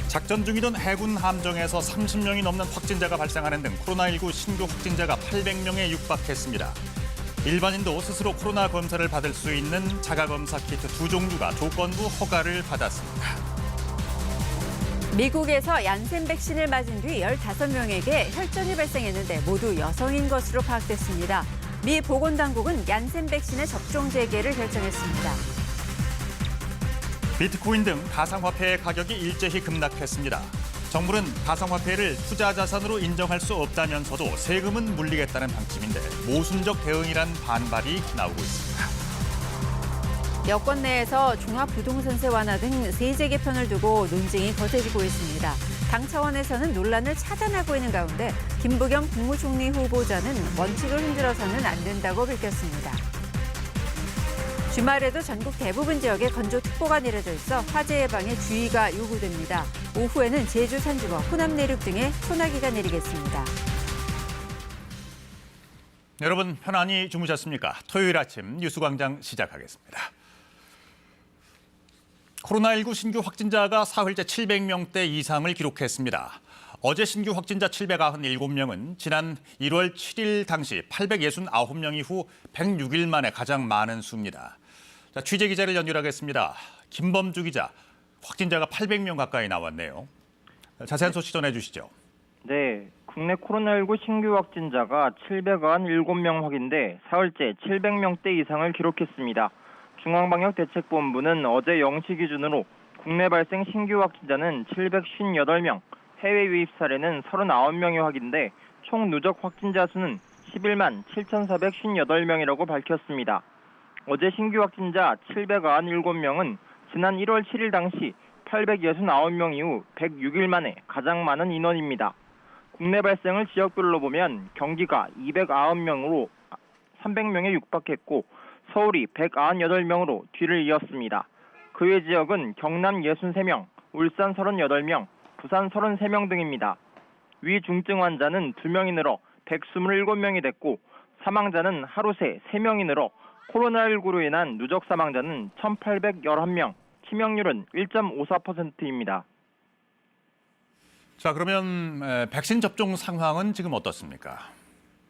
작전 중이던 해군 함정에서 30명이 넘는 확진자가 발생하는 등 코로나19 신규 확진자가 800명에 육박했습니다. 일반인도 스스로 코로나 검사를 받을 수 있는 자가검사 키트 두 종류가 조건부 허가를 받았습니다. 미국에서 얀센 백신을 맞은 뒤 15명에게 혈전이 발생했는데 모두 여성인 것으로 파악됐습니다. 미 보건당국은 얀센 백신의 접종 재개를 결정했습니다. 비트코인 등 가상화폐의 가격이 일제히 급락했습니다. 정부는 가상화폐를 투자 자산으로 인정할 수 없다면서도 세금은 물리겠다는 방침인데 모순적 대응이란 반발이 나오고 있습니다. 여권 내에서 종합부동산세 완화 등 세제 개편을 두고 논쟁이 거세지고 있습니다. 당 차원에서는 논란을 차단하고 있는 가운데 김부겸 국무총리 후보자는 원칙을 흔들어서는 안 된다고 밝혔습니다. 주말에도 전국 대부분 지역에 건조특보가 내려져 있어 화재 예방에 주의가 요구됩니다. 오후에는 제주 산지와 호남 내륙 등에 소나기가 내리겠습니다. 여러분 편안히 주무셨습니까? 토요일 아침 뉴스광장 시작하겠습니다. 코로나19 신규 확진자가 사흘째 700명대 이상을 기록했습니다. 어제 신규 확진자 797명은 지난 1월 7일 당시 869명 이후 106일 만에 가장 많은 수입니다. 자, 취재 기자를 연결하겠습니다. 김범주 기자, 확진자가 800명 가까이 나왔네요. 자세한 소식 전해주시죠. 네, 국내 코로나19 신규 확진자가 797명 확인돼 사흘째 700명대 이상을 기록했습니다. 중앙방역대책본부는 어제 0시 기준으로 국내 발생 신규 확진자는 758명, 해외 유입 사례는 39명이 확인돼 총 누적 확진자 수는 11만 7,458명이라고 밝혔습니다. 어제 신규 확진자 797명은 지난 1월 7일 당시 869명 이후 106일 만에 가장 많은 인원입니다. 국내 발생을 지역별로 보면 경기가 209명으로 300명에 육박했고 서울이 198명으로 뒤를 이었습니다. 그 외 지역은 경남 63명, 울산 38명, 부산 33명 등입니다. 위중증 환자는 2명이 늘어 127명이 됐고 사망자는 하루 새 3명이 늘어 코로나19로 인한 누적 사망자는 1,811명, 치명률은 1.54%입니다. 자, 그러면 백신 접종 상황은 지금 어떻습니까?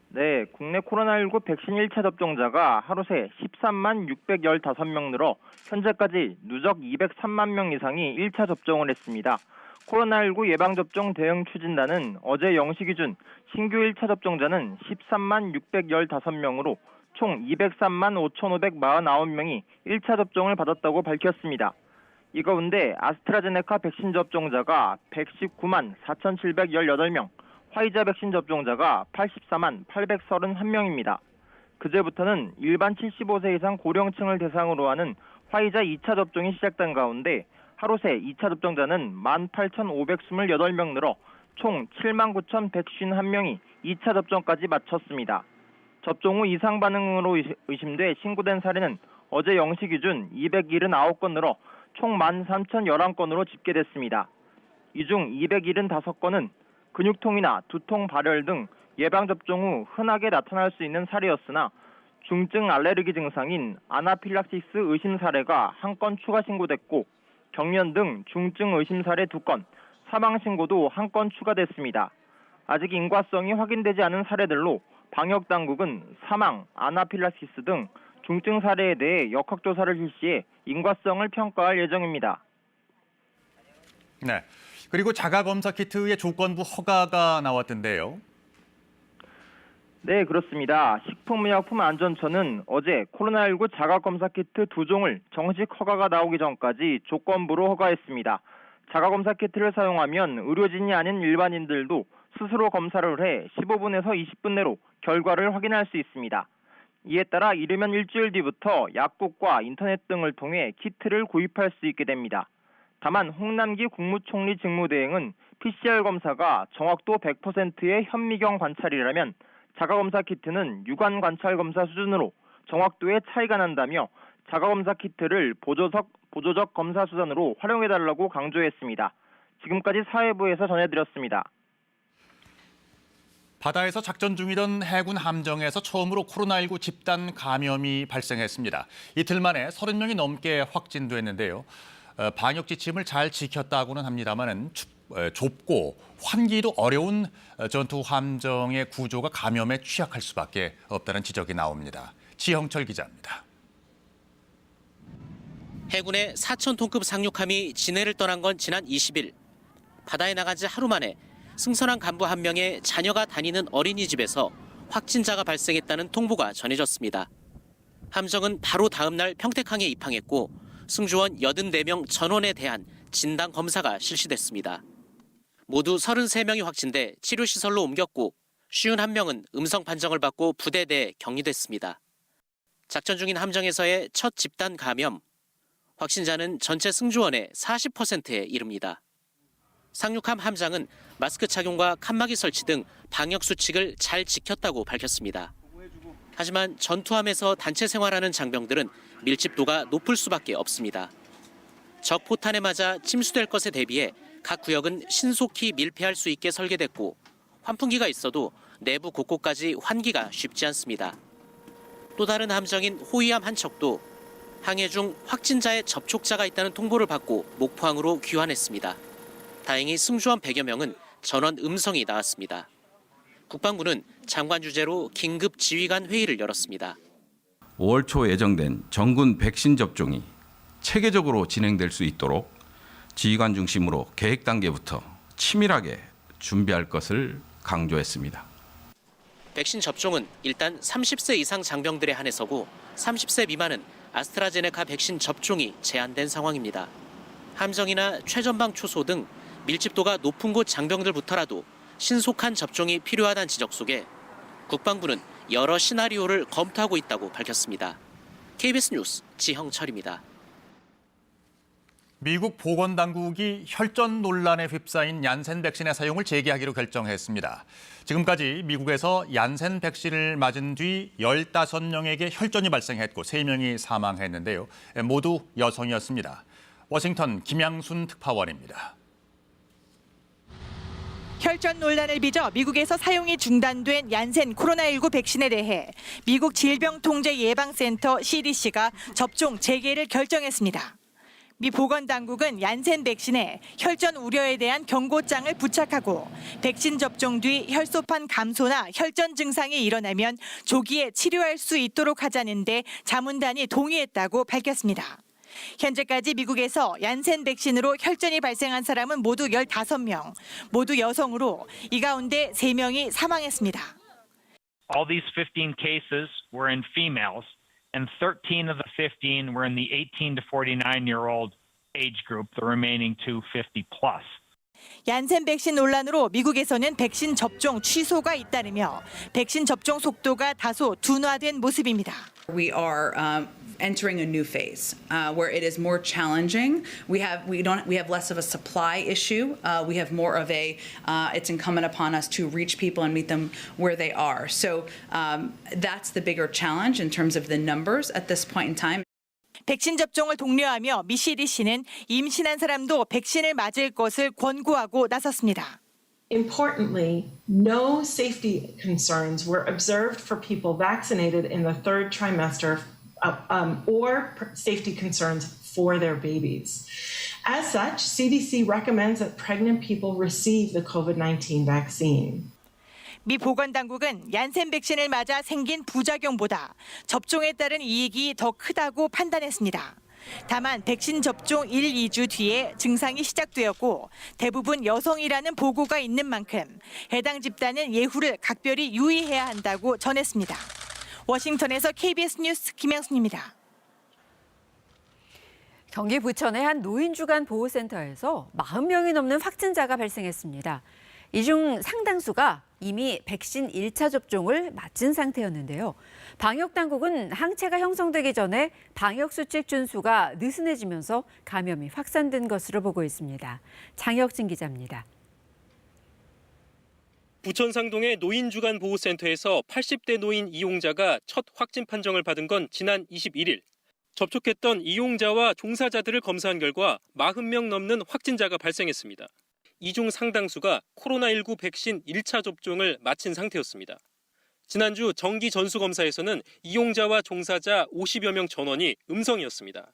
네, 국내 코로나19 백신 1차 접종자가 하루 새 13만 615명 늘어 현재까지 누적 203만 명 이상이 1차 접종을 했습니다. 코로나19 예방접종 대응 추진단은 어제 0시 기준 신규 1차 접종자는 13만 615명으로 총 203만 5,549명이 1차 접종을 받았다고 밝혔습니다. 이 가운데 아스트라제네카 백신 접종자가 119만 4,718명, 화이자 백신 접종자가 84만 831명입니다. 그제부터는 일반 75세 이상 고령층을 대상으로 하는 화이자 2차 접종이 시작된 가운데 하루 새 2차 접종자는 18,528명 늘어 총 79,151명이 2차 접종까지 마쳤습니다. 접종 후 이상 반응으로 의심돼 신고된 사례는 어제 0시 기준 279건 늘어 총 13,011건으로 집계됐습니다. 이 중 275건은 근육통이나 두통, 발열 등 예방접종 후 흔하게 나타날 수 있는 사례였으나 중증 알레르기 증상인 아나필락시스 의심 사례가 1건 추가 신고됐고 경련 등 중증 의심 사례 2건, 사망 신고도 1건 추가됐습니다. 아직 인과성이 확인되지 않은 사례들로 방역당국은 사망, 아나필락시스 등 중증 사례에 대해 역학조사를 실시해 인과성을 평가할 예정입니다. 네. 그리고 자가검사 키트의 조건부 허가가 나왔던데요. 네, 그렇습니다. 식품의약품안전처는 어제 코로나19 자가검사 키트 2종을 정식 허가가 나오기 전까지 조건부로 허가했습니다. 자가검사 키트를 사용하면 의료진이 아닌 일반인들도 스스로 검사를 해 15분에서 20분 내로 결과를 확인할 수 있습니다. 이에 따라 이르면 일주일 뒤부터 약국과 인터넷 등을 통해 키트를 구입할 수 있게 됩니다. 다만 홍남기 국무총리 직무대행은 PCR 검사가 정확도 100%의 현미경 관찰이라면 자가검사 키트는 유관 관찰 검사 수준으로 정확도에 차이가 난다며 자가검사 키트를 보조적 검사 수단으로 활용해달라고 강조했습니다. 지금까지 사회부에서 전해드렸습니다. 바다에서 작전 중이던 해군 함정에서 처음으로 코로나19 집단 감염이 발생했습니다. 이틀 만에 30명이 넘게 확진됐는데요. 방역 지침을 잘 지켰다고는 합니다만 좁고 환기도 어려운 전투 함정의 구조가 감염에 취약할 수밖에 없다는 지적이 나옵니다. 지형철 기자입니다. 해군의 4,000톤급 상륙함이 진해를 떠난 건 지난 20일. 바다에 나간 지 하루 만에 승선한 간부 한 명의 자녀가 다니는 어린이집에서 확진자가 발생했다는 통보가 전해졌습니다. 함정은 바로 다음 날 평택항에 입항했고 승조원 84명 전원에 대한 진단 검사가 실시됐습니다. 모두 33명이 확진돼 치료시설로 옮겼고 51명은 음성 판정을 받고 부대대에 격리됐습니다. 작전 중인 함정에서의 첫 집단 감염. 확진자는 전체 승조원의 40%에 이릅니다. 상륙함 함장은 마스크 착용과 칸막이 설치 등 방역 수칙을 잘 지켰다고 밝혔습니다. 하지만 전투함에서 단체 생활하는 장병들은 밀집도가 높을 수밖에 없습니다. 적 포탄에 맞아 침수될 것에 대비해 각 구역은 신속히 밀폐할 수 있게 설계됐고 환풍기가 있어도 내부 곳곳까지 환기가 쉽지 않습니다. 또 다른 함정인 호위함 한 척도 항해 중 확진자의 접촉자가 있다는 통보를 받고 목포항으로 귀환했습니다. 다행히 승조원 100여 명은 전원 음성이 나왔습니다. 국방부는 장관 주재로 긴급 지휘관 회의를 열었습니다. 5월 초 예정된 정군 백신 접종이 체계적으로 진행될 수 있도록 지휘관 중심으로 계획 단계부터 치밀하게 준비할 것을 강조했습니다. 백신 접종은 일단 30세 이상 장병들에 한해서고 30세 미만은 아스트라제네카 백신 접종이 제한된 상황입니다. 함정이나 최전방 초소 등 밀집도가 높은 곳 장병들부터라도 신속한 접종이 필요하다는 지적 속에 국방부는 여러 시나리오를 검토하고 있다고 밝혔습니다. KBS 뉴스 지형철입니다. 미국 보건당국이 혈전 논란에 휩싸인 얀센 백신의 사용을 재개하기로 결정했습니다. 지금까지 미국에서 얀센 백신을 맞은 뒤 15명에게 혈전이 발생했고 3명이 사망했는데요. 모두 여성이었습니다. 워싱턴 김양순 특파원입니다. 혈전 논란을 빚어 미국에서 사용이 중단된 얀센 코로나19 백신에 대해 미국 질병통제예방센터 CDC가 접종 재개를 결정했습니다. 미 보건당국은 얀센 백신에 혈전 우려에 대한 경고장을 부착하고 백신 접종 뒤 혈소판 감소나 혈전 증상이 일어나면 조기에 치료할 수 있도록 하자는 데 자문단이 동의했다고 밝혔습니다. 현재까지 미국에서 얀센 백신으로 혈전이 발생한 사람은 모두 15명, 모두 여성으로 이 가운데 3명이 사망했습니다. All these 15 cases were in females, and 13 of the 15 were in the 18 to 49-year-old age group, the remaining two 50 plus. 얀센 백신 논란으로 미국에서는 백신 접종 취소가 잇따르며 백신 접종 속도가 다소 둔화된 모습입니다. We are entering a new phase where it is more challenging. We have less of a supply issue. We have more of a it's incumbent upon us to reach people and meet them where they are. So that's the bigger challenge in terms of the numbers at this point in time. 백신 접종을 독려하며 미 CDC는 임신한 사람도 백신을 맞을 것을 권고하고 나섰습니다. Importantly, no safety concerns were observed for people vaccinated in the third trimester or safety concerns for their babies. As such, CDC recommends that pregnant people receive the COVID-19 vaccine. 미 보건당국은 얀센 백신을 맞아 생긴 부작용보다 접종에 따른 이익이 더 크다고 판단했습니다. 다만 백신 접종 1, 2주 뒤에 증상이 시작되었고 대부분 여성이라는 보고가 있는 만큼 해당 집단은 예후를 각별히 유의해야 한다고 전했습니다. 워싱턴에서 KBS 뉴스 김양순입니다. 경기 부천의 한 노인주간 보호센터에서 40명이 넘는 확진자가 발생했습니다. 이 중 상당수가 이미 백신 1차 접종을 마친 상태였는데요. 방역당국은 항체가 형성되기 전에 방역수칙 준수가 느슨해지면서 감염이 확산된 것으로 보고 있습니다. 장혁진 기자입니다. 부천 상동의 노인주간보호센터에서 80대 노인 이용자가 첫 확진 판정을 받은 건 지난 21일. 접촉했던 이용자와 종사자들을 검사한 결과 40명 넘는 확진자가 발생했습니다. 이 중 상당수가 코로나19 백신 1차 접종을 마친 상태였습니다. 지난주 정기 전수검사에서는 이용자와 종사자 50여 명 전원이 음성이었습니다.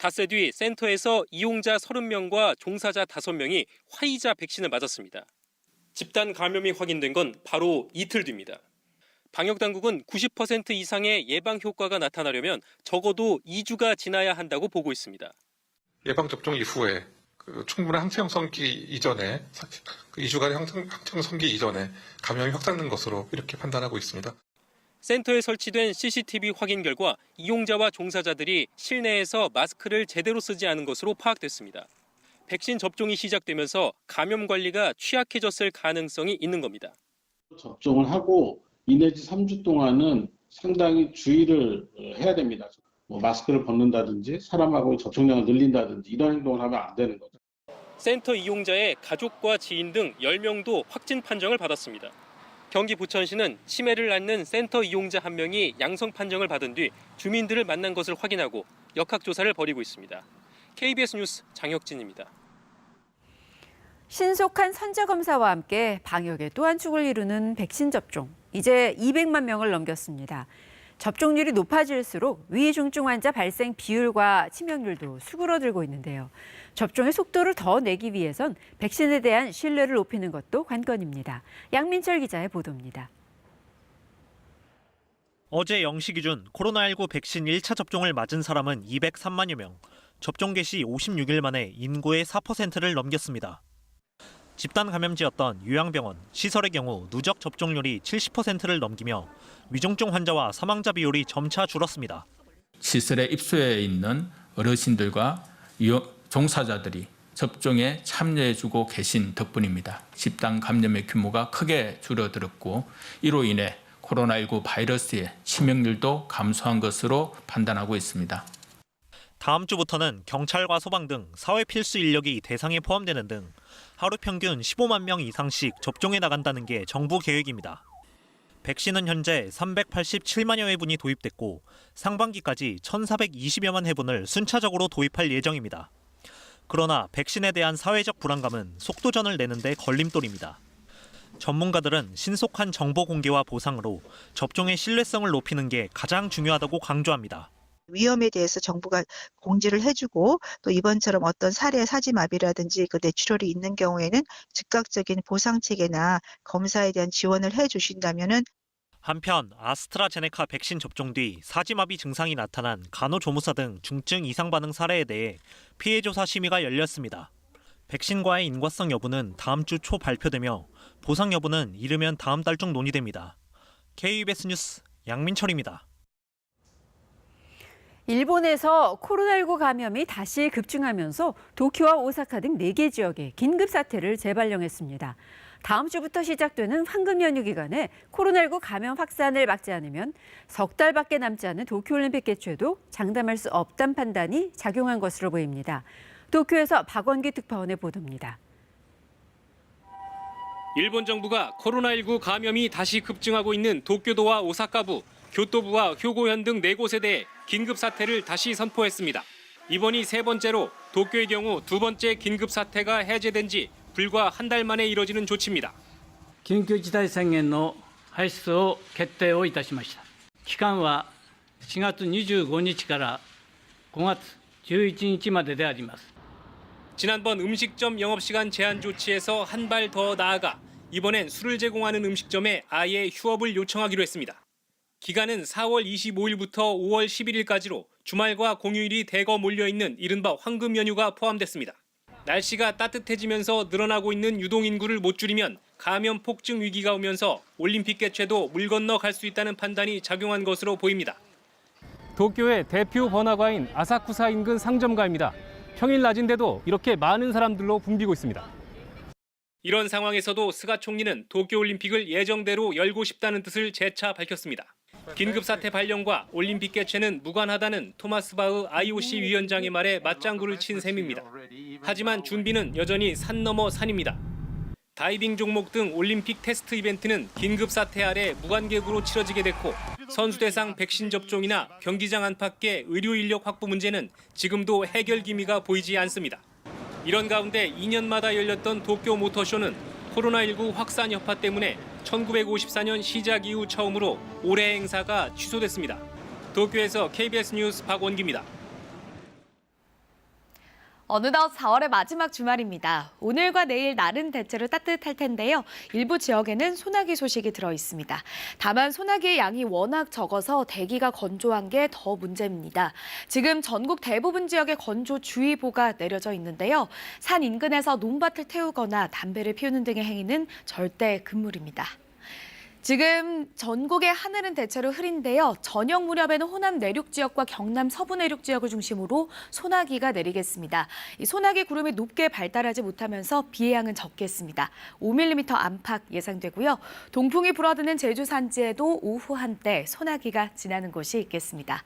닷새 뒤 센터에서 이용자 30명과 종사자 5명이 화이자 백신을 맞았습니다. 집단 감염이 확인된 건 바로 이틀 뒤입니다. 방역당국은 90% 이상의 예방 효과가 나타나려면 적어도 2주가 지나야 한다고 보고 있습니다. 예방접종 이후에 충분한 항체형성기 이전에 2주간의 항체형성기 이전에 감염이 확산된 것으로 이렇게 판단하고 있습니다. 센터에 설치된 CCTV 확인 결과 이용자와 종사자들이 실내에서 마스크를 제대로 쓰지 않은 것으로 파악됐습니다. 백신 접종이 시작되면서 감염 관리가 취약해졌을 가능성이 있는 겁니다. 접종을 하고 2 내지 3주 동안은 상당히 주의를 해야 됩니다. 마스크를 벗는다든지 사람하고 접촉량을 늘린다든지 이런 행동을 하면 안 되는 거죠. 센터 이용자의 가족과 지인 등 10명도 확진 판정을 받았습니다. 경기 부천시는 치매를 앓는 센터 이용자 1명이 양성 판정을 받은 뒤 주민들을 만난 것을 확인하고 역학조사를 벌이고 있습니다. KBS 뉴스 장혁진입니다. 신속한 선제검사와 함께 방역의 또 한 축을 이루는 백신 접종. 이제 200만 명을 넘겼습니다. 접종률이 높아질수록 위중증 환자 발생 비율과 치명률도 수그러들고 있는데요. 접종의 속도를 더 내기 위해선 백신에 대한 신뢰를 높이는 것도 관건입니다. 양민철 기자의 보도입니다. 어제 0시 기준 코로나19 백신 1차 접종을 맞은 사람은 203만여 명, 접종 개시 56일 만에 인구의 4%를 넘겼습니다. 집단 감염지였던 요양병원, 시설의 경우 누적 접종률이 70%를 넘기며 위중증 환자와 사망자 비율이 점차 줄었습니다. 시설에 입소해 있는 어르신들과 종사자들이 접종에 참여해주고 계신 덕분입니다. 집단 감염의 규모가 크게 줄어들었고 이로 인해 코로나19 바이러스의 치명률도 감소한 것으로 판단하고 있습니다. 다음 주부터는 경찰과 소방 등 사회 필수 인력이 대상에 포함되는 등 하루 평균 15만 명 이상씩 접종해 나간다는 게 정부 계획입니다. 백신은 현재 387만여 회분이 도입됐고 상반기까지 1,420여만 회분을 순차적으로 도입할 예정입니다. 그러나 백신에 대한 사회적 불안감은 속도전을 내는데 걸림돌입니다. 전문가들은 신속한 정보 공개와 보상으로 접종의 신뢰성을 높이는 게 가장 중요하다고 강조합니다. 위험에 대해서 정부가 공지를 해주고 또 이번처럼 어떤 사례 사지마비라든지 그 뇌출혈이 있는 경우에는 즉각적인 보상 체계나 검사에 대한 지원을 해주신다면은. 한편 아스트라제네카 백신 접종 뒤 사지마비 증상이 나타난 간호조무사 등 중증 이상 반응 사례에 대해 피해 조사 심의가 열렸습니다. 백신과의 인과성 여부는 다음 주 초 발표되며 보상 여부는 이르면 다음 달 중 논의됩니다. KBS 뉴스 양민철입니다. 일본에서 코로나19 감염이 다시 급증하면서 도쿄와 오사카 등 4개 지역에 긴급 사태를 재발령했습니다. 다음 주부터 시작되는 황금 연휴 기간에 코로나19 감염 확산을 막지 않으면 석 달밖에 남지 않은 도쿄올림픽 개최도 장담할 수 없다는 판단이 작용한 것으로 보입니다. 도쿄에서 박원기 특파원의 보도입니다. 일본 정부가 코로나19 감염이 다시 급증하고 있는 도쿄도와 오사카부, 교토부와 효고현 등 4곳에 대해 긴급 사태를 다시 선포했습니다. 이번이 3번째로 도쿄의 경우 2번째 긴급 사태가 해제된 지 불과 한 달 만에 이뤄지는 조치입니다. 緊急事態宣言の発出を決定をいたしました。期間は4月25日から5月11日までであります。 지난번 음식점 영업시간 제한 조치에서 한 발 더 나아가 이번엔 술을 제공하는 음식점에 아예 휴업을 요청하기로 했습니다. 기간은 4월 25일부터 5월 11일까지로 주말과 공휴일이 대거 몰려있는 이른바 황금 연휴가 포함됐습니다. 날씨가 따뜻해지면서 늘어나고 있는 유동인구를 못 줄이면 감염 폭증 위기가 오면서 올림픽 개최도 물 건너 갈 수 있다는 판단이 작용한 것으로 보입니다. 도쿄의 대표 번화가인 아사쿠사 인근 상점가입니다. 평일 낮인데도 이렇게 많은 사람들로 붐비고 있습니다. 이런 상황에서도 스가 총리는 도쿄올림픽을 예정대로 열고 싶다는 뜻을 재차 밝혔습니다. 긴급사태 발령과 올림픽 개최는 무관하다는 토마스 바흐 IOC 위원장의 말에 맞장구를 친 셈입니다. 하지만 준비는 여전히 산 넘어 산입니다. 다이빙 종목 등 올림픽 테스트 이벤트는 긴급사태 아래 무관객으로 치러지게 됐고 선수 대상 백신 접종이나 경기장 안팎의 의료 인력 확보 문제는 지금도 해결 기미가 보이지 않습니다. 이런 가운데 2년마다 열렸던 도쿄 모터쇼는 코로나19 확산 여파 때문에 1954년 시작 이후 처음으로 올해 행사가 취소됐습니다. 도쿄에서 KBS 뉴스 박원기입니다. 어느덧 4월의 마지막 주말입니다. 오늘과 내일 날은 대체로 따뜻할 텐데요. 일부 지역에는 소나기 소식이 들어 있습니다. 다만 소나기의 양이 워낙 적어서 대기가 건조한 게 더 문제입니다. 지금 전국 대부분 지역에 건조주의보가 내려져 있는데요. 산 인근에서 논밭을 태우거나 담배를 피우는 등의 행위는 절대 금물입니다. 지금 전국의 하늘은 대체로 흐린데요. 저녁 무렵에는 호남 내륙 지역과 경남 서부 내륙 지역을 중심으로 소나기가 내리겠습니다. 이 소나기 구름이 높게 발달하지 못하면서 비의 양은 적겠습니다. 5mm 안팎 예상되고요. 동풍이 불어드는 제주 산지에도 오후 한때 소나기가 지나는 곳이 있겠습니다.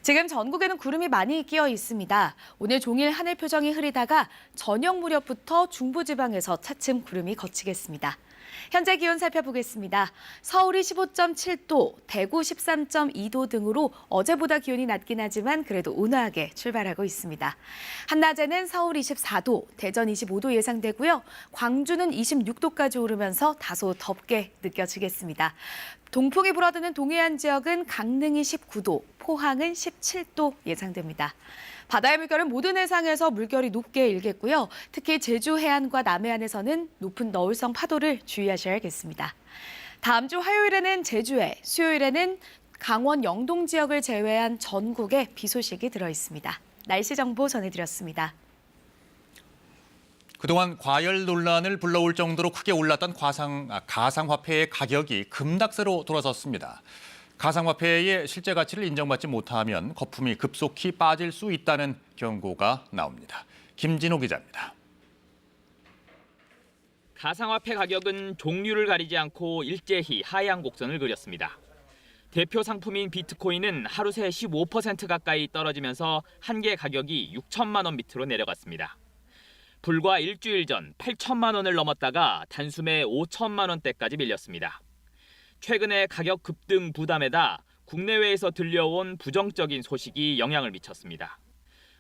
지금 전국에는 구름이 많이 끼어 있습니다. 오늘 종일 하늘 표정이 흐리다가 저녁 무렵부터 중부지방에서 차츰 구름이 걷히겠습니다. 현재 기온 살펴보겠습니다. 서울이 15.7도, 대구 13.2도 등으로 어제보다 기온이 낮긴 하지만 그래도 온화하게 출발하고 있습니다. 한낮에는 서울 24도, 대전 25도 예상되고요. 광주는 26도까지 오르면서 다소 덥게 느껴지겠습니다. 동풍이 불어드는 동해안 지역은 강릉이 19도, 포항은 17도 예상됩니다. 바다의 물결은 모든 해상에서 물결이 높게 일겠고요. 특히 제주 해안과 남해안에서는 높은 너울성 파도를 주의하셔야겠습니다. 다음 주 화요일에는 제주에, 수요일에는 강원 영동 지역을 제외한 전국에 비 소식이 들어 있습니다. 날씨 정보 전해드렸습니다. 그동안 과열 논란을 불러올 정도로 크게 올랐던 가상화폐의 가격이 급락세로 돌아섰습니다. 가상화폐의 실제 가치를 인정받지 못하면 거품이 급속히 빠질 수 있다는 경고가 나옵니다. 김진호 기자입니다. 가상화폐 가격은 종류를 가리지 않고 일제히 하향 곡선을 그렸습니다. 대표 상품인 비트코인은 하루 새 15% 가까이 떨어지면서 한 개 가격이 6천만 원 밑으로 내려갔습니다. 불과 일주일 전 8천만 원을 넘었다가 단숨에 5천만 원대까지 밀렸습니다. 최근에 가격 급등 부담에다 국내외에서 들려온 부정적인 소식이 영향을 미쳤습니다.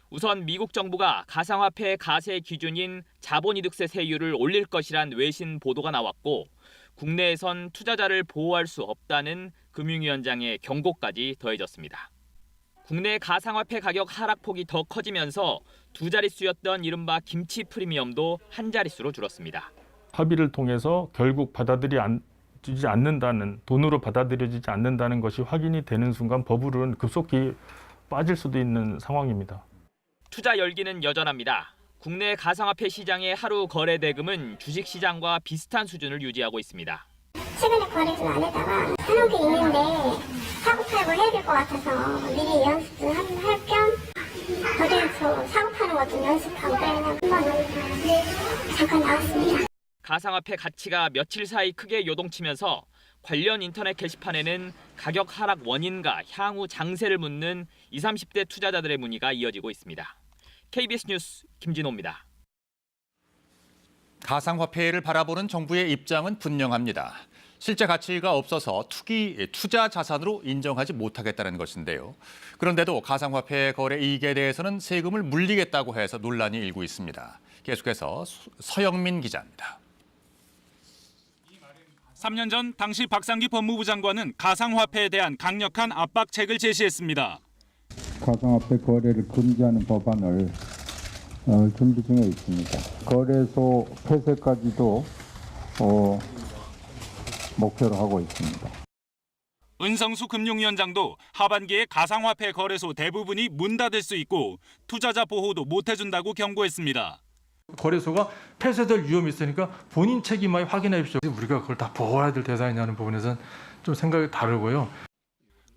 우선 미국 정부가 가상화폐 가세 기준인 자본이득세 세율을 올릴 것이란 외신 보도가 나왔고 국내에선 투자자를 보호할 수 없다는 금융위원장의 경고까지 더해졌습니다. 국내 가상화폐 가격 하락폭이 더 커지면서 두 자릿수였던 이른바 김치 프리미엄도 한 자릿수로 줄었습니다. 합의를 통해서 결국 받아들여지지 않는다는, 돈으로 받아들여지지 않는다는 것이 확인이 되는 순간 버블은 급속히 빠질 수도 있는 상황입니다. 투자 열기는 여전합니다. 국내 가상화폐 시장의 하루 거래 대금은 주식시장과 비슷한 수준을 유지하고 있습니다. 최근에 거래 좀 안 했다가 사놓은 게 있는데 사고 팔고 해야 될 것 같아서 미리 연습 좀 할 겸 거래소 사고 파는 것 좀 연습하고 그러면 한번 잠깐 나왔습니다. 가상화폐 가치가 며칠 사이 크게 요동치면서 관련 인터넷 게시판에는 가격 하락 원인과 향후 장세를 묻는 20, 30대 투자자들의 문의가 이어지고 있습니다. KBS 뉴스 김진호입니다. 가상화폐를 바라보는 정부의 입장은 분명합니다. 실제 가치가 없어서 투자 자산으로 인정하지 못하겠다는 것인데요. 그런데도 가상화폐 거래 이익에 대해서는 세금을 물리겠다고 해서 논란이 일고 있습니다. 계속해서 서영민 기자입니다. 3년 전 당시 박상기 법무부 장관은 가상화폐에 대한 강력한 압박책을 제시했습니다. 가상화폐 거래를 금지하는 법안을 준비 중에 있습니다. 거래소 폐쇄까지도 목표로 하고 있습니다. 은성수 금융위원장도 하반기에 가상화폐 거래소 대부분이 문 닫을 수 있고 투자자 보호도 못 해준다고 경고했습니다. 거래소가 폐쇄될 위험이 있으니까 본인 책임을 확인해 주십시오. 우리가 그걸 다 보호해야 될 대상이냐는 부분에서는 좀 생각이 다르고요.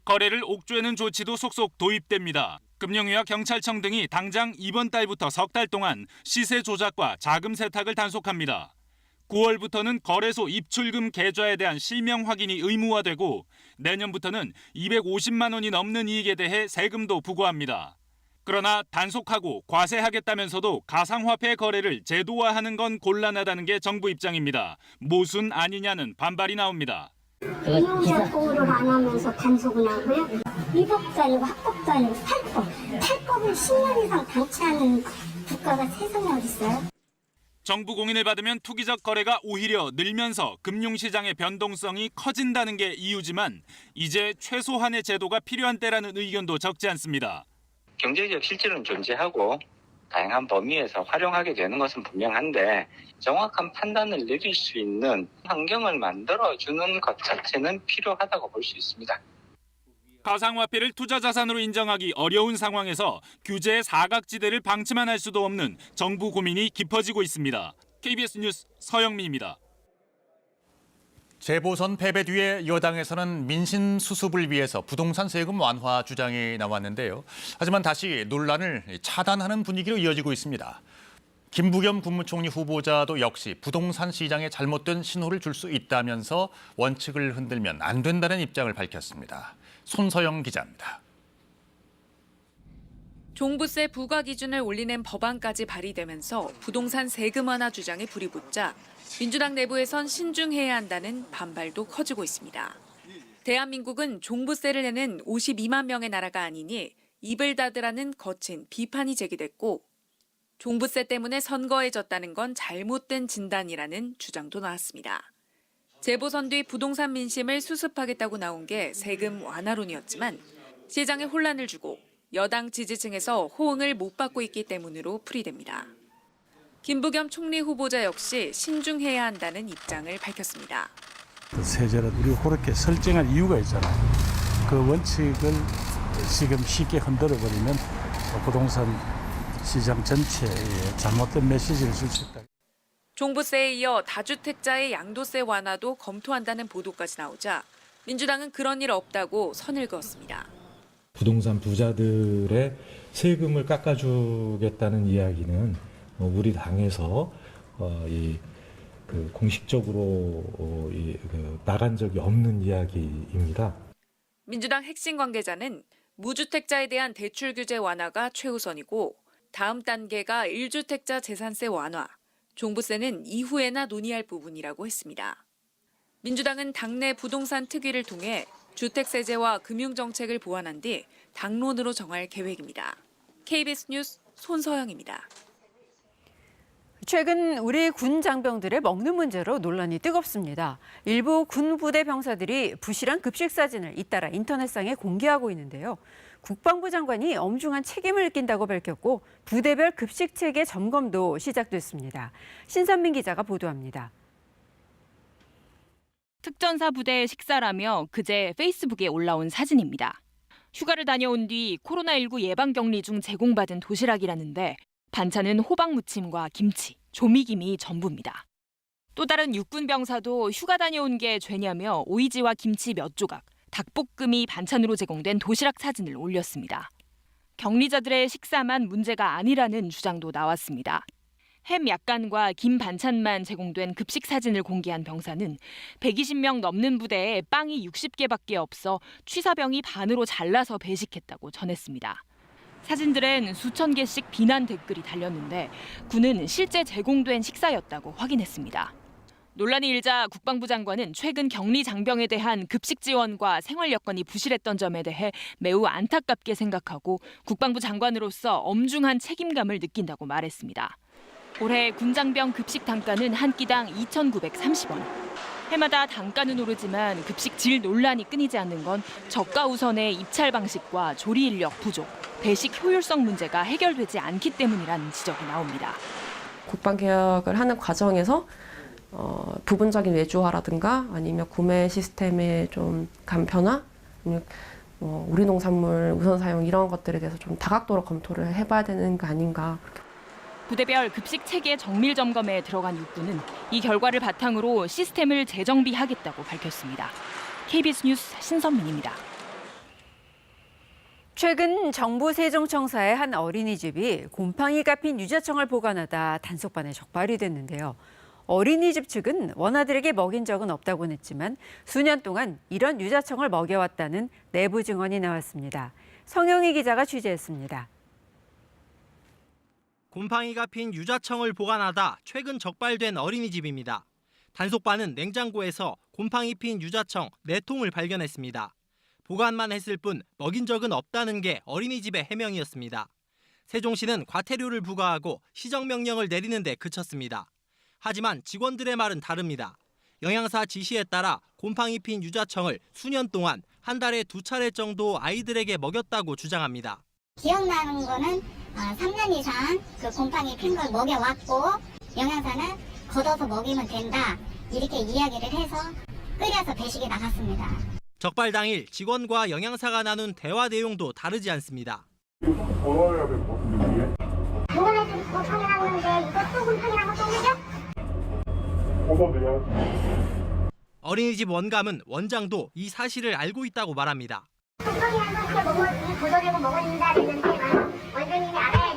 거래를 옥죄는 조치도 속속 도입됩니다. 금융위와 경찰청 등이 당장 이번 달부터 석 달 동안 시세 조작과 자금 세탁을 단속합니다. 9월부터는 거래소 입출금 계좌에 대한 실명 확인이 의무화되고 내년부터는 250만 원이 넘는 이익에 대해 세금도 부과합니다. 그러나 단속하고 과세하겠다면서도 가상화폐 거래를 제도화하는 건 곤란하다는 게 정부 입장입니다. 모순 아니냐는 반발이 나옵니다. 이용자 보호를 안 하면서 단속을 하고요. 위법자이고 합법자이고 탈법을 10년 이상 방치하는 국가가 세상에 어디 있어요? 정부 공인을 받으면 투기적 거래가 오히려 늘면서 금융시장의 변동성이 커진다는 게 이유지만 이제 최소한의 제도가 필요한 때라는 의견도 적지 않습니다. 경제적 실질은 존재하고 다양한 범위에서 활용하게 되는 것은 분명한데 정확한 판단을 내릴 수 있는 환경을 만들어주는 것 자체는 필요하다고 볼 수 있습니다. 가상화폐를 투자 자산으로 인정하기 어려운 상황에서 규제의 사각지대를 방치만 할 수도 없는 정부 고민이 깊어지고 있습니다. KBS 뉴스 서영민입니다. 재보선 패배 뒤에 여당에서는 민심 수습을 위해서 부동산 세금 완화 주장이 나왔는데요. 하지만 다시 논란을 차단하는 분위기로 이어지고 있습니다. 김부겸 국무총리 후보자도 역시 부동산 시장에 잘못된 신호를 줄 수 있다면서 원칙을 흔들면 안 된다는 입장을 밝혔습니다. 손서영 기자입니다. 종부세 부과 기준을 올리는 법안까지 발의되면서 부동산 세금 완화 주장에 불이 붙자 민주당 내부에선 신중해야 한다는 반발도 커지고 있습니다. 대한민국은 종부세를 내는 52만 명의 나라가 아니니 입을 닫으라는 거친 비판이 제기됐고 종부세 때문에 선거에 졌다는 건 잘못된 진단이라는 주장도 나왔습니다. 재보선 뒤 부동산 민심을 수습하겠다고 나온 게 세금 완화론이었지만 시장에 혼란을 주고 여당 지지층에서 호응을 못 받고 있기 때문으로 풀이됩니다. 김부겸 총리 후보자 역시 신중해야 한다는 입장을 밝혔습니다. 세제를 우리가 그렇게 설정한 이유가 있잖아요. 그 원칙을 지금 쉽게 흔들어버리면 부동산 시장 전체에 잘못된 메시지를 줄 수 있다. 종부세에 이어 다주택자의 양도세 완화도 검토한다는 보도까지 나오자 민주당은 그런 일 없다고 선을 그었습니다. 부동산 부자들의 세금을 깎아주겠다는 이야기는 우리 당에서 공식적으로 나간 적이 없는 이야기입니다. 민주당 핵심 관계자는 무주택자에 대한 대출 규제 완화가 최우선이고 다음 단계가 1주택자 재산세 완화, 종부세는 이후에나 논의할 부분이라고 했습니다. 민주당은 당내 부동산 특위를 통해 주택세제와 금융정책을 보완한 뒤 당론으로 정할 계획입니다. KBS 뉴스 손서영입니다. 최근 우리 군 장병들의 먹는 문제로 논란이 뜨겁습니다. 일부 군 부대 병사들이 부실한 급식 사진을 잇따라 인터넷상에 공개하고 있는데요. 국방부 장관이 엄중한 책임을 느낀다고 밝혔고 부대별 급식 체계 점검도 시작됐습니다. 신선민 기자가 보도합니다. 특전사 부대의 식사라며 그제 페이스북에 올라온 사진입니다. 휴가를 다녀온 뒤 코로나19 예방격리 중 제공받은 도시락이라는데 반찬은 호박 무침과 김치, 조미김이 전부입니다. 또 다른 육군 병사도 휴가 다녀온 게 죄냐며 오이지와 김치 몇 조각, 닭볶음이 반찬으로 제공된 도시락 사진을 올렸습니다. 격리자들의 식사만 문제가 아니라는 주장도 나왔습니다. 햄 약간과 김 반찬만 제공된 급식 사진을 공개한 병사는 120명 넘는 부대에 빵이 60개밖에 없어 취사병이 반으로 잘라서 배식했다고 전했습니다. 사진들엔 수천 개씩 비난 댓글이 달렸는데 군은 실제 제공된 식사였다고 확인했습니다. 논란이 일자 국방부 장관은 최근 격리 장병에 대한 급식 지원과 생활 여건이 부실했던 점에 대해 매우 안타깝게 생각하고 국방부 장관으로서 엄중한 책임감을 느낀다고 말했습니다. 올해 군장병 급식 단가는 한 끼당 2,930원. 해마다 단가는 오르지만 급식 질 논란이 끊이지 않는 건 저가 우선의 입찰 방식과 조리 인력 부족, 배식 효율성 문제가 해결되지 않기 때문이라는 지적이 나옵니다. 국방개혁을 하는 과정에서 부분적인 외주화라든가 아니면 구매 시스템의 좀 간편화, 우리 농산물 우선 사용 이런 것들에 대해서 좀 다각도로 검토를 해봐야 되는 거 아닌가. 부대별 급식 체계 정밀 점검에 들어간 육군은 이 결과를 바탕으로 시스템을 재정비하겠다고 밝혔습니다. KBS 뉴스 신선민입니다. 최근 정부 세종청사의 한 어린이집이 곰팡이가 핀 유자청을 보관하다 단속반에 적발이 됐는데요. 어린이집 측은 원아들에게 먹인 적은 없다고는 했지만 수년 동안 이런 유자청을 먹여왔다는 내부 증언이 나왔습니다. 성영희 기자가 취재했습니다. 곰팡이가 핀 유자청을 보관하다 최근 적발된 어린이집입니다. 단속반은 냉장고에서 곰팡이 핀 유자청 4통을 발견했습니다. 보관만 했을 뿐 먹인 적은 없다는 게 어린이집의 해명이었습니다. 세종시는 과태료를 부과하고 시정명령을 내리는 데 그쳤습니다. 하지만 직원들의 말은 다릅니다. 영양사 지시에 따라 곰팡이 핀 유자청을 수년 동안 한 달에 2차례 정도 아이들에게 먹였다고 주장합니다. 기억나는 거는 3년 이상 그 곰팡이 핀 걸 먹여왔고 영양사는 걷어서 먹이면 된다. 이렇게 이야기를 해서 끓여서 배식에 나갔습니다. 적발 당일 직원과 영양사가 나눈 대화 내용도 다르지 않습니다. 누가 해서 곰팡이라고 하는데 이것도 곰팡이라고 써내죠? 어린이집 원감은 원장도 이 사실을 알고 있다고 말합니다. 곰팡이라는 건 그냥 걷어내고 먹었는다 했는데 원장님이 알아야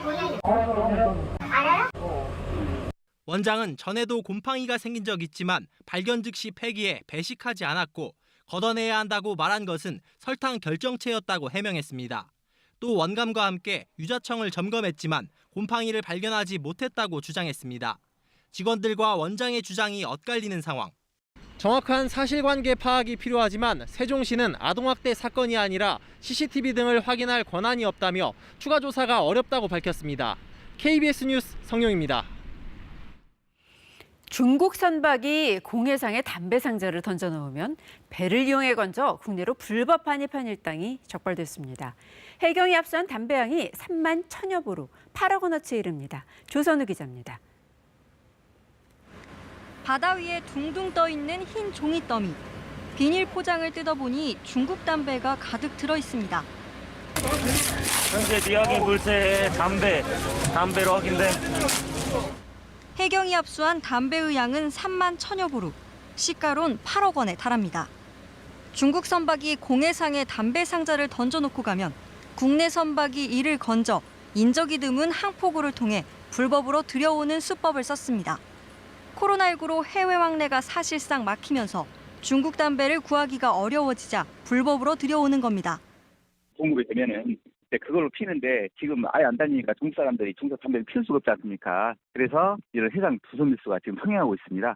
알아요? 원장은 전에도 곰팡이가 생긴 적 있지만 발견 즉시 폐기해 배식하지 않았고 걷어내야 한다고 말한 것은 설탕 결정체였다고 해명했습니다. 또 원감과 함께 유자청을 점검했지만 곰팡이를 발견하지 못했다고 주장했습니다. 직원들과 원장의 주장이 엇갈리는 상황. 정확한 사실관계 파악이 필요하지만 세종시는 아동학대 사건이 아니라 CCTV 등을 확인할 권한이 없다며 추가 조사가 어렵다고 밝혔습니다. KBS 뉴스 성룡입니다. 중국 선박이 공해상에 담배 상자를 던져놓으면 배를 이용해 건져 국내로 불법 반입한 일당이 적발됐습니다. 해경이 압수한 담배양이 3만 1,000여 보루, 8억 원어치에 이릅니다. 조선우 기자입니다. 바다 위에 둥둥 떠 있는 흰 종이 더미. 비닐 포장을 뜯어보니 중국 담배가 가득 들어 있습니다. 현재 미확인 물체에 담배로 확인된. 해경이 압수한 담배의 양은 3만 1,000여 보루, 시가론 8억 원에 달합니다. 중국 선박이 공해상에 담배 상자를 던져놓고 가면 국내 선박이 이를 건져 인적이 드문 항포구를 통해 불법으로 들여오는 수법을 썼습니다. 코로나19로 해외 왕래가 사실상 막히면서 중국 담배를 구하기가 어려워지자 불법으로 들여오는 겁니다. 공급이 되면은 그걸로 피는데 지금 아예 안 다니니까 중국 사람들이 중국 담배를 필 수가 없지 않습니까? 그래서 이런 해상 부선 밀수가 지금 흥행하고 있습니다.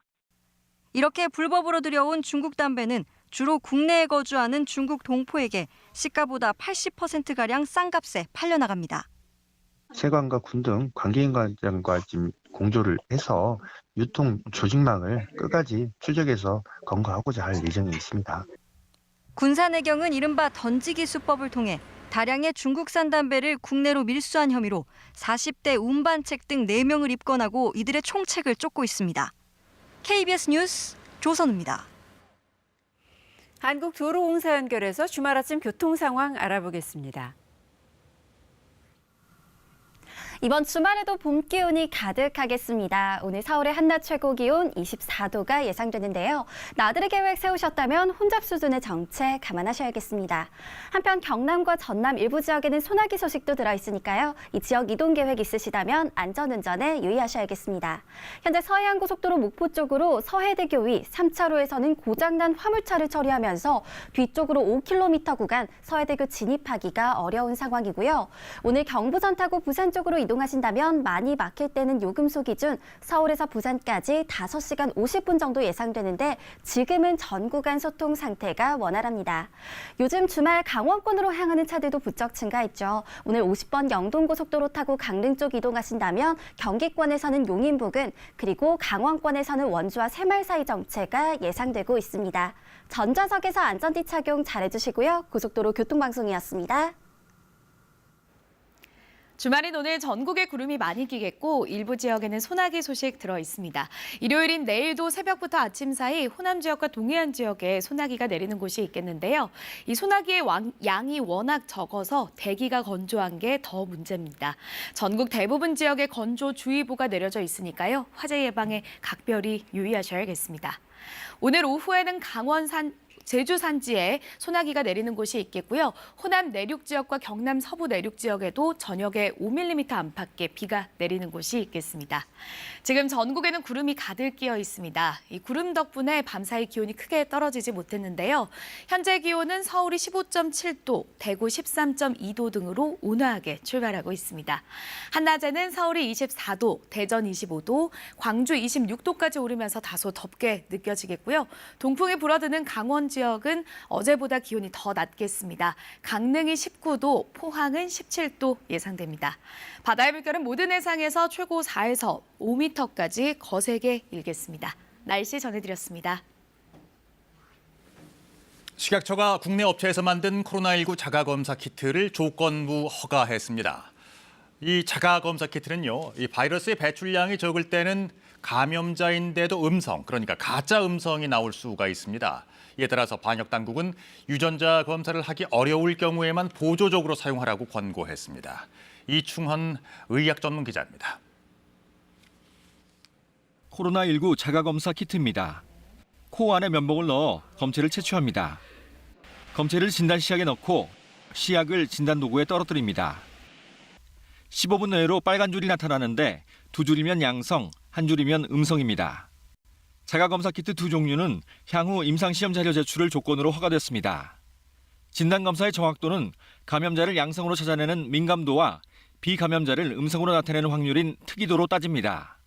이렇게 불법으로 들여온 중국 담배는 주로 국내에 거주하는 중국 동포에게 시가보다 80%가량 싼 값에 팔려나갑니다. 세관과 군 등 관계인과장과 지금 공조를 해서 유통 조직망을 끝까지 추적해서 검거하고자 할 예정이 있습니다. 군산해경은 이른바 던지기 수법을 통해 다량의 중국산 담배를 국내로 밀수한 혐의로 40대 운반책 등 4명을 입건하고 이들의 총책을 쫓고 있습니다. KBS 뉴스 조선우입니다. 한국도로공사 연결해서 주말 아침 교통 상황 알아보겠습니다. 이번 주말에도 봄 기운이 가득하겠습니다. 오늘 서울의 한낮 최고 기온 24도가 예상되는데요. 나들이 계획 세우셨다면 혼잡 수준의 정체 감안하셔야겠습니다. 한편 경남과 전남 일부 지역에는 소나기 소식도 들어있으니까요. 이 지역 이동 계획 있으시다면 안전운전에 유의하셔야겠습니다. 현재 서해안고속도로 목포 쪽으로 서해대교 위 3차로에서는 고장난 화물차를 처리하면서 뒤쪽으로 5km 구간 서해대교 진입하기가 어려운 상황이고요. 오늘 경부선 타고 부산 쪽으로 이동하신다면 많이 막힐 때는 요금소 기준 서울에서 부산까지 5시간 50분 정도 예상되는데 지금은 전 구간 소통 상태가 원활합니다. 요즘 주말 강원권으로 향하는 차들도 부쩍 증가했죠. 오늘 50번 영동고속도로 타고 강릉 쪽 이동하신다면 경기권에서는 용인 부근 그리고 강원권에서는 원주와 새마을 사이 정체가 예상되고 있습니다. 전좌석에서 안전띠 착용 잘해주시고요. 고속도로 교통방송이었습니다. 주말인 오늘 전국에 구름이 많이 끼겠고 일부 지역에는 소나기 소식 들어 있습니다. 일요일인 내일도 새벽부터 아침 사이 호남 지역과 동해안 지역에 소나기가 내리는 곳이 있겠는데요. 이 소나기의 양이 워낙 적어서 대기가 건조한 게 더 문제입니다. 전국 대부분 지역에 건조주의보가 내려져 있으니까요. 화재 예방에 각별히 유의하셔야겠습니다. 오늘 오후에는 제주 산지에 소나기가 내리는 곳이 있겠고요. 호남 내륙 지역과 경남 서부 내륙 지역에도 저녁에 5mm 안팎의 비가 내리는 곳이 있겠습니다. 지금 전국에는 구름이 가득 끼어 있습니다. 이 구름 덕분에 밤사이 기온이 크게 떨어지지 못했는데요. 현재 기온은 서울이 15.7도, 대구 13.2도 등으로 온화하게 출발하고 있습니다. 한낮에는 서울이 24도, 대전 25도, 광주 26도까지 오르면서 다소 덥게 느껴지겠고요. 동풍이 불어드는 강원 지역은 어제보다 기온이 더 낮겠습니다. 강릉이 19도, 포항은 17도 예상됩니다. 바다의 물결은 모든 해상에서 최고 4에서 5m까지 거세게 일겠습니다. 날씨 전해드렸습니다. 식약처가 국내 업체에서 만든 코로나19 자가검사 키트를 조건부 허가했습니다. 이 자가 검사 키트는요, 이 바이러스의 배출량이 적을 때는 감염자인데도 음성, 그러니까 가짜 음성이 나올 수가 있습니다. 이에 따라서 방역 당국은 유전자 검사를 하기 어려울 경우에만 보조적으로 사용하라고 권고했습니다. 이충헌 의학 전문 기자입니다. 코로나19 자가검사 키트입니다. 코 안에 면봉을 넣어 검체를 채취합니다. 검체를 진단 시약에 넣고 시약을 진단 도구에 떨어뜨립니다. 15분 내로 빨간 줄이 나타나는데 2줄이면 양성, 1줄이면 음성입니다. 자가검사 키트 2종류는 향후 임상시험 자료 제출을 조건으로 허가됐습니다. 진단검사의 정확도는 감염자를 양성으로 찾아내는 민감도와 비감염자를 음성으로 나타내는 확률인 특이도로 따집니다.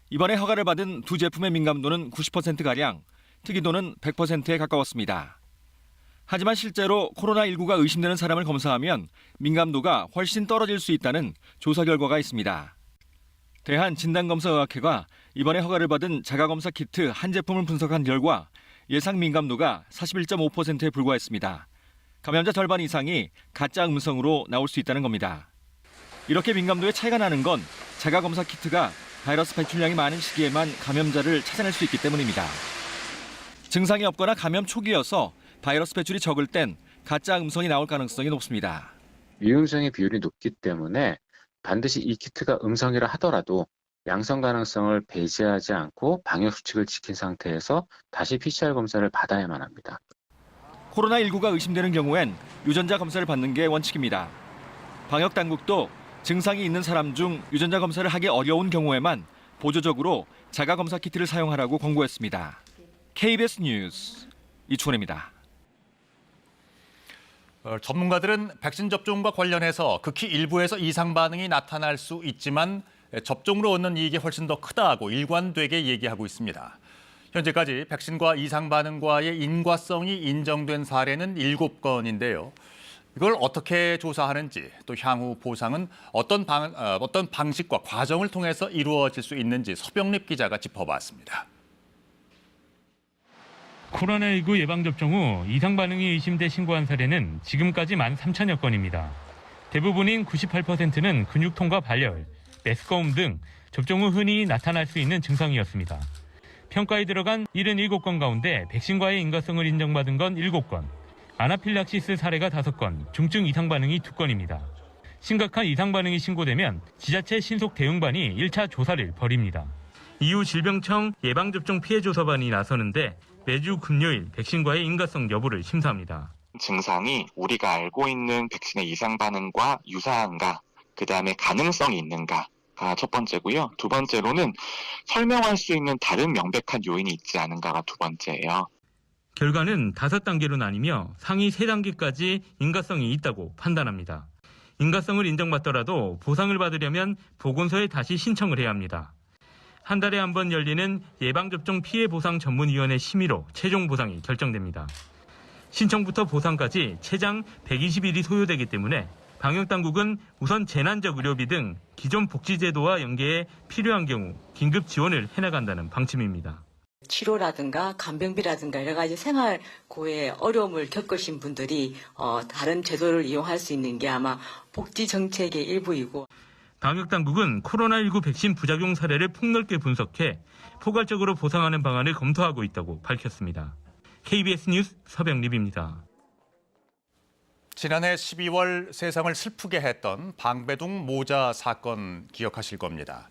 이번에 허가를 받은 두 제품의 민감도는 90%가량, 특이도는 100%에 가까웠습니다. 하지만 실제로 코로나19가 의심되는 사람을 검사하면 민감도가 훨씬 떨어질 수 있다는 조사 결과가 있습니다. 대한진단검사의학회가 이번에 허가를 받은 자가검사 키트 한 제품을 분석한 결과 예상 민감도가 41.5%에 불과했습니다. 감염자 절반 이상이 가짜 음성으로 나올 수 있다는 겁니다. 이렇게 민감도에 차이가 나는 건 자가검사 키트가 바이러스 배출량이 많은 시기에만 감염자를 찾아낼 수 있기 때문입니다. 증상이 없거나 감염 초기여서 바이러스 배출이 적을 땐 가짜 음성이 나올 가능성이 높습니다. 유음성의 비율이 높기 때문에 반드시 이 키트가 음성이라 하더라도 양성 가능성을 배제하지 않고 방역 수칙을 지킨 상태에서 다시 PCR 검사를 받아야만 합니다. 코로나19가 의심되는 경우엔 유전자 검사를 받는 게 원칙입니다. 방역 당국도 증상이 있는 사람 중 유전자 검사를 하기 어려운 경우에만 보조적으로 자가 검사 키트를 사용하라고 권고했습니다. KBS 뉴스 이충헌입니다. 전문가들은 백신 접종과 관련해서 극히 일부에서 이상 반응이 나타날 수 있지만 접종으로 얻는 이익이 훨씬 더 크다고 일관되게 얘기하고 있습니다. 현재까지 백신과 이상 반응과의 인과성이 인정된 사례는 7건인데요. 이걸 어떻게 조사하는지, 또 향후 보상은 어떤 방식과 과정을 통해서 이루어질 수 있는지 서병립 기자가 짚어봤습니다. 코로나19 예방접종 후 이상 반응이 의심돼 신고한 사례는 지금까지 13,000여 건입니다. 대부분인 98%는 근육통과 발열, 메스꺼움 등 접종 후 흔히 나타날 수 있는 증상이었습니다. 평가에 들어간 77건 가운데 백신과의 인과성을 인정받은 건 7건, 아나필락시스 사례가 5건, 중증 이상 반응이 2건입니다. 심각한 이상 반응이 신고되면 지자체 신속 대응반이 1차 조사를 벌입니다. 이후 질병청 예방접종 피해조사반이 나서는데 매주 금요일 백신과의 인과성 여부를 심사합니다. 증상이 우리가 알고 있는 백신의 이상 반응과 유사한가, 그다음에 가능성이 있는가가 첫 번째고요. 두 번째로는 설명할 수 있는 다른 명백한 요인이 있지 않은가가 두 번째예요. 결과는 5단계로 나뉘며 상위 3단계까지 인과성이 있다고 판단합니다. 인과성을 인정받더라도 보상을 받으려면 보건소에 다시 신청을 해야 합니다. 한 달에 한 번 열리는 예방접종 피해보상전문위원회 심의로 최종 보상이 결정됩니다. 신청부터 보상까지 최장 120일이 소요되기 때문에 방역당국은 우선 재난적 의료비 등 기존 복지제도와 연계해 필요한 경우 긴급 지원을 해나간다는 방침입니다. 치료라든가 간병비라든가 여러 가지 생활고의 어려움을 겪으신 분들이 다른 제도를 이용할 수 있는 게 아마 복지정책의 일부이고, 방역당국은 코로나19 백신 부작용 사례를 폭넓게 분석해 포괄적으로 보상하는 방안을 검토하고 있다고 밝혔습니다. KBS 뉴스 서병립입니다. 지난해 12월 세상을 슬프게 했던 방배동 모자 사건 기억하실 겁니다.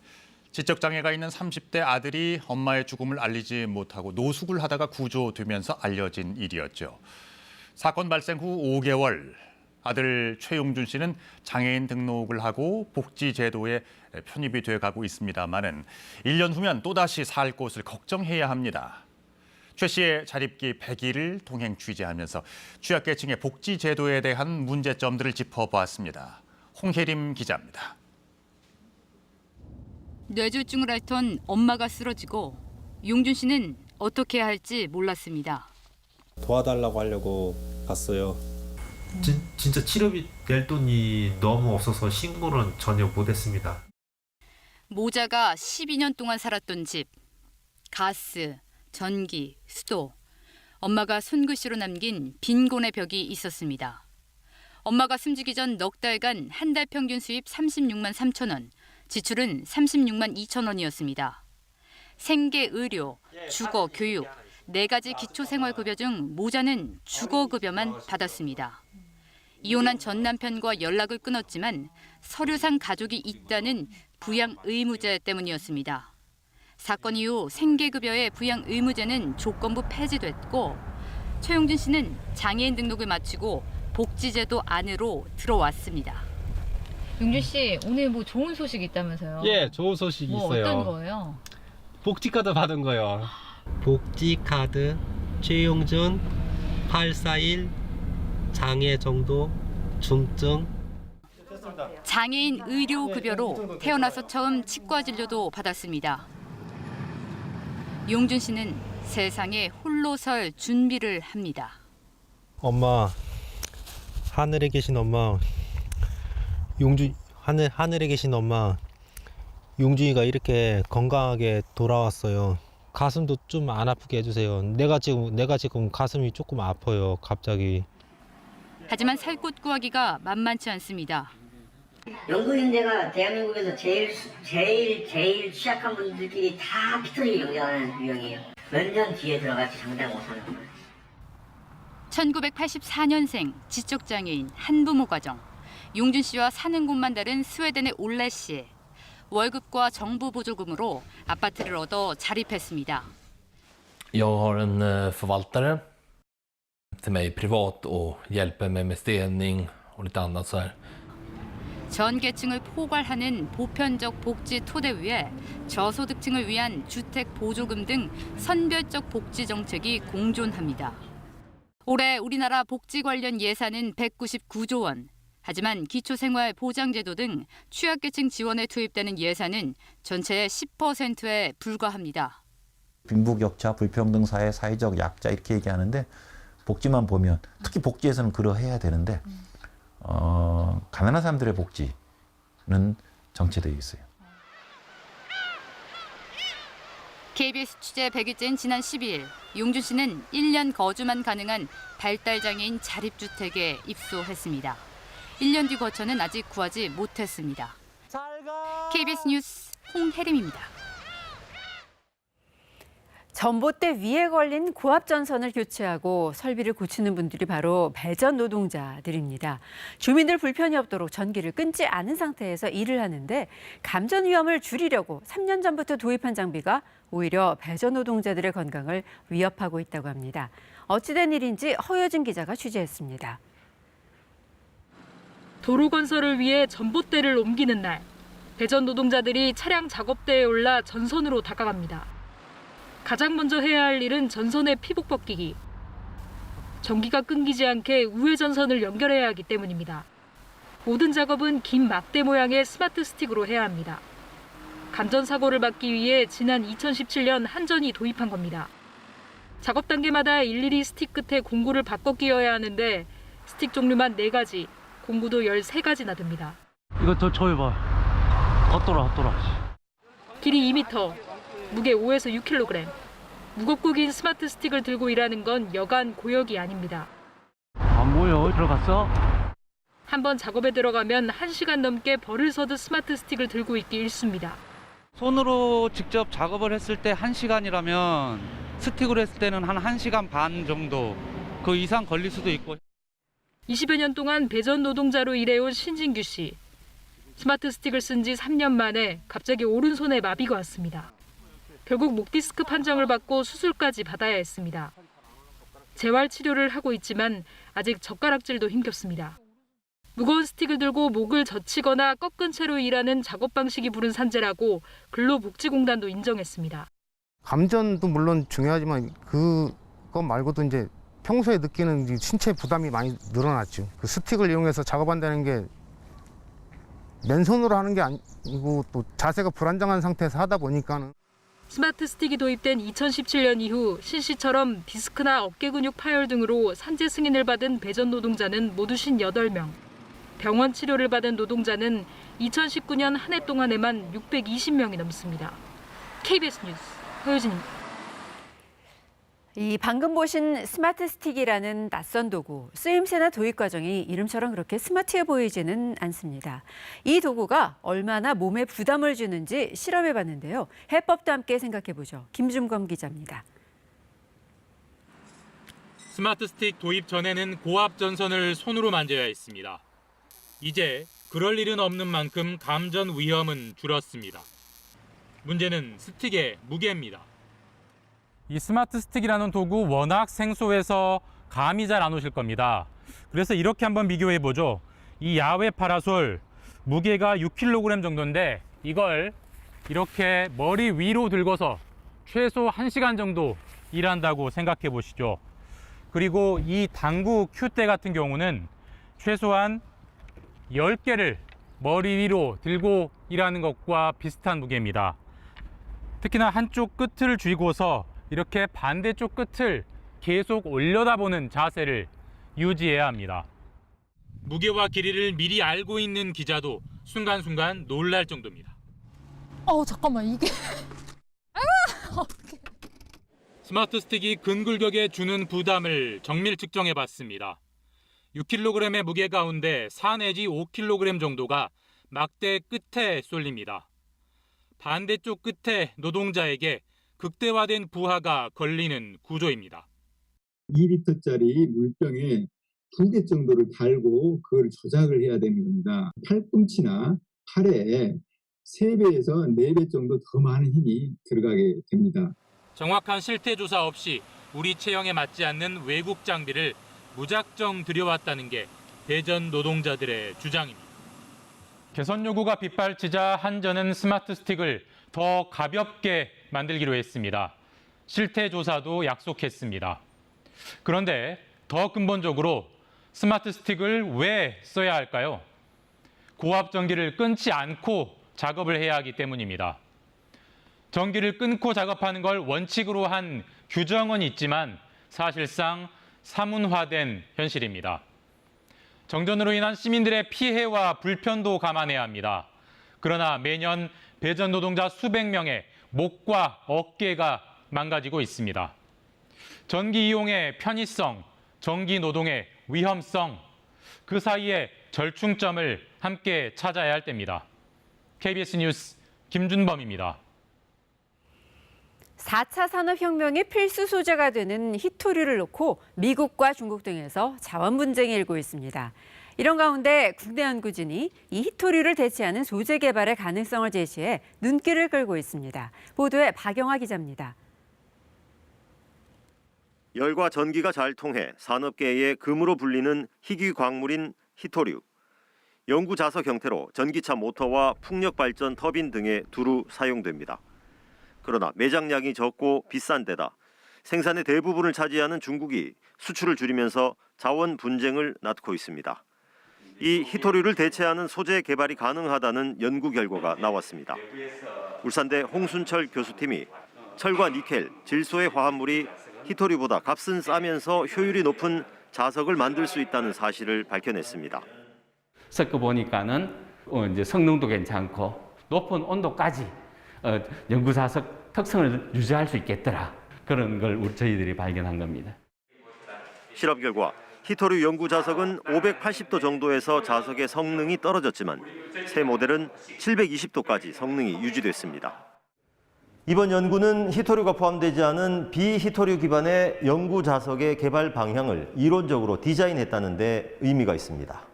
지적장애가 있는 30대 아들이 엄마의 죽음을 알리지 못하고 노숙을 하다가 구조되면서 알려진 일이었죠. 사건 발생 후 5개월, 아들 최용준 씨는 장애인 등록을 하고 복지제도에 편입이 돼가고 있습니다만은 1년 후면 또다시 살 곳을 걱정해야 합니다. 최 씨의 자립기 100일을 동행 취재하면서 취약계층의 복지제도에 대한 문제점들을 짚어보았습니다. 홍혜림 기자입니다. 뇌졸중을 앓던 엄마가 쓰러지고 용준 씨는 어떻게 해야 할지 몰랐습니다. 도와달라고 하려고 갔어요. 진짜 치료비 낼 돈이 너무 없어서 신고는 전혀 못했습니다. 모자가 12년 동안 살았던 집, 가스, 전기, 수도, 엄마가 손글씨로 남긴 빈곤의 벽이 있었습니다. 엄마가 숨지기 전 넉 달간 한 달 평균 수입 36만 3천 원, 지출은 36만 2천 원이었습니다. 생계, 의료, 주거, 교육, 4가지 기초생활급여 중 모자는 주거급여만 받았습니다. 이혼한 전 남편과 연락을 끊었지만 서류상 가족이 있다는 부양 의무제 때문이었습니다. 사건 이후 생계급여의 부양 의무제는 조건부 폐지됐고 최용준 씨는 장애인 등록을 마치고 복지제도 안으로 들어왔습니다. 용준 씨, 오늘 뭐 좋은 소식 있다면서요? 예, 좋은 소식이 있어요. 어떤 거예요? 복지카드 받은 거요. 복지카드 최용준 841 장애 정도 중증. 장애인 의료급여로 태어나서 처음 치과 진료도 받았습니다. 용준 씨는 세상에 홀로 설 준비를 합니다. 엄마, 하늘에 계신 엄마, 하늘에 계신 엄마, 용준이가 이렇게 건강하게 돌아왔어요. 가슴도 좀 안 아프게 해주세요. 내가 지금 가슴이 조금 아파요, 갑자기. 하지만 살 곳 구하기가 만만치 않습니다. 연구인대가 대한민국에서 제일 취약한 분들끼리 다 피터지게 연구하는 유형이에요. 몇 년 뒤에 들어갈지 장담 못하는 거예요. 1984년생 지적장애인 한부모 가정. 용준 씨와 사는 곳만 다른 스웨덴의 올레 씨. 월급과 정부 보조금으로 아파트를 얻어 자립했습니다. Jag har en förvaltare till mig privat och hjälper mig med städning och lite annat så här. 전 계층을 포괄하는 보편적 복지 토대 위에 저소득층을 위한 주택 보조금 등 선별적 복지 정책이 공존합니다. 올해 우리나라 복지 관련 예산은 199조 원. 하지만 기초생활보장제도 등 취약계층 지원에 투입되는 예산은 전체의 10%에 불과합니다. 빈부격차, 불평등 사회, 사회적 약자 이렇게 얘기하는데 복지만 보면 특히 복지에서는 그러해야 되는데 가난한 사람들의 복지는 정체되어 있어요. KBS 취재 100일째인 지난 12일 용준 씨는 1년 거주만 가능한 발달장애인 자립주택에 입소했습니다. 1년 뒤 거처는 아직 구하지 못했습니다. KBS 뉴스 홍혜림입니다. 전봇대 위에 걸린 고압전선을 교체하고 설비를 고치는 분들이 바로 배전 노동자들입니다. 주민들 불편이 없도록 전기를 끊지 않은 상태에서 일을 하는데 감전 위험을 줄이려고 3년 전부터 도입한 장비가 오히려 배전 노동자들의 건강을 위협하고 있다고 합니다. 어찌된 일인지 허여진 기자가 취재했습니다. 도로 건설을 위해 전봇대를 옮기는 날, 배전 노동자들이 차량 작업대에 올라 전선으로 다가갑니다. 가장 먼저 해야 할 일은 전선의 피복 벗기기. 전기가 끊기지 않게 우회 전선을 연결해야 하기 때문입니다. 모든 작업은 긴 막대 모양의 스마트 스틱으로 해야 합니다. 감전 사고를 막기 위해 지난 2017년 한전이 도입한 겁니다. 작업 단계마다 일일이 스틱 끝에 공구를 바꿔 끼워야 하는데 스틱 종류만 4가지, 공구도 13가지나 됩니다. 이거 저 해봐. 헛돌아. 길이 2m, 무게 5에서 6kg. 무겁고 긴 스마트 스틱을 들고 일하는 건 여간 고역이 아닙니다. 안 보여. 들어갔어? 한번 작업에 들어가면 1시간 넘게 벌을 서듯 스마트 스틱을 들고 있기 일쑤입니다. 손으로 직접 작업을 했을 때 1시간이라면 스틱으로 했을 때는 한 1시간 반 정도 그 이상 걸릴 수도 있고. 20여 년 동안 배전 노동자로 일해온 신진규 씨. 스마트 스틱을 쓴 지 3년 만에 갑자기 오른손에 마비가 왔습니다. 결국 목 디스크 판정을 받고 수술까지 받아야 했습니다. 재활 치료를 하고 있지만 아직 젓가락질도 힘겹습니다. 무거운 스틱을 들고 목을 젖히거나 꺾은 채로 일하는 작업 방식이 부른 산재라고 근로복지공단도 인정했습니다. 감전도 물론 중요하지만 그것 말고도 이제 평소에 느끼는 신체 부담이 많이 늘어났죠. 그 스틱을 이용해서 작업한다는 게 맨손으로 하는 게 아니고 또 자세가 불안정한 상태에서 하다 보니까는. 스마트 스틱이 도입된 2017년 이후 신 씨처럼 디스크나 어깨 근육 파열 등으로 산재 승인을 받은 배전 노동자는 모두 58명. 병원 치료를 받은 노동자는 2019년 한 해 동안에만 620명이 넘습니다. KBS 뉴스 허유진입니다. 이 방금 보신 스마트 스틱이라는 낯선 도구, 쓰임새나 도입 과정이 이름처럼 그렇게 스마트해 보이지는 않습니다. 이 도구가 얼마나 몸에 부담을 주는지 실험해 봤는데요. 해법도 함께 생각해 보죠. 김준검 기자입니다. 스마트 스틱 도입 전에는 고압 전선을 손으로 만져야 했습니다. 이제 그럴 일은 없는 만큼 감전 위험은 줄었습니다. 문제는 스틱의 무게입니다. 이 스마트 스틱이라는 도구 워낙 생소해서 감이 잘 안 오실 겁니다. 그래서 이렇게 한번 비교해 보죠. 이 야외 파라솔 무게가 6kg 정도인데 이걸 이렇게 머리 위로 들고서 최소 1시간 정도 일한다고 생각해 보시죠. 그리고 이 당구 큐대 같은 경우는 최소한 10개를 머리 위로 들고 일하는 것과 비슷한 무게입니다. 특히나 한쪽 끝을 쥐고서 이렇게 반대쪽 끝을 계속 올려다보는 자세를 유지해야 합니다. 무게와 길이를 미리 알고 있는 기자도 순간순간 놀랄 정도입니다. 잠깐만 이게 어떡해. 스마트 스틱이 근굴격에 주는 부담을 정밀 측정해 봤습니다. 6kg의 무게 가운데 4 내지 5kg 정도가 막대 끝에 쏠립니다. 반대쪽 끝에 노동자에게 극대화된 부하가 걸리는 구조입니다. 2리터짜리 물병에 2개 정도를 달고 그걸 조작을 해야 되는 겁니다. 팔꿈치나 팔에 3배에서 4배 정도 더 많은 힘이 들어가게 됩니다. 정확한 실태 조사 없이 우리 체형에 맞지 않는 외국 장비를 무작정 들여왔다는 게 대전 노동자들의 주장입니다. 개선 요구가 빗발치자 한전은 스마트 스틱을 더 가볍게 만들기로 했습니다. 실태 조사도 약속했습니다. 그런데 더 근본적으로 스마트 스틱을 왜 써야 할까요? 고압 전기를 끊지 않고 작업을 해야 하기 때문입니다. 전기를 끊고 작업하는 걸 원칙으로 한 규정은 있지만 사실상 사문화된 현실입니다. 정전으로 인한 시민들의 피해와 불편도 감안해야 합니다. 그러나 매년 배전 노동자 수백 명의 목과 어깨가 망가지고 있습니다. 전기 이용의 편의성, 전기 노동의 위험성, 그 사이에 절충점을 함께 찾아야 할 때입니다. KBS 뉴스 김준범입니다. 4차 산업혁명의 필수 소재가 되는 히토류를 놓고 미국과 중국 등에서 자원 분쟁이 일고 있습니다. 이런 가운데 국내 연구진이 이 히토류를 대체하는 소재 개발의 가능성을 제시해 눈길을 끌고 있습니다. 보도에 박영화 기자입니다. 열과 전기가 잘 통해 산업계의 금으로 불리는 희귀 광물인 히토류. 영구 자석 형태로 전기차 모터와 풍력 발전 터빈 등에 두루 사용됩니다. 그러나 매장량이 적고 비싼 데다 생산의 대부분을 차지하는 중국이 수출을 줄이면서 자원 분쟁을 낳고 있습니다. 이 히토류를 대체하는 소재 개발이 가능하다는 연구 결과가 나왔습니다. 울산대 홍순철 교수팀이 철과 니켈, 질소의 화합물이 히토류보다 값은 싸면서 효율이 높은 자석을 만들 수 있다는 사실을 밝혀냈습니다. 섞어 보니까는 이제 성능도 괜찮고 높은 온도까지 연구 자석 특성을 유지할 수 있겠더라. 그런 걸 저희들이 발견한 겁니다. 실험 결과 히토류 연구 자석은 580도 정도에서 자석의 성능이 떨어졌지만 새 모델은 720도까지 성능이 유지됐습니다. 이번 연구는 히토류가 포함되지 않은 비히토류 기반의 연구 자석의 개발 방향을 이론적으로 디자인했다는 데 의미가 있습니다.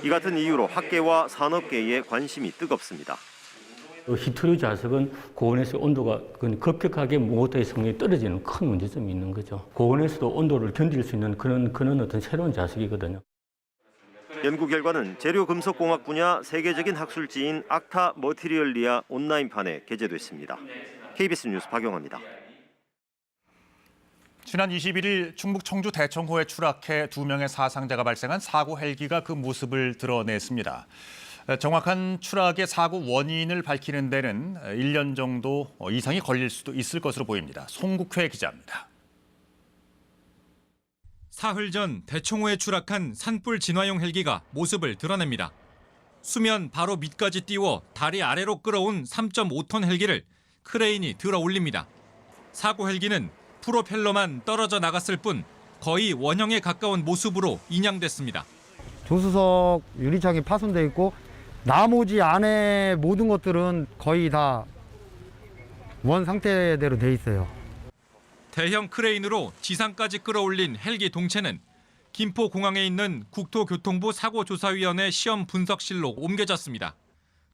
이 같은 이유로 학계와 산업계의 관심이 뜨겁습니다. 히토류 자석은 고온에서 온도가 급격하게 모터의 성능이 떨어지는 큰 문제점이 있는 거죠. 고온에서도 온도를 견딜 수 있는 그런 어떤 새로운 자석이거든요. 연구 결과는 재료금속공학 분야 세계적인 학술지인 악타 머티리얼리아 온라인판에 게재됐습니다. KBS 뉴스 박영화입니다. 지난 21일 충북 청주 대청호에 추락해 2명의 사상자가 발생한 사고 헬기가 그 모습을 드러냈습니다. 정확한 추락의 사고 원인을 밝히는 데는 1년 정도 이상이 걸릴 수도 있을 것으로 보입니다. 송국회 기자입니다. 사흘 전 대청호에 추락한 산불 진화용 헬기가 모습을 드러냅니다. 수면 바로 밑까지 띄워 다리 아래로 끌어온 3.5톤 헬기를 크레인이 들어 올립니다. 사고 헬기는 프로펠러만 떨어져 나갔을 뿐 거의 원형에 가까운 모습으로 인양됐습니다. 조수석 유리창이 파손돼 있고 나머지 안에 모든 것들은 거의 다 원 상태대로 돼 있어요. 대형 크레인으로 지상까지 끌어올린 헬기 동체는 김포공항에 있는 국토교통부 사고조사위원회 시험 분석실로 옮겨졌습니다.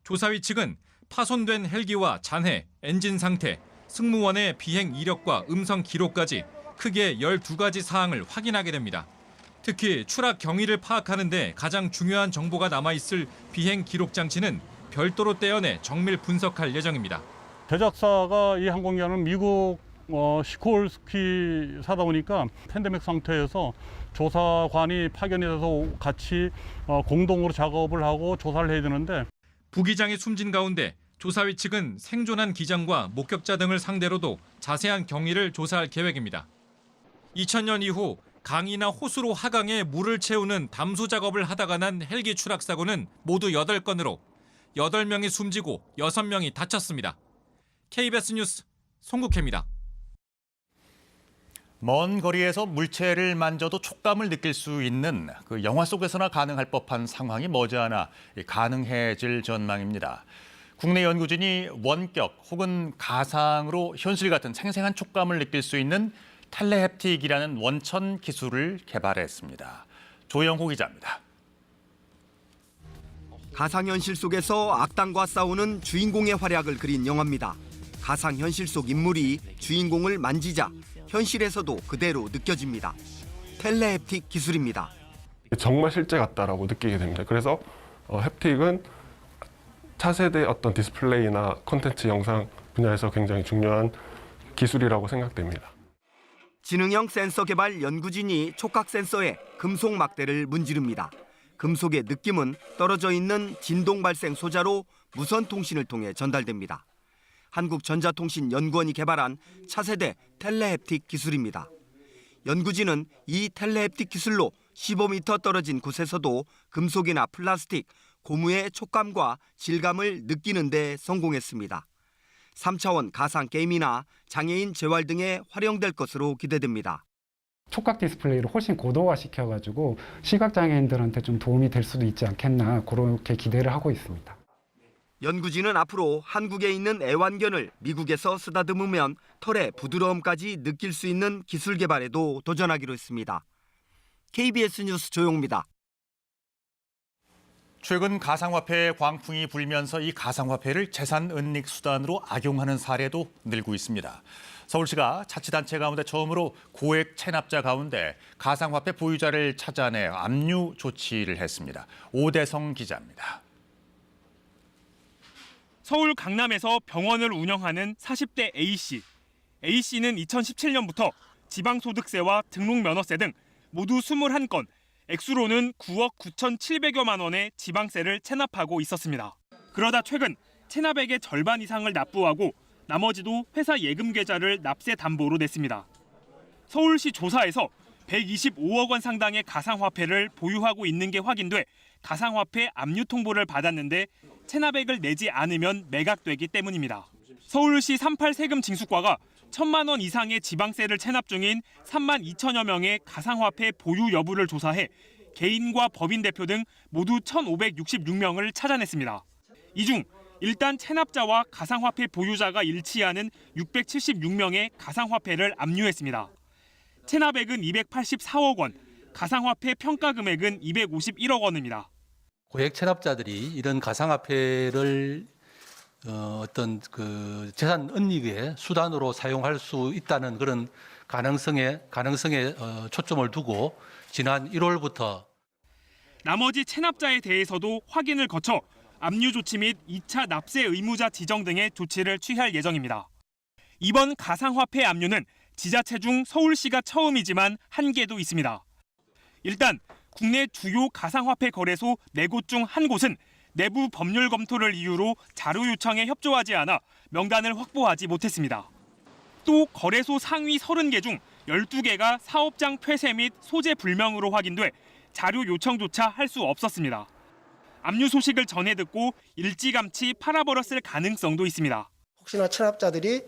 조사위 측은 파손된 헬기와 잔해, 엔진 상태, 승무원의 비행 이력과 음성 기록까지 크게 12가지 사항을 확인하게 됩니다. 특히 추락 경위를 파악하는 데 가장 중요한 정보가 남아있을 비행 기록 장치는 별도로 떼어내 정밀 분석할 예정입니다. 제작사가 이 항공기는 미국 시콜스키사다 보니까 팬데믹 상태에서 조사관이 파견이 돼서 같이 공동으로 작업을 하고 조사를 해야 되는데 부기장이 숨진 가운데 조사위 측은 생존한 기장과 목격자 등을 상대로도 자세한 경위를 조사할 계획입니다. 2000년 이후 강이나 호수로 하강에 물을 채우는 담수 작업을 하다가 난 헬기 추락 사고는 모두 8건으로 8명이 숨지고 6명이 다쳤습니다. KBS 뉴스 송국혜입니다. 먼 거리에서 물체를 만져도 촉감을 느낄 수 있는 그 영화 속에서나 가능할 법한 상황이 머지않아 가능해질 전망입니다. 국내 연구진이 원격 혹은 가상으로 현실 같은 생생한 촉감을 느낄 수 있는 텔레헵틱이라는 원천 기술을 개발했습니다. 조영호 기자입니다. 가상현실 속에서 악당과 싸우는 주인공의 활약을 그린 영화입니다. 가상현실 속 인물이 주인공을 만지자 현실에서도 그대로 느껴집니다. 텔레헵틱 기술입니다. 정말 실제 같다라고 느끼게 됩니다. 그래서 헵틱은 차세대 어떤 디스플레이나 콘텐츠 영상 분야에서 굉장히 중요한 기술이라고 생각됩니다. 지능형 센서 개발 연구진이 촉각 센서에 금속 막대를 문지릅니다. 금속의 느낌은 떨어져 있는 진동 발생 소자로 무선 통신을 통해 전달됩니다. 한국전자통신연구원이 개발한 차세대 텔레헵틱 기술입니다. 연구진은 이 텔레헵틱 기술로 15m 떨어진 곳에서도 금속이나 플라스틱, 고무의 촉감과 질감을 느끼는 데 성공했습니다. 3차원 가상 게임이나 장애인 재활 등에 활용될 것으로 기대됩니다. 촉각 디스플레이를 훨씬 고도화 시켜가지고 시각장애인들한테 좀 도움이 될 수도 있지 않겠나 그렇게 기대를 하고 있습니다. 연구진은 앞으로 한국에 있는 애완견을 미국에서 쓰다듬으면 털의 부드러움까지 느낄 수 있는 기술 개발에도 도전하기로 했습니다. KBS 뉴스 조용입니다. 최근 가상화폐 광풍이 불면서 이 가상화폐를 재산 은닉 수단으로 악용하는 사례도 늘고 있습니다. 서울시가 자치단체 가운데 처음으로 고액 체납자 가운데 가상화폐 보유자를 찾아내 압류 조치를 했습니다. 오대성 기자입니다. 서울 강남에서 병원을 운영하는 40대 A씨. A씨는 2017년부터 지방소득세와 등록면허세 등 모두 21건, 액수로는 9억 9,700여만 원의 지방세를 체납하고 있었습니다. 그러다 최근 체납액의 절반 이상을 납부하고 나머지도 회사 예금 계좌를 납세 담보로 냈습니다. 서울시 조사에서 125억 원 상당의 가상화폐를 보유하고 있는 게 확인돼 가상화폐 압류 통보를 받았는데 체납액을 내지 않으면 매각되기 때문입니다. 서울시 38 세금 징수과가 1,000만 원 이상의 지방세를 체납 중인 3만 2천여 명의 가상화폐 보유 여부를 조사해 개인과 법인 대표 등 모두 1,566명을 찾아냈습니다. 이 중 일단 체납자와 가상화폐 보유자가 일치하는 676명의 가상화폐를 압류했습니다. 체납액은 284억 원, 가상화폐 평가 금액은 251억 원입니다. 고액 체납자들이 이런 가상화폐를 어떤 그 재산 은닉의 수단으로 사용할 수 있다는 그런 가능성에 초점을 두고 지난 1월부터 나머지 체납자에 대해서도 확인을 거쳐 압류 조치 및 2차 납세 의무자 지정 등의 조치를 취할 예정입니다. 이번 가상화폐 압류는 지자체 중 서울시가 처음이지만 한계도 있습니다. 일단 국내 주요 가상화폐 거래소 4곳 중 한 곳은 내부 법률 검토를 이유로 자료 요청에 협조하지 않아 명단을 확보하지 못했습니다. 또 거래소 상위 30개 중 12개가 사업장 폐쇄 및 소재 불명으로 확인돼 자료 요청조차 할 수 없었습니다. 압류 소식을 전해 듣고 일찌감치 팔아버렸을 가능성도 있습니다. 혹시나 체납자들이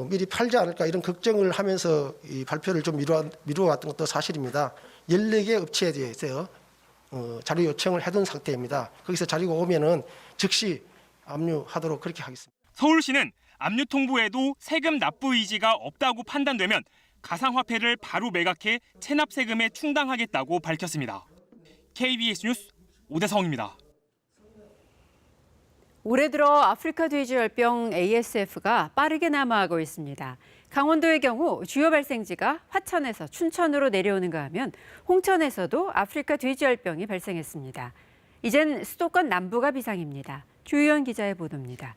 미리 팔지 않을까 이런 걱정을 하면서 이 발표를 좀 미루어왔던 것도 사실입니다. 14개 업체에 대해서 자료 요청을 해둔 상태입니다. 거기서 자료가 오면은 즉시 압류하도록 그렇게 하겠습니다. 서울시는 압류 통보에도 세금 납부 의지가 없다고 판단되면 가상화폐를 바로 매각해 체납 세금에 충당하겠다고 밝혔습니다. KBS 뉴스 오대성입니다. 올해 들어 아프리카 돼지열병 ASF가 빠르게 남하하고 있습니다. 강원도의 경우 주요 발생지가 화천에서 춘천으로 내려오는가 하면 홍천에서도 아프리카 돼지열병이 발생했습니다. 이젠 수도권 남부가 비상입니다. 조유현 기자의 보도입니다.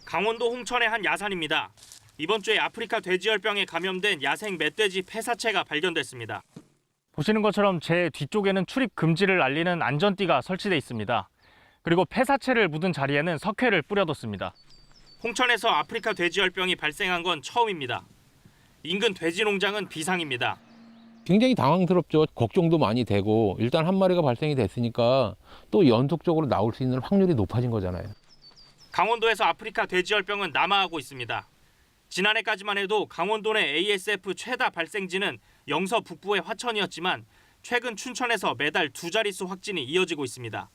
강원도 홍천의 한 야산입니다. 이번 주에 아프리카 돼지열병에 감염된 야생 멧돼지 폐사체가 발견됐습니다. 보시는 것처럼 제 뒤쪽에는 출입 금지를 알리는 안전띠가 설치돼 있습니다. 그리고 폐사체를 묻은 자리에는 석회를 뿌려뒀습니다. 홍천에서 아프리카 돼지열병이 발생한 건 처음입니다. 인근 돼지 농장은 비상입니다. 굉장히 당황스럽죠. 걱정도 많이 되고 일단 한 마리가 발생이 됐으니까 또 연속적으로 나올 수 있는 확률이 높아진 거잖아요. 강원도에서 아프리카 돼지열병은 남하하고 있습니다. 지난해까지만 해도 강원도 내 ASF 최다 발생지는 영서 북부의 화천이었지만 최근 춘천에서 매달 2자릿수 확진이 이어지고 있습니다.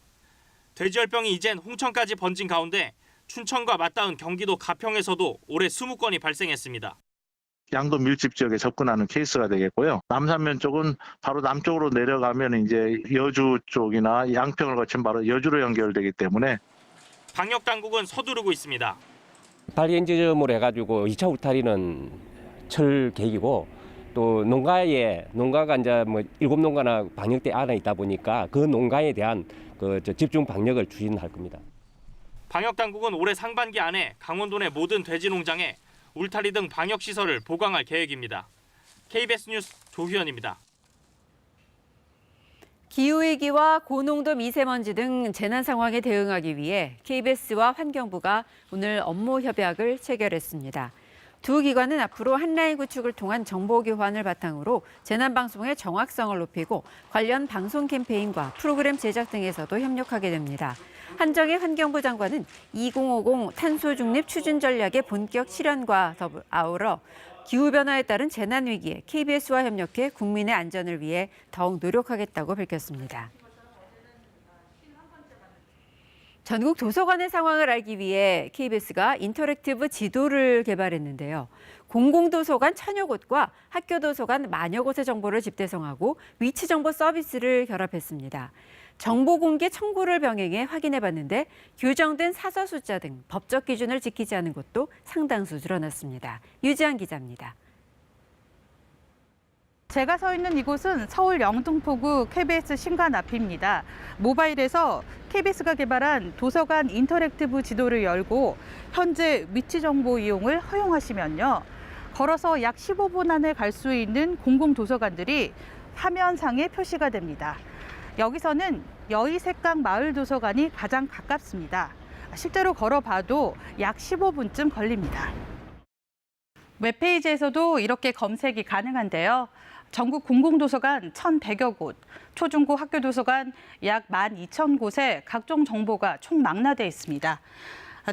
돼지열병이 이젠 홍천까지 번진 가운데 춘천과 맞닿은 경기도 가평에서도 올해 20건이 발생했습니다. 양도 밀집 지역에 접근하는 케이스가 되겠고요. 남산면 쪽은 바로 남쪽으로 내려가면 이제 여주 쪽이나 양평을 거친 바로 여주로 연결되기 때문에 방역 당국은 서두르고 있습니다. 울타리 지점으로 해가지고 2차 울타리는 철 계기고 또 농가가 이제 뭐 7농가나 방역대 안에 있다 보니까 그 농가에 대한 집중 방역을 추진할 겁니다. 방역 당국은 올해 상반기 안에 강원도 내 모든 돼지 농장에 울타리 등 방역 시설을 보강할 계획입니다. KBS 뉴스 조휘연입니다. 기후위기와 고농도 미세먼지 등 재난 상황에 대응하기 위해 KBS와 환경부가 오늘 업무 협약을 체결했습니다. 두 기관은 앞으로 한라인 구축을 통한 정보 교환을 바탕으로 재난 방송의 정확성을 높이고 관련 방송 캠페인과 프로그램 제작 등에서도 협력하게 됩니다. 한정희 환경부 장관은 2050 탄소 중립 추진 전략의 본격 실현과 아울러 기후변화에 따른 재난 위기에 KBS와 협력해 국민의 안전을 위해 더욱 노력하겠다고 밝혔습니다. 전국 도서관의 상황을 알기 위해 KBS가 인터랙티브 지도를 개발했는데요. 공공도서관 1000여 곳과 학교도서관 만여 곳의 정보를 집대성하고 위치정보 서비스를 결합했습니다. 정보 공개 청구를 병행해 확인해봤는데 규정된 사서 숫자 등 법적 기준을 지키지 않은 곳도 상당수 드러났습니다. 유지한 기자입니다. 제가 서 있는 이곳은 서울 영등포구 KBS 신관 앞입니다. 모바일에서 KBS가 개발한 도서관 인터랙티브 지도를 열고 현재 위치 정보 이용을 허용하시면요. 걸어서 약 15분 안에 갈 수 있는 공공도서관들이 화면상에 표시가 됩니다. 여기서는 여의색강 마을도서관이 가장 가깝습니다. 실제로 걸어봐도 약 15분쯤 걸립니다. 웹페이지에서도 이렇게 검색이 가능한데요. 전국 공공도서관 1,100여 곳, 초중고 학교도서관 약 12,000곳에 각종 정보가 총망라돼 있습니다.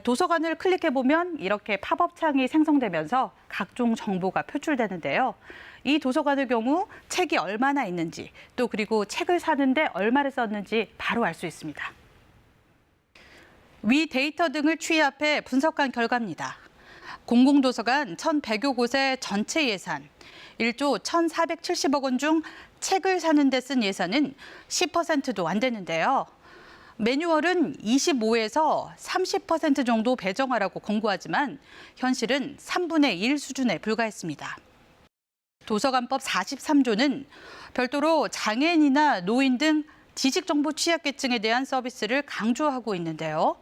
도서관을 클릭해보면 이렇게 팝업 창이 생성되면서 각종 정보가 표출되는데요. 이 도서관의 경우 책이 얼마나 있는지, 또 그리고 책을 사는데 얼마를 썼는지 바로 알 수 있습니다. 위 데이터 등을 취합해 분석한 결과입니다. 공공도서관 1,100여 곳의 전체 예산, 1조 1,470억 원 중 책을 사는 데 쓴 예산은 10%도 안 되는데요. 매뉴얼은 25에서 30% 정도 배정하라고 권고하지만 현실은 3분의 1 수준에 불과했습니다. 도서관법 43조는 별도로 장애인이나 노인 등 지식정보 취약계층에 대한 서비스를 강조하고 있는데요.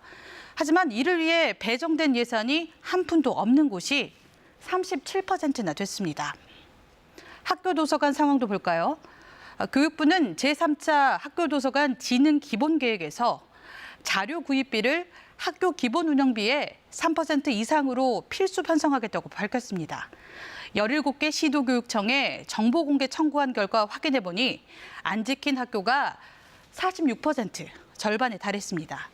하지만 이를 위해 배정된 예산이 한 푼도 없는 곳이 37%나 됐습니다. 학교도서관 상황도 볼까요? 교육부는 제3차 학교도서관 진흥 기본계획에서 자료 구입비를 학교 기본 운영비의 3% 이상으로 필수 편성하겠다고 밝혔습니다. 17개 시도교육청에 정보 공개 청구한 결과 확인해 보니 안 지킨 학교가 46%, 절반에 달했습니다.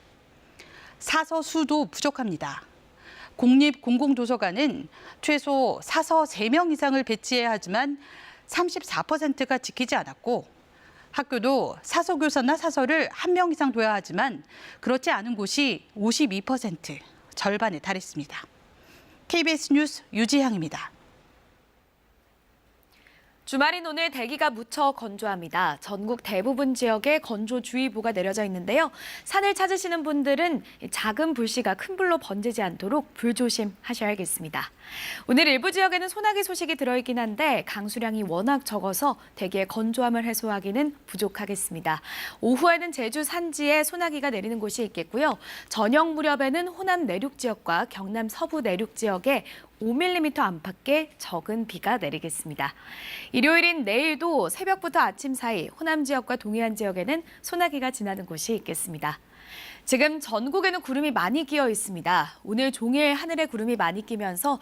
사서 수도 부족합니다. 국립공공도서관은 최소 사서 3명 이상을 배치해야 하지만 34%가 지키지 않았고 학교도 사서교사나 사서를 1명 이상 둬야 하지만 그렇지 않은 곳이 52%, 절반에 달했습니다. KBS 뉴스 유지향입니다. 주말인 오늘 대기가 무척 건조합니다. 전국 대부분 지역에 건조주의보가 내려져 있는데요. 산을 찾으시는 분들은 작은 불씨가 큰 불로 번지지 않도록 불조심하셔야겠습니다. 오늘 일부 지역에는 소나기 소식이 들어있긴 한데 강수량이 워낙 적어서 대기의 건조함을 해소하기는 부족하겠습니다. 오후에는 제주 산지에 소나기가 내리는 곳이 있겠고요. 저녁 무렵에는 호남 내륙 지역과 경남 서부 내륙 지역에 5mm 안팎의 적은 비가 내리겠습니다. 일요일인 내일도 새벽부터 아침 사이 호남 지역과 동해안 지역에는 소나기가 지나는 곳이 있겠습니다. 지금 전국에는 구름이 많이 끼어 있습니다. 오늘 종일 하늘에 구름이 많이 끼면서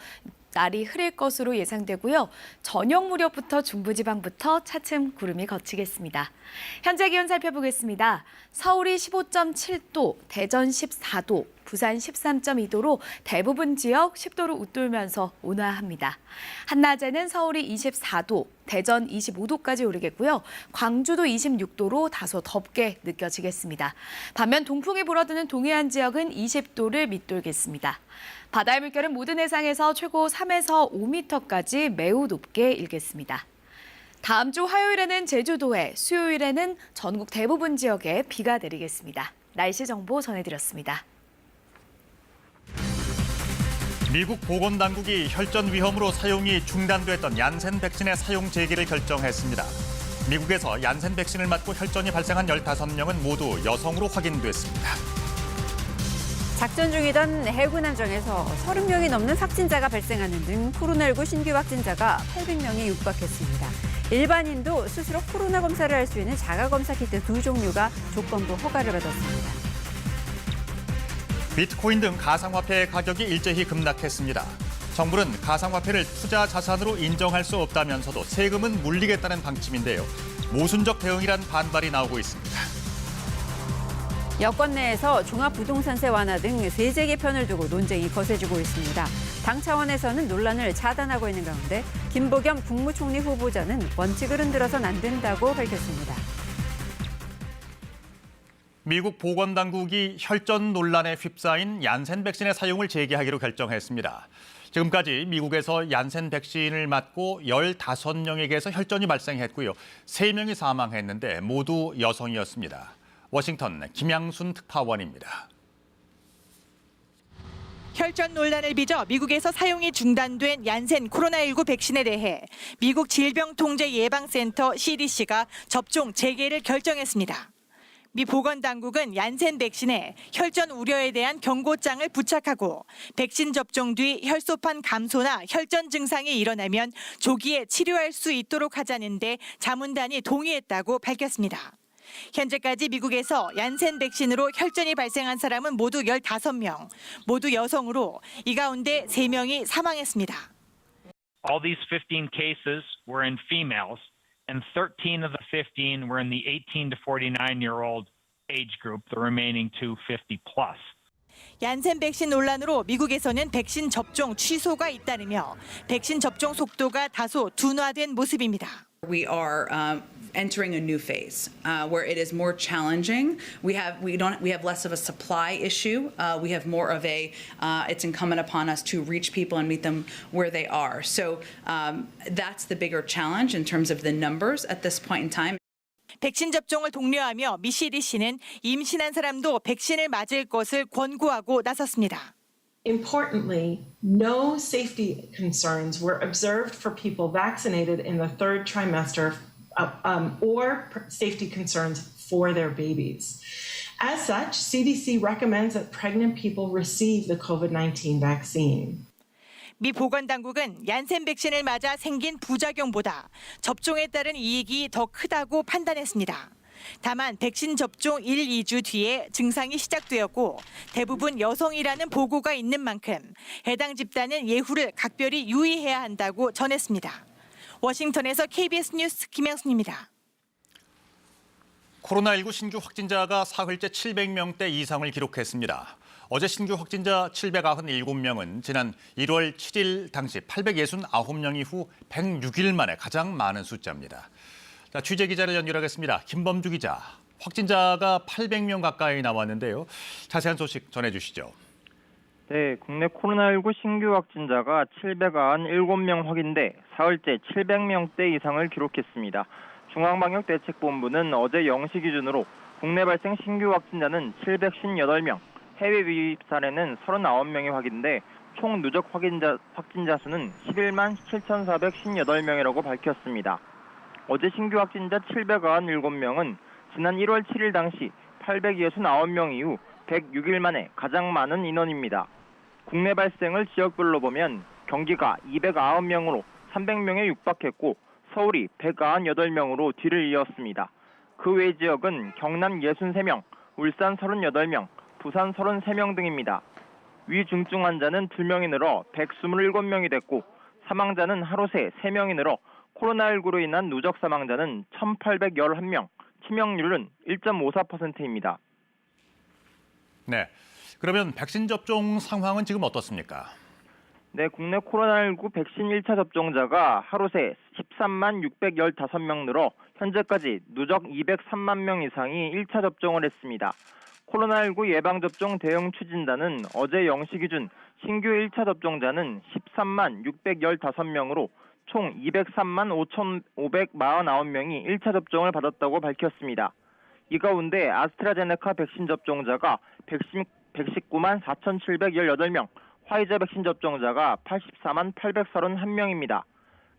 날이 흐릴 것으로 예상되고요. 저녁 무렵부터 중부지방부터 차츰 구름이 걷히겠습니다. 현재 기온 살펴보겠습니다. 서울이 15.7도, 대전 14도, 부산 13.2도로 대부분 지역 10도로 웃돌면서 온화합니다. 한낮에는 서울이 24도, 대전 25도까지 오르겠고요. 광주도 26도로 다소 덥게 느껴지겠습니다. 반면 동풍이 불어드는 동해안 지역은 20도를 밑돌겠습니다. 바다의 물결은 모든 해상에서 최고 3에서 5m까지 매우 높게 일겠습니다. 다음 주 화요일에는 제주도에, 수요일에는 전국 대부분 지역에 비가 내리겠습니다. 날씨 정보 전해드렸습니다. 미국 보건당국이 혈전 위험으로 사용이 중단됐던 얀센 백신의 사용 재개를 결정했습니다. 미국에서 얀센 백신을 맞고 혈전이 발생한 15명은 모두 여성으로 확인됐습니다. 작전 중이던 해군 함정에서 30명이 넘는 확진자가 발생하는 등 코로나19 신규 확진자가 800명에 육박했습니다. 일반인도 스스로 코로나 검사를 할 수 있는 자가검사 키트 2종류가 조건부 허가를 받았습니다. 비트코인 등 가상화폐 가격이 일제히 급락했습니다. 정부는 가상화폐를 투자 자산으로 인정할 수 없다면서도 세금은 물리겠다는 방침인데요. 모순적 대응이란 반발이 나오고 있습니다. 여권 내에서 종합부동산세 완화 등 세제 개편을 두고 논쟁이 거세지고 있습니다. 당 차원에서는 논란을 차단하고 있는 가운데 김부겸 국무총리 후보자는 원칙을 흔들어선 안 된다고 밝혔습니다. 미국 보건당국이 혈전 논란에 휩싸인 얀센 백신의 사용을 재개하기로 결정했습니다. 지금까지 미국에서 얀센 백신을 맞고 15명에게서 혈전이 발생했고요. 3명이 사망했는데 모두 여성이었습니다. 워싱턴 김양순 특파원입니다. 혈전 논란을 빚어 미국에서 사용이 중단된 얀센 코로나19 백신에 대해 미국 질병통제예방센터 CDC가 접종 재개를 결정했습니다. 미 보건당국은 얀센 백신에 혈전 우려에 대한 경고장을 부착하고 백신 접종 뒤 혈소판 감소나 혈전 증상이 일어나면 조기에 치료할 수 있도록 하자는 데 자문단이 동의했다고 밝혔습니다. 현재까지 미국에서 얀센 백신으로 혈전이 발생한 사람은 모두 15명, 모두 여성으로 이 가운데 3명이 사망했습니다. All these 15 cases were in females, and 13 of the 15 were in the 18 to 49-year-old age group, the remaining 2 50 plus. 얀센 백신 논란으로 미국에서는 백신 접종 취소가 잇따르며 백신 접종 속도가 다소 둔화된 모습입니다. We are entering a new phase where it is more challenging. We have less of a supply issue. We have more of a it's incumbent upon us to reach people and meet them where they are. So that's the bigger challenge in terms of the numbers at this point in time. 백신 접종을 독려하며 미 CDC는 임신한 사람도 백신을 맞을 것을 권고하고 나섰습니다. Importantly, no safety concerns were observed for people vaccinated in the third trimester or safety concerns for their babies. As such, CDC recommends that pregnant people receive the COVID-19 vaccine. 미 보건당국은 얀센 백신을 맞아 생긴 부작용보다 접종에 따른 이익이 더 크다고 판단했습니다. 다만 백신 접종 1, 2주 뒤에 증상이 시작되었고 대부분 여성이라는 보고가 있는 만큼 해당 집단은 예후를 각별히 유의해야 한다고 전했습니다. 워싱턴에서 KBS 뉴스 김양순입니다. 코로나19 신규 확진자가 사흘째 700명대 이상을 기록했습니다. 어제 신규 확진자 797명은 지난 1월 7일 당시 869명 이후 106일 만에 가장 많은 숫자입니다. 자, 취재 기자를 연결하겠습니다. 김범주 기자. 확진자가 800명 가까이 나왔는데요. 자세한 소식 전해주시죠. 네, 국내 코로나19 신규 확진자가 797명 확인돼 사흘째 700명대 이상을 기록했습니다. 중앙방역대책본부는 어제 0시 기준으로 국내 발생 신규 확진자는 758명, 해외 유입 사례는 39명이 확인돼 총 누적 확진자 수는 11만 7,458명이라고 밝혔습니다. 어제 신규 확진자 797명은 지난 1월 7일 당시 869명 이후 106일 만에 가장 많은 인원입니다. 국내 발생을 지역별로 보면 경기가 209명으로 300명에 육박했고 서울이 198명으로 뒤를 이었습니다. 그 외 지역은 경남 63명, 울산 38명, 부산 33명 등입니다. 위중증 환자는 2명이 늘어 127명이 됐고 사망자는 하루 새 3명이 늘어 코로나19로 인한 누적 사망자는 1,811명, 치명률은 1.54%입니다. 네, 그러면 백신 접종 상황은 지금 어떻습니까? 네, 국내 코로나19 백신 1차 접종자가 하루 새 13만 615명 늘어 현재까지 누적 203만 명 이상이 1차 접종을 했습니다. 코로나19 예방접종 대응 추진단은 어제 0시 기준 신규 1차 접종자는 13만 615명으로 총 203만 5,549명이 1차 접종을 받았다고 밝혔습니다. 이 가운데 아스트라제네카 백신 접종자가 119만 4,718명, 화이자 백신 접종자가 84만 831명입니다.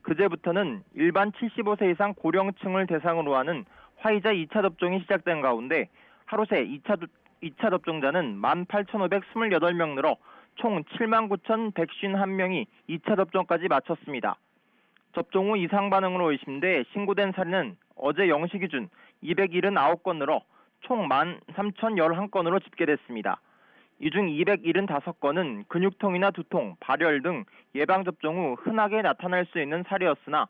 그제부터는 일반 75세 이상 고령층을 대상으로 하는 화이자 2차 접종이 시작된 가운데 하루 새 2차 접종자는 18,528명 늘어 총 79,151명이 2차 접종까지 마쳤습니다. 접종 후 이상 반응으로 의심돼 신고된 사례는 어제 0시 기준 279건 늘어 총 13,011건으로 집계됐습니다. 이 중 275건은 근육통이나 두통, 발열 등 예방접종 후 흔하게 나타날 수 있는 사례였으나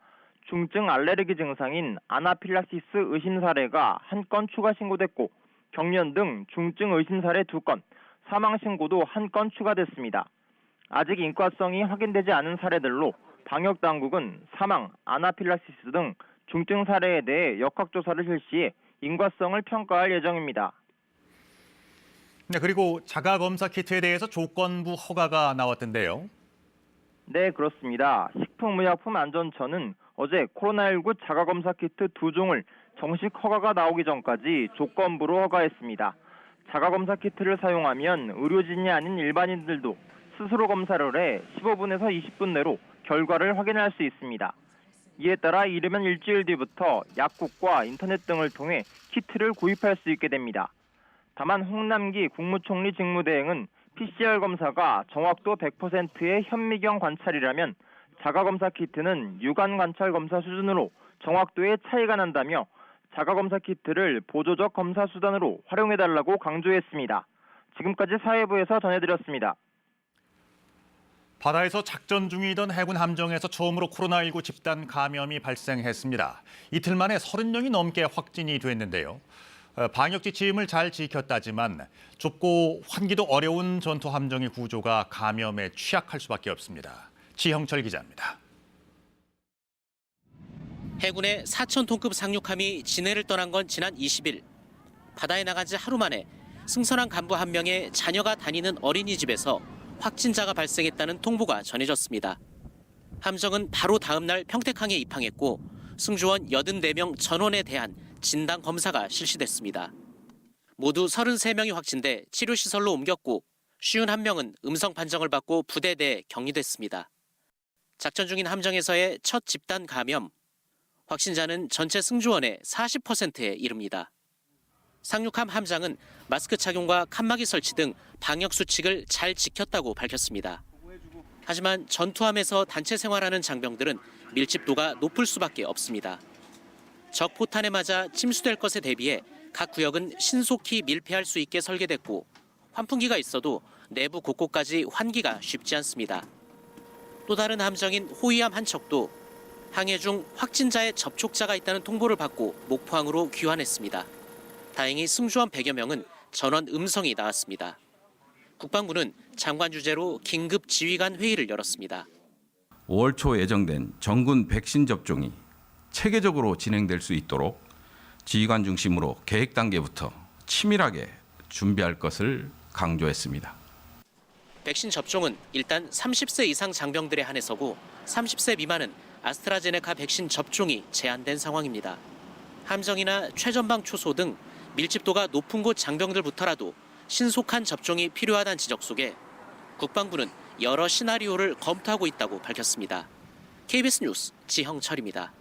중증 알레르기 증상인 아나필락시스 의심 사례가 1건 추가 신고됐고 경련 등 중증 의심 사례 2건, 사망 신고도 1건 추가됐습니다. 아직 인과성이 확인되지 않은 사례들로 방역당국은 사망, 아나필락시스 등 중증 사례에 대해 역학조사를 실시해 인과성을 평가할 예정입니다. 네, 그리고 자가검사 키트에 대해서 조건부 허가가 나왔던데요. 네, 그렇습니다. 식품의약품안전처는 어제 코로나19 자가검사 키트 2종을 정식 허가가 나오기 전까지 조건부로 허가했습니다. 자가검사 키트를 사용하면 의료진이 아닌 일반인들도 스스로 검사를 해 15분에서 20분 내로 결과를 확인할 수 있습니다. 이에 따라 이르면 일주일 뒤부터 약국과 인터넷 등을 통해 키트를 구입할 수 있게 됩니다. 다만 홍남기 국무총리 직무대행은 PCR 검사가 정확도 100%의 현미경 관찰이라면 자가검사 키트는 유관 관찰 검사 수준으로 정확도에 차이가 난다며 자가검사 키트를 보조적 검사 수단으로 활용해달라고 강조했습니다. 지금까지 사회부에서 전해드렸습니다. 바다에서 작전 중이던 해군 함정에서 처음으로 코로나19 집단 감염이 발생했습니다. 이틀 만에 30명이 넘게 확진이 됐는데요. 방역 지침을 잘 지켰다지만 좁고 환기도 어려운 전투 함정의 구조가 감염에 취약할 수밖에 없습니다. 지형철 기자입니다. 해군의 4,000톤급 상륙함이 진해를 떠난 건 지난 20일. 바다에 나간 지 하루 만에 승선한 간부 한 명의 자녀가 다니는 어린이집에서 확진자가 발생했다는 통보가 전해졌습니다. 함정은 바로 다음 날 평택항에 입항했고 승조원 84명 전원에 대한 진단 검사가 실시됐습니다. 모두 33명이 확진돼 치료시설로 옮겼고 51명은 음성 판정을 받고 부대대에 격리됐습니다. 작전 중인 함정에서의 첫 집단 감염. 확진자는 전체 승조원의 40%에 이릅니다. 상륙함 함장은 마스크 착용과 칸막이 설치 등 방역 수칙을 잘 지켰다고 밝혔습니다. 하지만 전투함에서 단체 생활하는 장병들은 밀집도가 높을 수밖에 없습니다. 적 포탄에 맞아 침수될 것에 대비해 각 구역은 신속히 밀폐할 수 있게 설계됐고 환풍기가 있어도 내부 곳곳까지 환기가 쉽지 않습니다. 또 다른 함정인 호위함 한 척도 항해 중 확진자의 접촉자가 있다는 통보를 받고 목포항으로 귀환했습니다. 다행히 승조원 100여 명은 전원 음성이 나왔습니다. 국방부는 장관 주재로 긴급 지휘관 회의를 열었습니다. 5월 초 예정된 정군 백신 접종이 체계적으로 진행될 수 있도록 지휘관 중심으로 계획 단계부터 치밀하게 준비할 것을 강조했습니다. 백신 접종은 일단 30세 이상 장병들에 한해서고 30세 미만은 아스트라제네카 백신 접종이 제한된 상황입니다. 함정이나 최전방 초소 등 밀집도가 높은 곳 장병들부터라도 신속한 접종이 필요하다는 지적 속에 국방부는 여러 시나리오를 검토하고 있다고 밝혔습니다. KBS 뉴스 지형철입니다.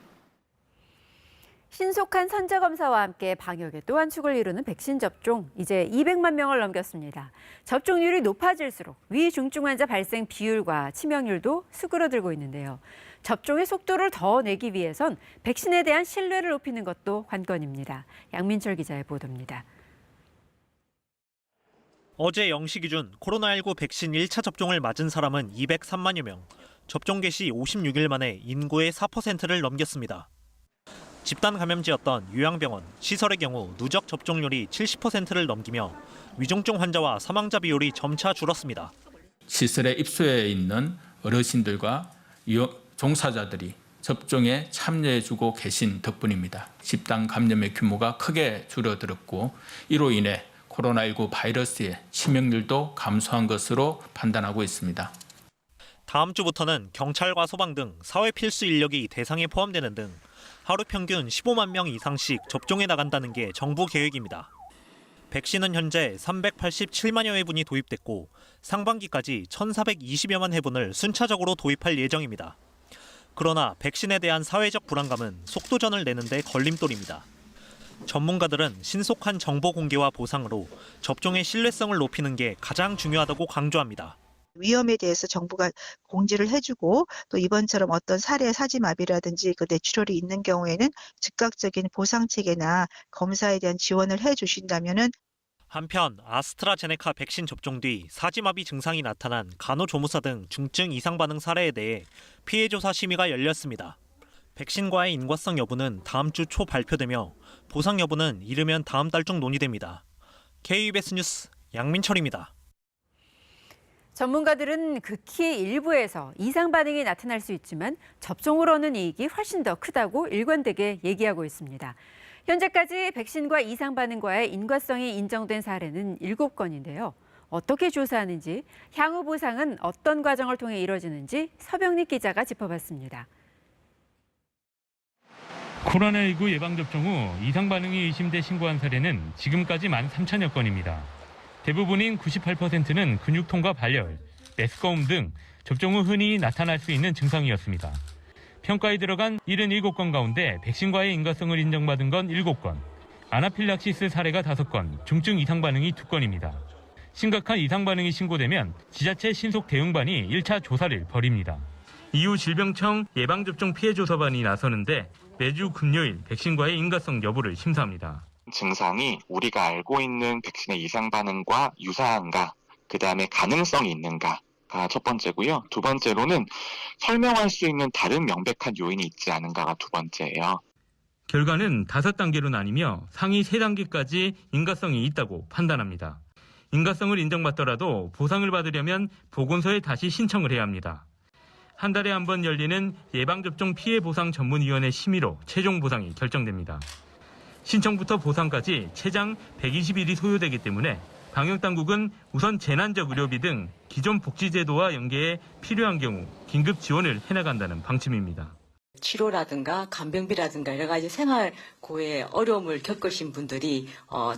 신속한 선제검사와 함께 방역의 또 한 축을 이루는 백신 접종, 이제 200만 명을 넘겼습니다. 접종률이 높아질수록 위중증 환자 발생 비율과 치명률도 수그러들고 있는데요. 접종의 속도를 더 내기 위해선 백신에 대한 신뢰를 높이는 것도 관건입니다. 양민철 기자의 보도입니다. 어제 0시 기준 코로나19 백신 1차 접종을 맞은 사람은 203만여 명, 접종 개시 56일 만에 인구의 4%를 넘겼습니다. 집단 감염지였던 요양병원, 시설의 경우 누적 접종률이 70%를 넘기며 위중증 환자와 사망자 비율이 점차 줄었습니다. 시설에 입소해 있는 어르신들과 종사자들이 접종에 참여해주고 계신 덕분입니다. 집단 감염의 규모가 크게 줄어들었고 이로 인해 코로나19 바이러스의 치명률도 감소한 것으로 판단하고 있습니다. 다음 주부터는 경찰과 소방 등 사회 필수 인력이 대상에 포함되는 등 하루 평균 15만 명 이상씩 접종해 나간다는 게 정부 계획입니다. 백신은 현재 387만여 회분이 도입됐고 상반기까지 1,420여만 회분을 순차적으로 도입할 예정입니다. 그러나 백신에 대한 사회적 불안감은 속도전을 내는데 걸림돌입니다. 전문가들은 신속한 정보 공개와 보상으로 접종의 신뢰성을 높이는 게 가장 중요하다고 강조합니다. 위험에 대해서 정부가 공지를 해주고 또 이번처럼 어떤 사례 사지마비라든지 그 뇌출혈이 있는 경우에는 즉각적인 보상 체계나 검사에 대한 지원을 해주신다면은. 한편 아스트라제네카 백신 접종 뒤 사지마비 증상이 나타난 간호조무사 등 중증 이상 반응 사례에 대해 피해 조사 심의가 열렸습니다. 백신과의 인과성 여부는 다음 주 초 발표되며 보상 여부는 이르면 다음 달 중 논의됩니다. KBS 뉴스 양민철입니다. 전문가들은 극히 일부에서 이상 반응이 나타날 수 있지만 접종을 얻는 이익이 훨씬 더 크다고 일관되게 얘기하고 있습니다. 현재까지 백신과 이상 반응과의 인과성이 인정된 사례는 7건인데요. 어떻게 조사하는지, 향후 보상은 어떤 과정을 통해 이뤄지는지 서병립 기자가 짚어봤습니다. 코로나19 예방접종 후 이상 반응이 의심돼 신고한 사례는 지금까지 13,000여 건입니다. 대부분인 98%는 근육통과 발열, 메스꺼움 등 접종 후 흔히 나타날 수 있는 증상이었습니다. 평가에 들어간 77건 가운데 백신과의 인과성을 인정받은 건 7건, 아나필락시스 사례가 5건, 중증 이상 반응이 2건입니다. 심각한 이상 반응이 신고되면 지자체 신속 대응반이 1차 조사를 벌입니다. 이후 질병청 예방접종 피해조사반이 나서는데 매주 금요일 백신과의 인과성 여부를 심사합니다. 증상이 우리가 알고 있는 백신의 이상 반응과 유사한가, 그다음에 가능성이 있는가가 첫 번째고요. 두 번째로는 설명할 수 있는 다른 명백한 요인이 있지 않은가가 두 번째예요. 결과는 5단계로 나뉘며 상위 3단계까지 인과성이 있다고 판단합니다. 인과성을 인정받더라도 보상을 받으려면 보건소에 다시 신청을 해야 합니다. 한 달에 한 번 열리는 예방접종 피해보상전문위원회 심의로 최종 보상이 결정됩니다. 신청부터 보상까지 최장 120일이 소요되기 때문에 방역당국은 우선 재난적 의료비 등 기존 복지제도와 연계해 필요한 경우 긴급 지원을 해나간다는 방침입니다. 치료라든가 간병비라든가 여러 가지 생활고의 어려움을 겪으신 분들이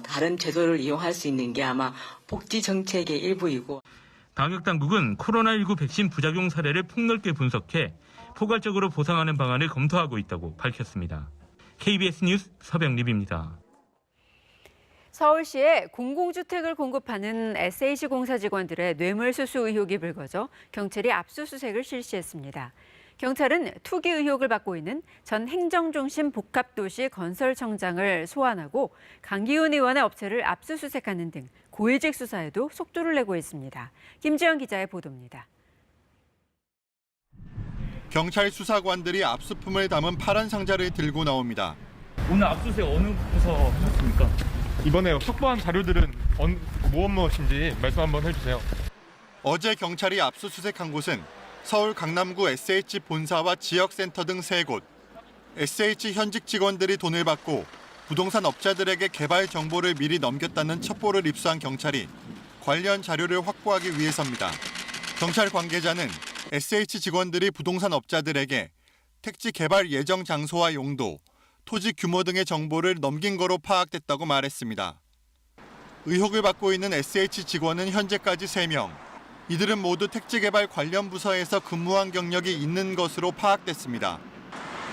다른 제도를 이용할 수 있는 게 아마 복지정책의 일부이고. 방역당국은 코로나19 백신 부작용 사례를 폭넓게 분석해 포괄적으로 보상하는 방안을 검토하고 있다고 밝혔습니다. KBS 뉴스 서병립입니다. 서울시에 공공주택을 공급하는 SH공사 직원들의 뇌물수수 의혹이 불거져 경찰이 압수수색을 실시했습니다. 경찰은 투기 의혹을 받고 있는 전 행정중심 복합도시 건설청장을 소환하고 강기훈 의원의 업체를 압수수색하는 등 고위직 수사에도 속도를 내고 있습니다. 김지영 기자의 보도입니다. 경찰 수사관들이 압수품을 담은 파란 상자를 들고 나옵니다. 오늘 압수수색 어느 부서 하셨습니까? 이번에 확보한 자료들은 무엇인지 말씀 한번 해주세요. 어제 경찰이 압수수색한 곳은 서울 강남구 SH 본사와 지역센터 등 3곳. SH 현직 직원들이 돈을 받고 부동산 업자들에게 개발 정보를 미리 넘겼다는 첩보를 입수한 경찰이 관련 자료를 확보하기 위해서입니다. 경찰 관계자는 SH 직원들이 부동산 업자들에게 택지 개발 예정 장소와 용도, 토지 규모 등의 정보를 넘긴 거로 파악됐다고 말했습니다. 의혹을 받고 있는 SH 직원은 현재까지 3명. 이들은 모두 택지 개발 관련 부서에서 근무한 경력이 있는 것으로 파악됐습니다.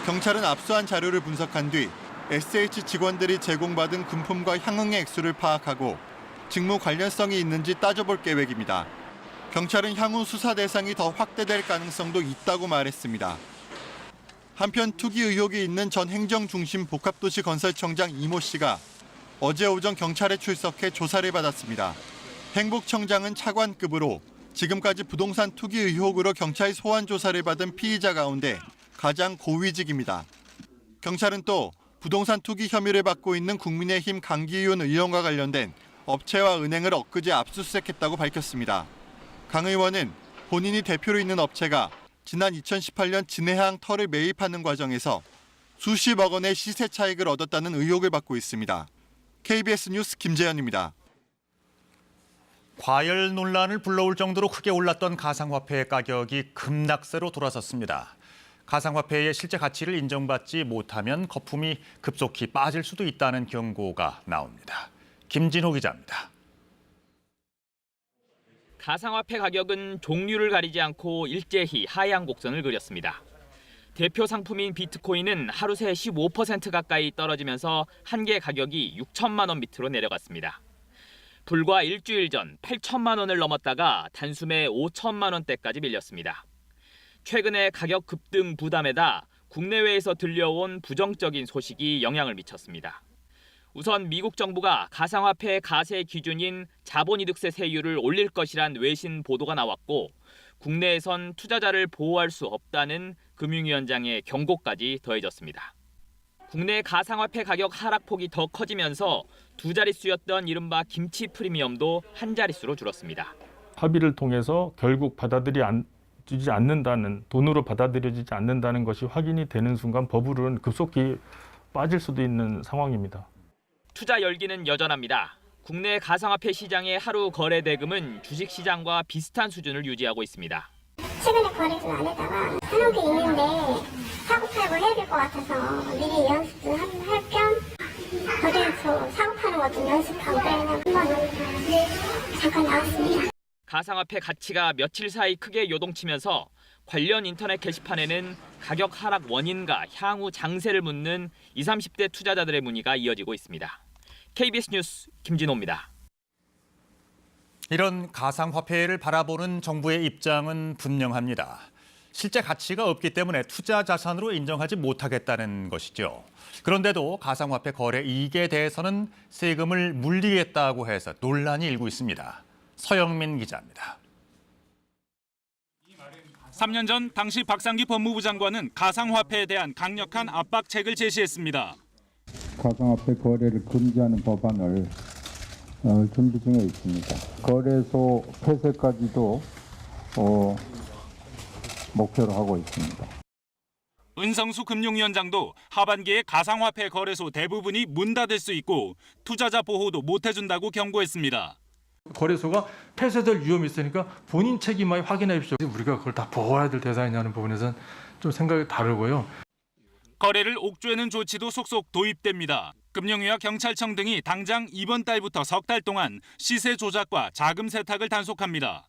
경찰은 압수한 자료를 분석한 뒤 SH 직원들이 제공받은 금품과 향응의 액수를 파악하고 직무 관련성이 있는지 따져볼 계획입니다. 경찰은 향후 수사 대상이 더 확대될 가능성도 있다고 말했습니다. 한편 투기 의혹이 있는 전 행정중심 복합도시건설청장 이모 씨가 어제 오전 경찰에 출석해 조사를 받았습니다. 행복청장은 차관급으로 지금까지 부동산 투기 의혹으로 경찰 소환 조사를 받은 피의자 가운데 가장 고위직입니다. 경찰은 또 부동산 투기 혐의를 받고 있는 국민의힘 강기윤 의원과 관련된 업체와 은행을 엊그제 압수수색했다고 밝혔습니다. 강 의원은 본인이 대표로 있는 업체가 지난 2018년 진해항 터를 매입하는 과정에서 수십억 원의 시세 차익을 얻었다는 의혹을 받고 있습니다. KBS 뉴스 김재현입니다. 과열 논란을 불러올 정도로 크게 올랐던 가상화폐 가격이 급락세로 돌아섰습니다. 가상화폐의 실제 가치를 인정받지 못하면 거품이 급속히 빠질 수도 있다는 경고가 나옵니다. 김진호 기자입니다. 가상화폐 가격은 종류를 가리지 않고 일제히 하향 곡선을 그렸습니다. 대표 상품인 비트코인은 하루 새 15% 가까이 떨어지면서 한 개 가격이 6천만 원 밑으로 내려갔습니다. 불과 일주일 전 8천만 원을 넘었다가 단숨에 5천만 원대까지 밀렸습니다. 최근에 가격 급등 부담에다 국내외에서 들려온 부정적인 소식이 영향을 미쳤습니다. 우선 미국 정부가 가상화폐 가세 기준인 자본이득세 세율을 올릴 것이란 외신 보도가 나왔고 국내에선 투자자를 보호할 수 없다는 금융위원장의 경고까지 더해졌습니다. 국내 가상화폐 가격 하락폭이 더 커지면서 두 자릿수였던 이른바 김치 프리미엄도 한 자릿수로 줄었습니다. 합의를 통해서 결국 받아들여지지 않는다는, 돈으로 받아들여지지 않는다는 것이 확인이 되는 순간 버블은 급속히 빠질 수도 있는 상황입니다. 투자 열기는 여전합니다. 국내 가상화폐 시장의 하루 거래 대금은 주식시장과 비슷한 수준을 유지하고 있습니다. 최근에 거래 좀 안 했다가 사놓은 게 있는데 사고 팔고 해야 될 것 같아서 미리 연습 좀 할 겸 거래소 사고 파는 것 좀 연습하고 한번 잠깐 나왔습니다. 가상화폐 가치가 며칠 사이 크게 요동치면서 관련 인터넷 게시판에는 가격 하락 원인과 향후 장세를 묻는 20, 30대 투자자들의 문의가 이어지고 있습니다. KBS 뉴스 김진호입니다. 이런 가상화폐를 바라보는 정부의 입장은 분명합니다. 실제 가치가 없기 때문에 투자 자산으로 인정하지 못하겠다는 것이죠. 그런데도 가상화폐 거래 이익에 대해서는 세금을 물리겠다고 해서 논란이 일고 있습니다. 서영민 기자입니다. 3년 전 당시 박상기 법무부 장관은 가상화폐에 대한 강력한 압박책을 제시했습니다. 가상화폐 거래를 금지하는 법안을 준비 중에 있습니다. 거래소 폐쇄까지도 목표로 하고 있습니다. 은성수 금융위원장도 하반기에 가상화폐 거래소 대부분이 문 닫을 수 있고 투자자 보호도 못 해준다고 경고했습니다. 거래소가 폐쇄될 위험이 있으니까 본인 책임을 확인해 주십시오. 우리가 그걸 다 보호해야 될 대상이냐는 부분에서는 좀 생각이 다르고요. 거래를 옥죄는 조치도 속속 도입됩니다. 금융위와 경찰청 등이 당장 이번 달부터 석 달 동안 시세 조작과 자금 세탁을 단속합니다.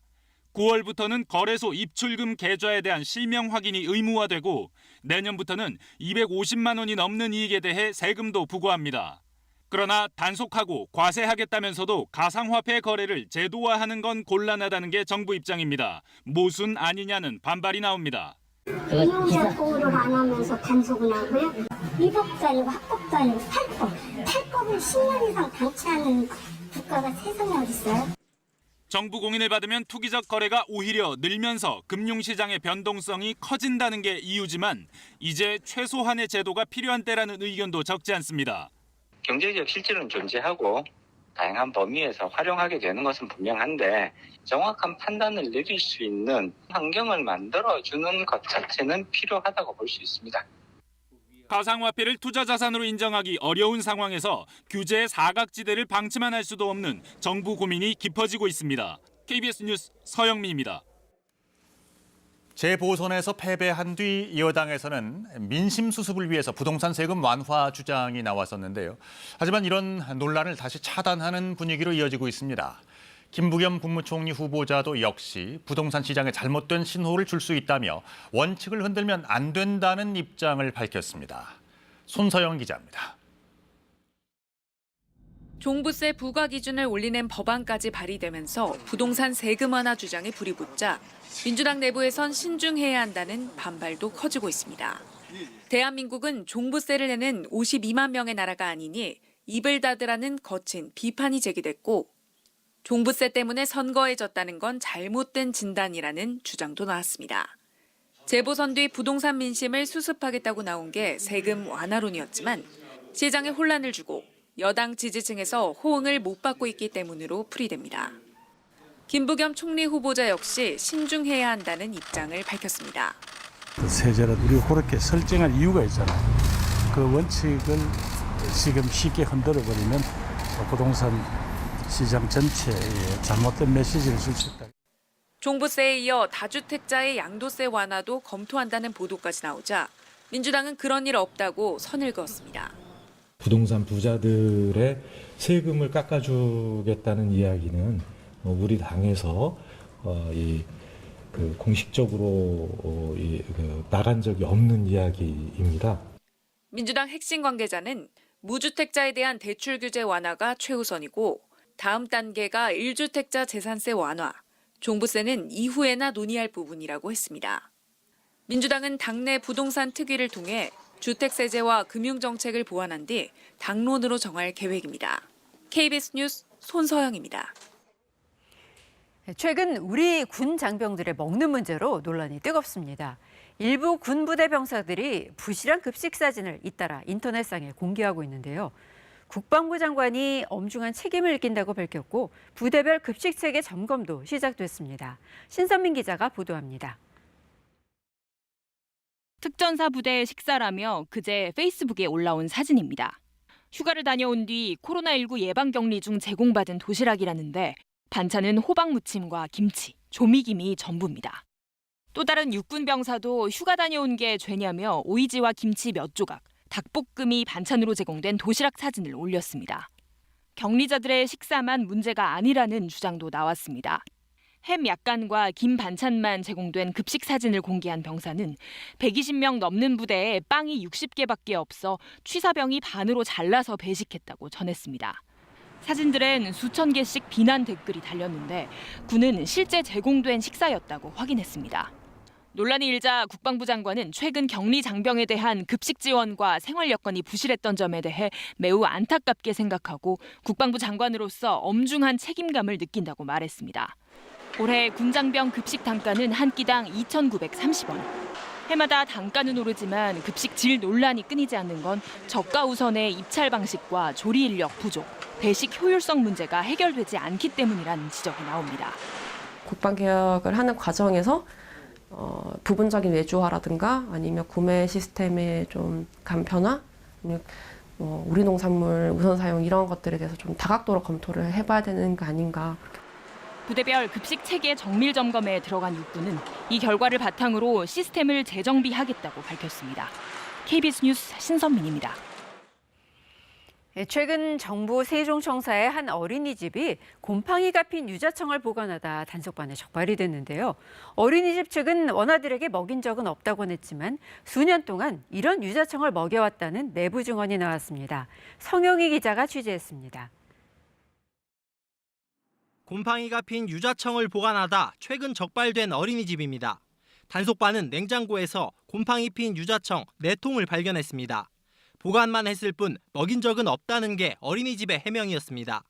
9월부터는 거래소 입출금 계좌에 대한 실명 확인이 의무화되고 내년부터는 250만 원이 넘는 이익에 대해 세금도 부과합니다. 그러나 단속하고 과세하겠다면서도 가상화폐 거래를 제도화하는 건 곤란하다는 게 정부 입장입니다. 모순 아니냐는 반발이 나옵니다. 이용자 보호를 안 하면서 단속을 하고요. 위법자이고 합법자이고 탈법을 10년 이상 방치하는 국가가 세상에 어디 있어요? 정부 공인을 받으면 투기적 거래가 오히려 늘면서 금융시장의 변동성이 커진다는 게 이유지만 이제 최소한의 제도가 필요한 때라는 의견도 적지 않습니다. 경제적 실질은 존재하고 다양한 범위에서 활용하게 되는 것은 분명한데 정확한 판단을 내릴 수 있는 환경을 만들어주는 것 자체는 필요하다고 볼 수 있습니다. 가상화폐를 투자자산으로 인정하기 어려운 상황에서 규제의 사각지대를 방치만 할 수도 없는 정부 고민이 깊어지고 있습니다. KBS 뉴스 서영민입니다. 재보선에서 패배한 뒤 여당에서는 민심 수습을 위해서 부동산 세금 완화 주장이 나왔었는데요. 하지만 이런 논란을 다시 차단하는 분위기로 이어지고 있습니다. 김부겸 국무총리 후보자도 역시 부동산 시장에 잘못된 신호를 줄 수 있다며 원칙을 흔들면 안 된다는 입장을 밝혔습니다. 손서영 기자입니다. 종부세 부과 기준을 올리는 법안까지 발의되면서 부동산 세금 완화 주장에 불이 붙자 민주당 내부에선 신중해야 한다는 반발도 커지고 있습니다. 대한민국은 종부세를 내는 52만 명의 나라가 아니니 입을 닫으라는 거친 비판이 제기됐고 종부세 때문에 선거에 졌다는 건 잘못된 진단이라는 주장도 나왔습니다. 재보선 뒤 부동산 민심을 수습하겠다고 나온 게 세금 완화론이었지만 시장에 혼란을 주고 여당 지지층에서 호응을 못 받고 있기 때문으로 풀이됩니다. 김부겸 총리 후보자 역시 신중해야 한다는 입장을 밝혔습니다. 세제를 우리가 그렇게 설정할 이유가 있잖아요. 그 원칙을 지금 쉽게 흔들어버리면 부동산 시장 전체에 잘못된 메시지를 줄 수 있다. 종부세에 이어 다주택자의 양도세 완화도 검토한다는 보도까지 나오자 민주당은 그런 일 없다고 선을 그었습니다. 부동산 부자들의 세금을 깎아주겠다는 이야기는 우리 당에서 공식적으로 나간 적이 없는 이야기입니다. 민주당 핵심 관계자는 무주택자에 대한 대출 규제 완화가 최우선이고 다음 단계가 1주택자 재산세 완화, 종부세는 이후에나 논의할 부분이라고 했습니다. 민주당은 당내 부동산 특위를 통해 주택세제와 금융정책을 보완한 뒤 당론으로 정할 계획입니다. KBS 뉴스 손서영입니다. 최근 우리 군 장병들의 먹는 문제로 논란이 뜨겁습니다. 일부 군부대 병사들이 부실한 급식 사진을 잇따라 인터넷상에 공개하고 있는데요. 국방부 장관이 엄중한 책임을 느낀다고 밝혔고 부대별 급식 체계 점검도 시작됐습니다. 신선민 기자가 보도합니다. 특전사 부대의 식사라며 그제 페이스북에 올라온 사진입니다. 휴가를 다녀온 뒤 코로나19 예방격리 중 제공받은 도시락이라는데 반찬은 호박 무침과 김치, 조미김이 전부입니다. 또 다른 육군 병사도 휴가 다녀온 게 죄냐며 오이지와 김치 몇 조각, 닭볶음이 반찬으로 제공된 도시락 사진을 올렸습니다. 격리자들의 식사만 문제가 아니라는 주장도 나왔습니다. 햄 약간과 김 반찬만 제공된 급식 사진을 공개한 병사는 120명 넘는 부대에 빵이 60개밖에 없어 취사병이 반으로 잘라서 배식했다고 전했습니다. 사진들엔 수천 개씩 비난 댓글이 달렸는데 군은 실제 제공된 식사였다고 확인했습니다. 논란이 일자 국방부 장관은 최근 격리 장병에 대한 급식 지원과 생활 여건이 부실했던 점에 대해 매우 안타깝게 생각하고 국방부 장관으로서 엄중한 책임감을 느낀다고 말했습니다. 올해 군장병 급식 단가는 한 끼당 2,930원. 해마다 단가는 오르지만 급식 질 논란이 끊이지 않는 건 저가 우선의 입찰 방식과 조리 인력 부족, 배식 효율성 문제가 해결되지 않기 때문이라는 지적이 나옵니다. 국방개혁을 하는 과정에서 부분적인 외주화라든가 아니면 구매 시스템의 좀 간편화, 아니면 우리 농산물 우선 사용 이런 것들에 대해서 좀 다각도로 검토를 해봐야 되는 거 아닌가. 부대별 급식 체계 정밀 점검에 들어간 육군은 이 결과를 바탕으로 시스템을 재정비하겠다고 밝혔습니다. KBS 뉴스 신선민입니다. 최근 정부 세종청사의 한 어린이집이 곰팡이가 핀 유자청을 보관하다 단속반에 적발이 됐는데요. 어린이집 측은 원아들에게 먹인 적은 없다고 했지만 수년 동안 이런 유자청을 먹여왔다는 내부 증언이 나왔습니다. 성영희 기자가 취재했습니다. 곰팡이가 핀 유자청을 보관하다 최근 적발된 어린이집입니다. 단속반은 냉장고에서 곰팡이 핀 유자청 4통을 발견했습니다. 보관만 했을 뿐 먹인 적은 없다는 게 어린이집의 해명이었습니다.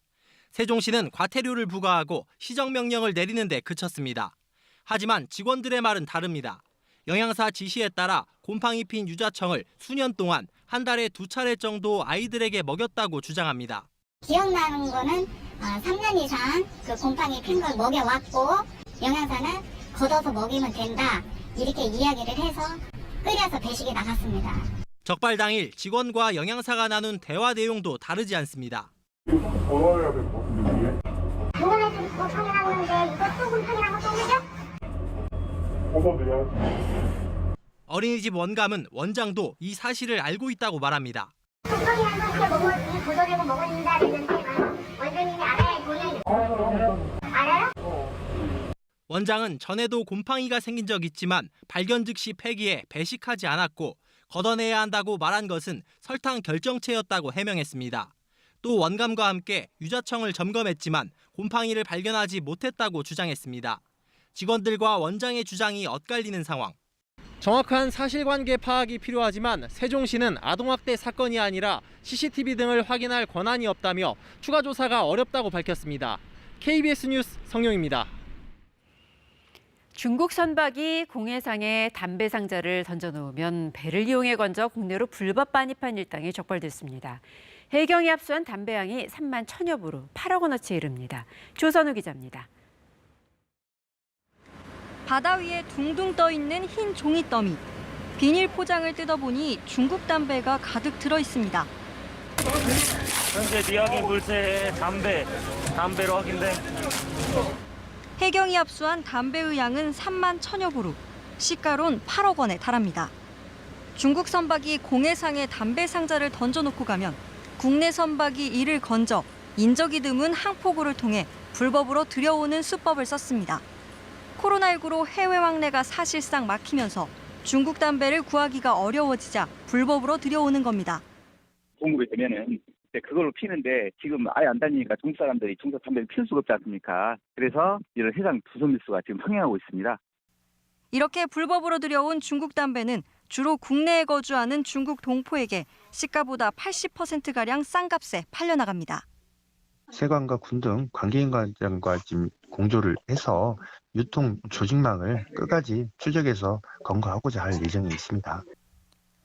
세종시는 과태료를 부과하고 시정명령을 내리는 데 그쳤습니다. 하지만 직원들의 말은 다릅니다. 영양사 지시에 따라 곰팡이 핀 유자청을 수년 동안 한 달에 2차례 정도 아이들에게 먹였다고 주장합니다. 기억나는 거는 3년 이상 그 곰팡이 핀 걸 먹여왔고 영양사는 걷어서 먹이면 된다 이렇게 이야기를 해서 끓여서 배식에 나갔습니다. 적발 당일 직원과 영양사가 나눈 대화 내용도 다르지 않습니다. 저번에도 곰팡이라고 했는데 이것도 곰팡이라고 했는데? 어린이집 원감은 원장도 이 사실을 알고 있다고 말합니다. 곰팡이라는 걸 먹었으니 도전해고 먹었는다 그랬는데 원장님이 알아야 돈을 알아요? 원장은 전에도 곰팡이가 생긴 적 있지만 발견 즉시 폐기해 배식하지 않았고 걷어내야 한다고 말한 것은 설탕 결정체였다고 해명했습니다. 또 원감과 함께 유자청을 점검했지만 곰팡이를 발견하지 못했다고 주장했습니다. 직원들과 원장의 주장이 엇갈리는 상황. 정확한 사실관계 파악이 필요하지만 세종시는 아동학대 사건이 아니라 CCTV 등을 확인할 권한이 없다며 추가 조사가 어렵다고 밝혔습니다. KBS 뉴스 성룡입니다. 중국 선박이 공해상에 담배 상자를 던져놓으면 배를 이용해 건져 국내로 불법 반입한 일당이 적발됐습니다. 해경이 압수한 담배양이 3만 1,000여 부로 8억 원어치에 이릅니다. 조선우 기자입니다. 바다 위에 둥둥 떠 있는 흰 종이 더미. 비닐 포장을 뜯어보니 중국 담배가 가득 들어 있습니다. 현재 미확인 물체에 담배로 확인돼. 해경이 압수한 담배의 양은 3만 1,000여 부로, 시가론 8억 원에 달합니다. 중국 선박이 공해상에 담배 상자를 던져놓고 가면 국내 선박이 이를 건져 인적이 드문 항포구를 통해 불법으로 들여오는 수법을 썼습니다. 코로나19로 해외 왕래가 사실상 막히면서 중국 담배를 구하기가 어려워지자 불법으로 들여오는 겁니다. 공급이 되면은 그걸로 피는데 지금 아예 안 다니니까 중국 사람들이 중국 담배를 필 수가 없지 않습니까? 그래서 이런 해상 부속 밀수가 지금 흥행하고 있습니다. 이렇게 불법으로 들여온 중국 담배는 주로 국내에 거주하는 중국 동포에게 시가보다 80%가량 싼 값에 팔려나갑니다. 세관과 군 등 관계인과장과 지금 공조를 해서 유통 조직망을 끝까지 추적해서 검거하고자 할 예정이 있습니다.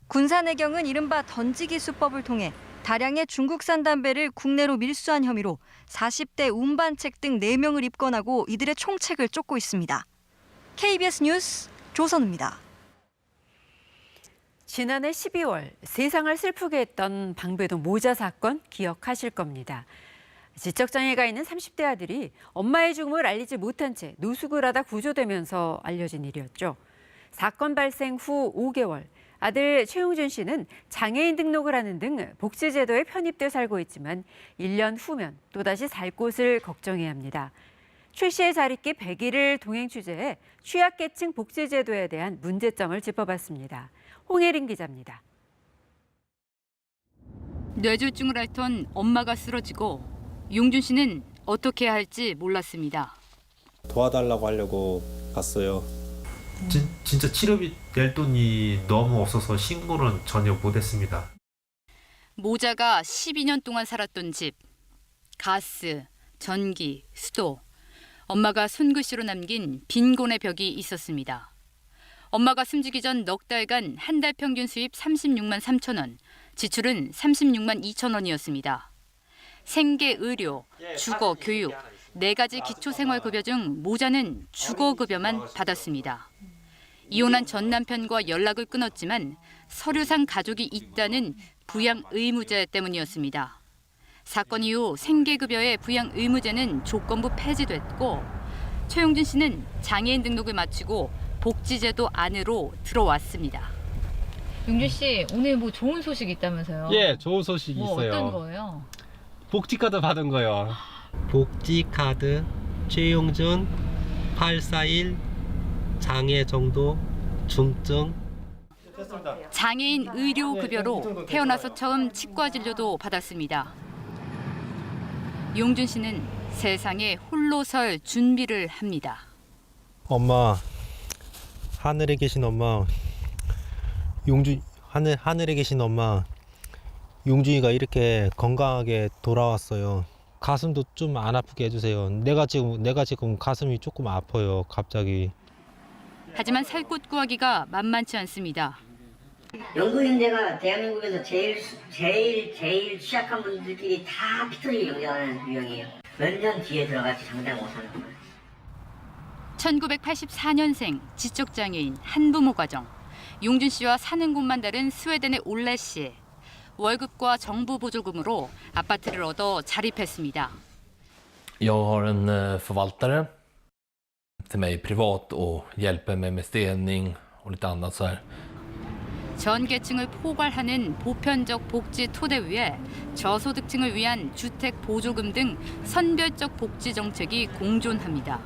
군산해경은 이른바 던지기 수법을 통해 다량의 중국산 담배를 국내로 밀수한 혐의로 40대 운반책 등 4명을 입건하고 이들의 총책을 쫓고 있습니다. KBS 뉴스 조선우입니다. 지난해 12월 세상을 슬프게 했던 방배동 모자 사건 기억하실 겁니다. 지적장애가 있는 30대 아들이 엄마의 죽음을 알리지 못한 채 노숙을 하다 구조되면서 알려진 일이었죠. 사건 발생 후 5개월, 아들 최용준 씨는 장애인 등록을 하는 등 복지제도에 편입돼 살고 있지만 1년 후면 또다시 살 곳을 걱정해야 합니다. 최 씨의 자립기 100일을 동행 취재해 취약계층 복지제도에 대한 문제점을 짚어봤습니다. 홍혜린 기자입니다. 뇌졸중을 앓던 엄마가 쓰러지고 용준 씨는 어떻게 해야 할지 몰랐습니다. 도와달라고 하려고 갔어요. 진짜 치료비 낼 돈이 너무 없어서 신고는 전혀 못했습니다. 모자가 12년 동안 살았던 집, 가스, 전기, 수도, 엄마가 손글씨로 남긴 빈곤의 벽이 있었습니다. 엄마가 숨지기 전 넉 달간 한 달 평균 수입 36만 3천 원, 지출은 36만 2천 원이었습니다. 생계, 의료, 주거, 교육, 4가지 기초생활급여 중 모자는 주거급여만 받았습니다. 이혼한 전 남편과 연락을 끊었지만 서류상 가족이 있다는 부양 의무제 때문이었습니다. 사건 이후 생계급여의 부양 의무제는 조건부 폐지됐고 최용준 씨는 장애인 등록을 마치고 복지제도 안으로 들어왔습니다. 용준 씨, 오늘 뭐 좋은 소식 있다면서요? 예, 좋은 소식이 있어요. 어떤 거예요? 복지카드 받은 거요. 복지카드 최용준 841 장애 정도 중증. 장애인 의료급여로 태어나서 처음 치과 진료도 받았습니다. 용준 씨는 세상에 홀로 설 준비를 합니다. 엄마, 하늘에 계신 엄마, 하늘에 계신 엄마, 용준이가 이렇게 건강하게 돌아왔어요. 가슴도 좀 안 아프게 해주세요. 내가 지금 가슴이 조금 아파요, 갑자기. 하지만 살 곳 구하기가 만만치 않습니다. 연구인대가 대한민국에서 제일 취약한 분들끼리 다 피터리 영위하는 유형이에요. 몇 년 뒤에 들어갈지 장담 못하는 거예요. 1984년생 지적장애인 한부모 가정. 용준 씨와 사는 곳만 다른 스웨덴의 올레 씨. 월급과 정부 보조금으로 아파트를 얻어 자립했습니다. Jag har en förvaltare till mig privat och hjälper mig med städning och lite annat så här. 전 계층을 포괄하는 보편적 복지 토대 위에 저소득층을 위한 주택 보조금 등 선별적 복지 정책이 공존합니다.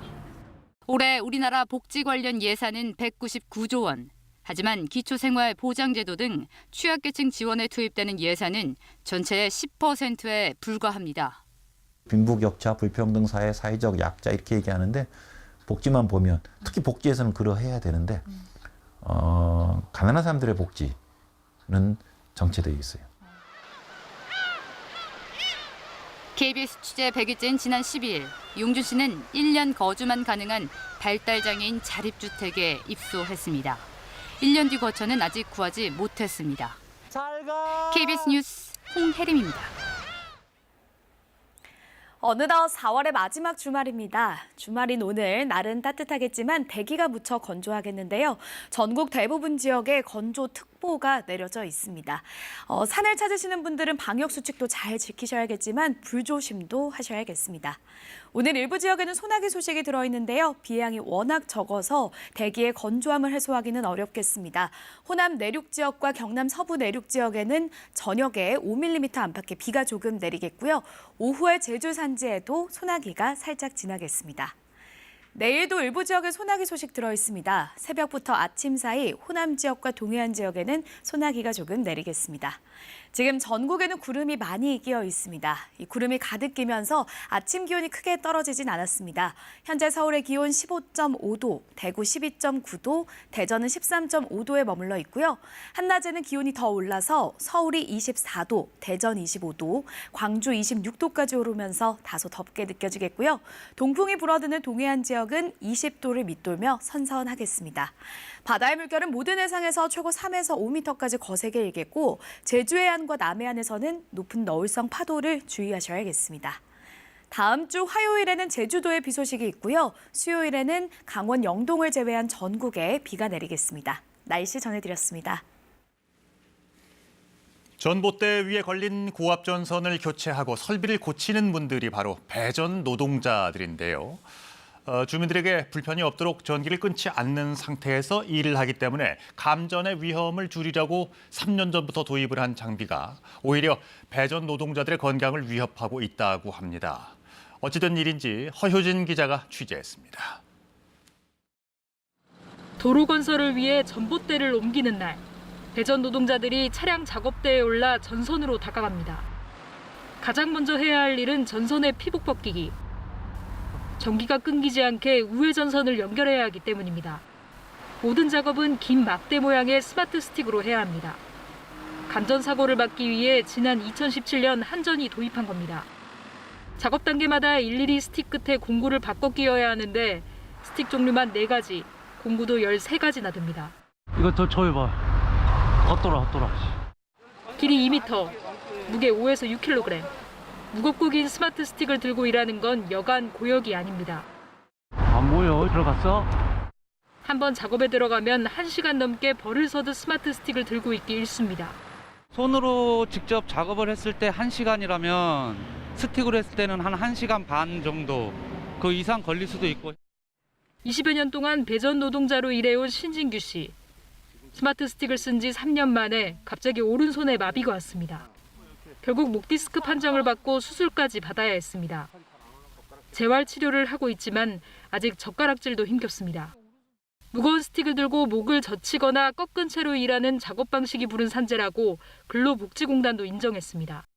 올해 우리나라 복지 관련 예산은 199조 원. 하지만 기초생활보장제도 등 취약계층 지원에 투입되는 예산은 전체의 10%에 불과합니다. 빈부격차, 불평등 사회, 사회적 약자 이렇게 얘기하는데 복지만 보면 특히 복지에서는 그러해야 되는데 가난한 사람들의 복지는 정체되어 있어요. KBS 취재 100일째인 지난 12일 용준 씨는 1년 거주만 가능한 발달장애인 자립주택에 입소했습니다. 1년 뒤 거처는 아직 구하지 못했습니다. KBS 뉴스 홍혜림입니다. 어느덧 4월의 마지막 주말입니다. 주말인 오늘 날은 따뜻하겠지만 대기가 무척 건조하겠는데요. 전국 대부분 지역에 건조특보가 내려져 있습니다. 산을 찾으시는 분들은 방역수칙도 잘 지키셔야겠지만 불조심도 하셔야겠습니다. 오늘 일부 지역에는 소나기 소식이 들어있는데요. 비양이 워낙 적어서 대기의 건조함을 해소하기는 어렵겠습니다. 호남 내륙 지역과 경남 서부 내륙 지역에는 저녁에 5mm 안팎의 비가 조금 내리겠고요. 오후에 제주 산지에도 소나기가 살짝 지나겠습니다. 내일도 일부 지역에 소나기 소식 들어있습니다. 새벽부터 아침 사이 호남 지역과 동해안 지역에는 소나기가 조금 내리겠습니다. 지금 전국에는 구름이 많이 끼어 있습니다. 이 구름이 가득 끼면서 아침 기온이 크게 떨어지진 않았습니다. 현재 서울의 기온 15.5도, 대구 12.9도, 대전은 13.5도에 머물러 있고요. 한낮에는 기온이 더 올라서 서울이 24도, 대전 25도, 광주 26도까지 오르면서 다소 덥게 느껴지겠고요. 동풍이 불어드는 동해안 지역은 20도를 밑돌며 선선하겠습니다. 바다의 물결은 모든 해상에서 최고 3에서 5m까지 거세게 일겠고 제주 해안과 남해안에서는 높은 너울성 파도를 주의하셔야겠습니다. 다음 주 화요일에는 제주도에 비 소식이 있고요. 수요일에는 강원 영동을 제외한 전국에 비가 내리겠습니다. 날씨 전해드렸습니다. 전봇대 위에 걸린 고압전선을 교체하고 설비를 고치는 분들이 바로 배전 노동자들인데요. 주민들에게 불편이 없도록 전기를 끊지 않는 상태에서 일을 하기 때문에 감전의 위험을 줄이려고 3년 전부터 도입을 한 장비가 오히려 배전 노동자들의 건강을 위협하고 있다고 합니다. 어찌된 일인지 허효진 기자가 취재했습니다. 도로 건설을 위해 전봇대를 옮기는 날, 배전 노동자들이 차량 작업대에 올라 전선으로 다가갑니다. 가장 먼저 해야 할 일은 전선의 피복 벗기기. 전기가 끊기지 않게 우회 전선을 연결해야 하기 때문입니다. 모든 작업은 긴 막대 모양의 스마트 스틱으로 해야 합니다. 감전 사고를 막기 위해 지난 2017년 한전이 도입한 겁니다. 작업 단계마다 일일이 스틱 끝에 공구를 바꿔 끼워야 하는데 스틱 종류만 4가지, 공구도 13가지나 됩니다. 이거 저 해봐. 헛돌아. 길이 2m, 무게 5에서 6kg. 무겁고 긴 스마트 스틱을 들고 일하는 건 여간 고역이 아닙니다. 안 보여. 들어갔어? 한번 작업에 들어가면 1시간 넘게 벌을 서듯 스마트 스틱을 들고 있기 일쑤입니다. 손으로 직접 작업을 했을 때 1시간이라면 스틱으로 했을 때는 한 1시간 반 정도 그 이상 걸릴 수도 있고. 20여 년 동안 배전 노동자로 일해온 신진규 씨. 스마트 스틱을 쓴 지 3년 만에 갑자기 오른손에 마비가 왔습니다. 결국 목 디스크 판정을 받고 수술까지 받아야 했습니다. 재활 치료를 하고 있지만 아직 젓가락질도 힘겹습니다. 무거운 스틱을 들고 목을 젖히거나 꺾은 채로 일하는 작업 방식이 부른 산재라고 근로복지공단도 인정했습니다.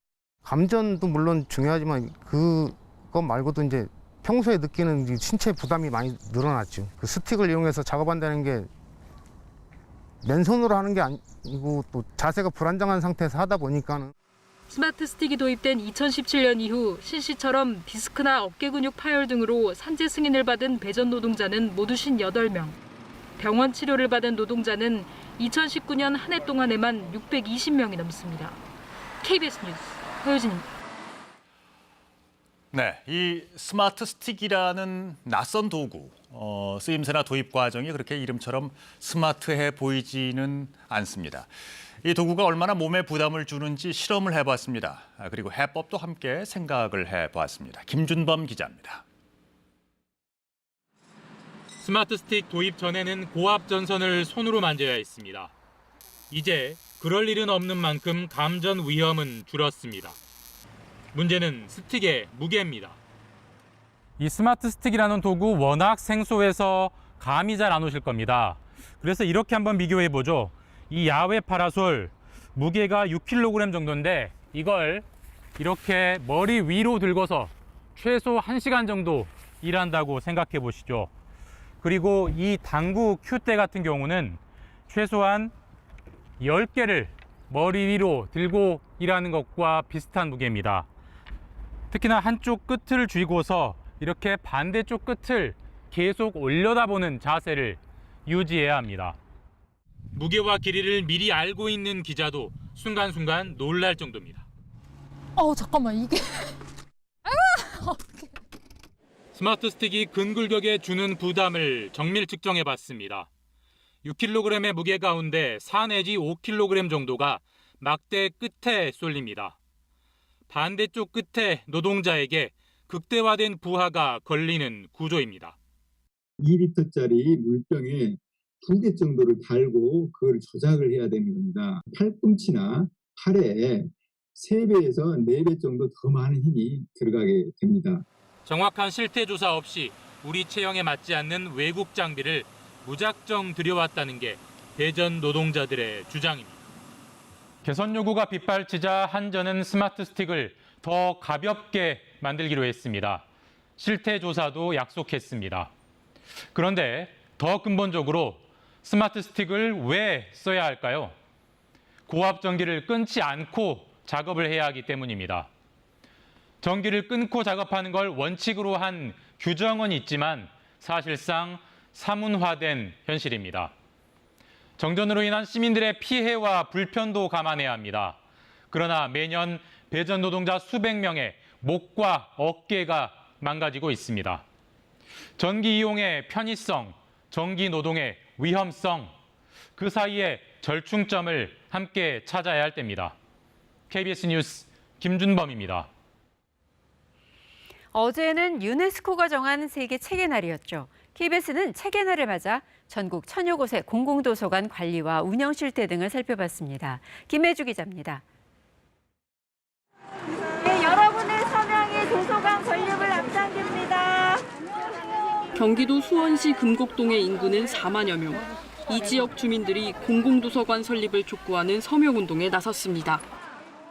감전도 물론 중요하지만 그것 말고도 이제 평소에 느끼는 신체 부담이 많이 늘어났죠. 그 스틱을 이용해서 작업한다는 게 맨손으로 하는 게 아니고 또 자세가 불안정한 상태에서 하다 보니까는. 스마트 스틱이 도입된 2017년 이후 신 씨처럼 디스크나 어깨 근육 파열 등으로 산재 승인을 받은 배전 노동자는 모두 58명. 병원 치료를 받은 노동자는 2019년 한 해 동안에만 620명이 넘습니다. KBS 뉴스 허유진입니다. 네, 이 스마트 스틱이라는 낯선 도구, 쓰임새나 도입 과정이 그렇게 이름처럼 스마트해 보이지는 않습니다. 이 도구가 얼마나 몸에 부담을 주는지 실험을 해봤습니다. 그리고 해법도 함께 생각을 해보았습니다. 김준범 기자입니다. 스마트 스틱 도입 전에는 고압 전선을 손으로 만져야 했습니다. 이제 그럴 일은 없는 만큼 감전 위험은 줄었습니다. 문제는 스틱의 무게입니다. 이 스마트 스틱이라는 도구 워낙 생소해서 감이 잘 안 오실 겁니다. 그래서 이렇게 한번 비교해 보죠. 이 야외 파라솔 무게가 6kg 정도인데 이걸 이렇게 머리 위로 들고서 최소 1시간 정도 일한다고 생각해 보시죠. 그리고 이 당구 큐대 같은 경우는 최소한 10개를 머리 위로 들고 일하는 것과 비슷한 무게입니다. 특히나 한쪽 끝을 쥐고서 이렇게 반대쪽 끝을 계속 올려다보는 자세를 유지해야 합니다. 무게와 길이를 미리 알고 있는 기자도 순간순간 놀랄 정도입니다. 잠깐만 이게 스마트 스틱이 근굴격에 주는 부담을 정밀 측정해봤습니다. 6kg의 무게 가운데 4 내지 5kg 정도가 막대 끝에 쏠립니다. 반대쪽 끝에 노동자에게 극대화된 부하가 걸리는 구조입니다. 2리터짜리 물병에 2개 정도를 달고 그걸 조작을 해야 되는 겁니다. 팔꿈치나 팔에 3배에서 4배 정도 더 많은 힘이 들어가게 됩니다. 정확한 실태 조사 없이 우리 체형에 맞지 않는 외국 장비를 무작정 들여왔다는 게 대전 노동자들의 주장입니다. 개선 요구가 빗발치자 한전은 스마트 스틱을 더 가볍게 만들기로 했습니다. 실태 조사도 약속했습니다. 그런데 더 근본적으로 스마트 스틱을 왜 써야 할까요? 고압 전기를 끊지 않고 작업을 해야 하기 때문입니다. 전기를 끊고 작업하는 걸 원칙으로 한 규정은 있지만 사실상 사문화된 현실입니다. 정전으로 인한 시민들의 피해와 불편도 감안해야 합니다. 그러나 매년 배전 노동자 수백 명의 목과 어깨가 망가지고 있습니다. 전기 이용의 편의성, 전기 노동의 위험성, 그 사이에 절충점을 함께 찾아야 할 때입니다. KBS 뉴스 김준범입니다. 어제는 유네스코가 정한 세계 책의 날이었죠. KBS는 책의 날을 맞아 전국 1000여 곳의 공공도서관 관리와 운영 실태 등을 살펴봤습니다. 김혜주 기자입니다. 네, 여러분의 서명이 도서관 건립을 앞당깁니다. 경기도 수원시 금곡동의 인구는 4만여 명. 이 지역 주민들이 공공도서관 설립을 촉구하는 서명운동에 나섰습니다.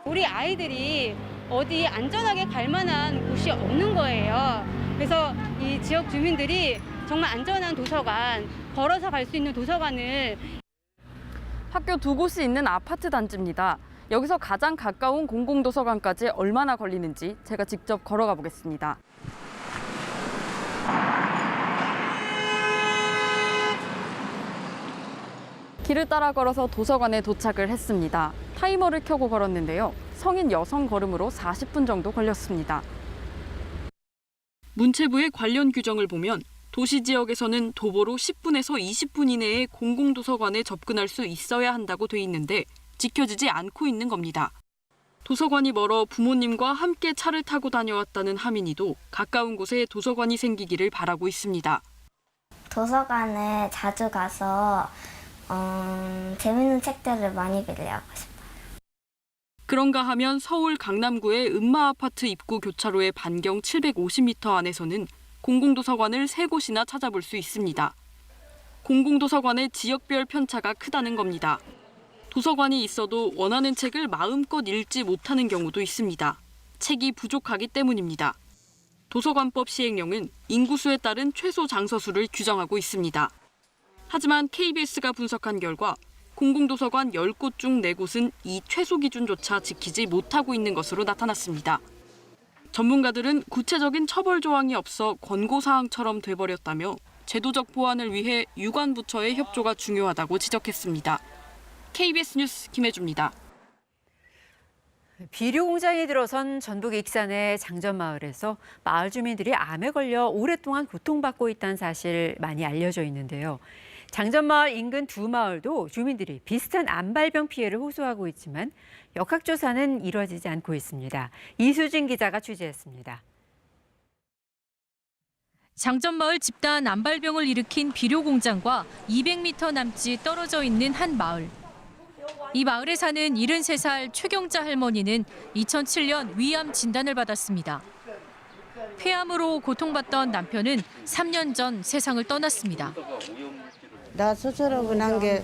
우리 아이들이 어디 안전하게 갈 만한 곳이 없는 거예요. 그래서 이 지역 주민들이 정말 안전한 도서관, 걸어서 갈 수 있는 도서관을. 학교 2곳이 있는 아파트 단지입니다. 여기서 가장 가까운 공공도서관까지 얼마나 걸리는지 제가 직접 걸어가 보겠습니다. 길을 따라 걸어서 도서관에 도착을 했습니다. 타이머를 켜고 걸었는데요. 성인 여성 걸음으로 40분 정도 걸렸습니다. 문체부의 관련 규정을 보면 도시 지역에서는 도보로 10분에서 20분 이내에 공공도서관에 접근할 수 있어야 한다고 돼 있는데 지켜지지 않고 있는 겁니다. 도서관이 멀어 부모님과 함께 차를 타고 다녀왔다는 하민이도 가까운 곳에 도서관이 생기기를 바라고 있습니다. 도서관에 자주 가서 재밌는 책들을 많이 빌려가고 싶어요. 그런가 하면 서울 강남구의 음마아파트 입구 교차로의 반경 750m 안에서는 공공도서관을 3곳이나 찾아볼 수 있습니다. 공공도서관의 지역별 편차가 크다는 겁니다. 도서관이 있어도 원하는 책을 마음껏 읽지 못하는 경우도 있습니다. 책이 부족하기 때문입니다. 도서관법 시행령은 인구수에 따른 최소 장서수를 규정하고 있습니다. 하지만 KBS가 분석한 결과 공공도서관 10곳 중 4곳은 이 최소 기준조차 지키지 못하고 있는 것으로 나타났습니다. 전문가들은 구체적인 처벌 조항이 없어 권고사항처럼 돼버렸다며 제도적 보완을 위해 유관부처의 협조가 중요하다고 지적했습니다. KBS 뉴스 김혜주입니다. 비료 공장이 들어선 전북 익산의 장전마을에서 마을 주민들이 암에 걸려 오랫동안 고통받고 있다는 사실 많이 알려져 있는데요. 장전마을 인근 두 마을도 주민들이 비슷한 암발병 피해를 호소하고 있지만 역학조사는 이루어지지 않고 있습니다. 이수진 기자가 취재했습니다. 장전마을 집단 암발병을 일으킨 비료 공장과 200m 남짓 떨어져 있는 한 마을. 이 마을에 사는 73살 최경자 할머니는 2007년 위암 진단을 받았습니다. 폐암으로 고통받던 남편은 3년 전 세상을 떠났습니다. 나 수술하고 난 게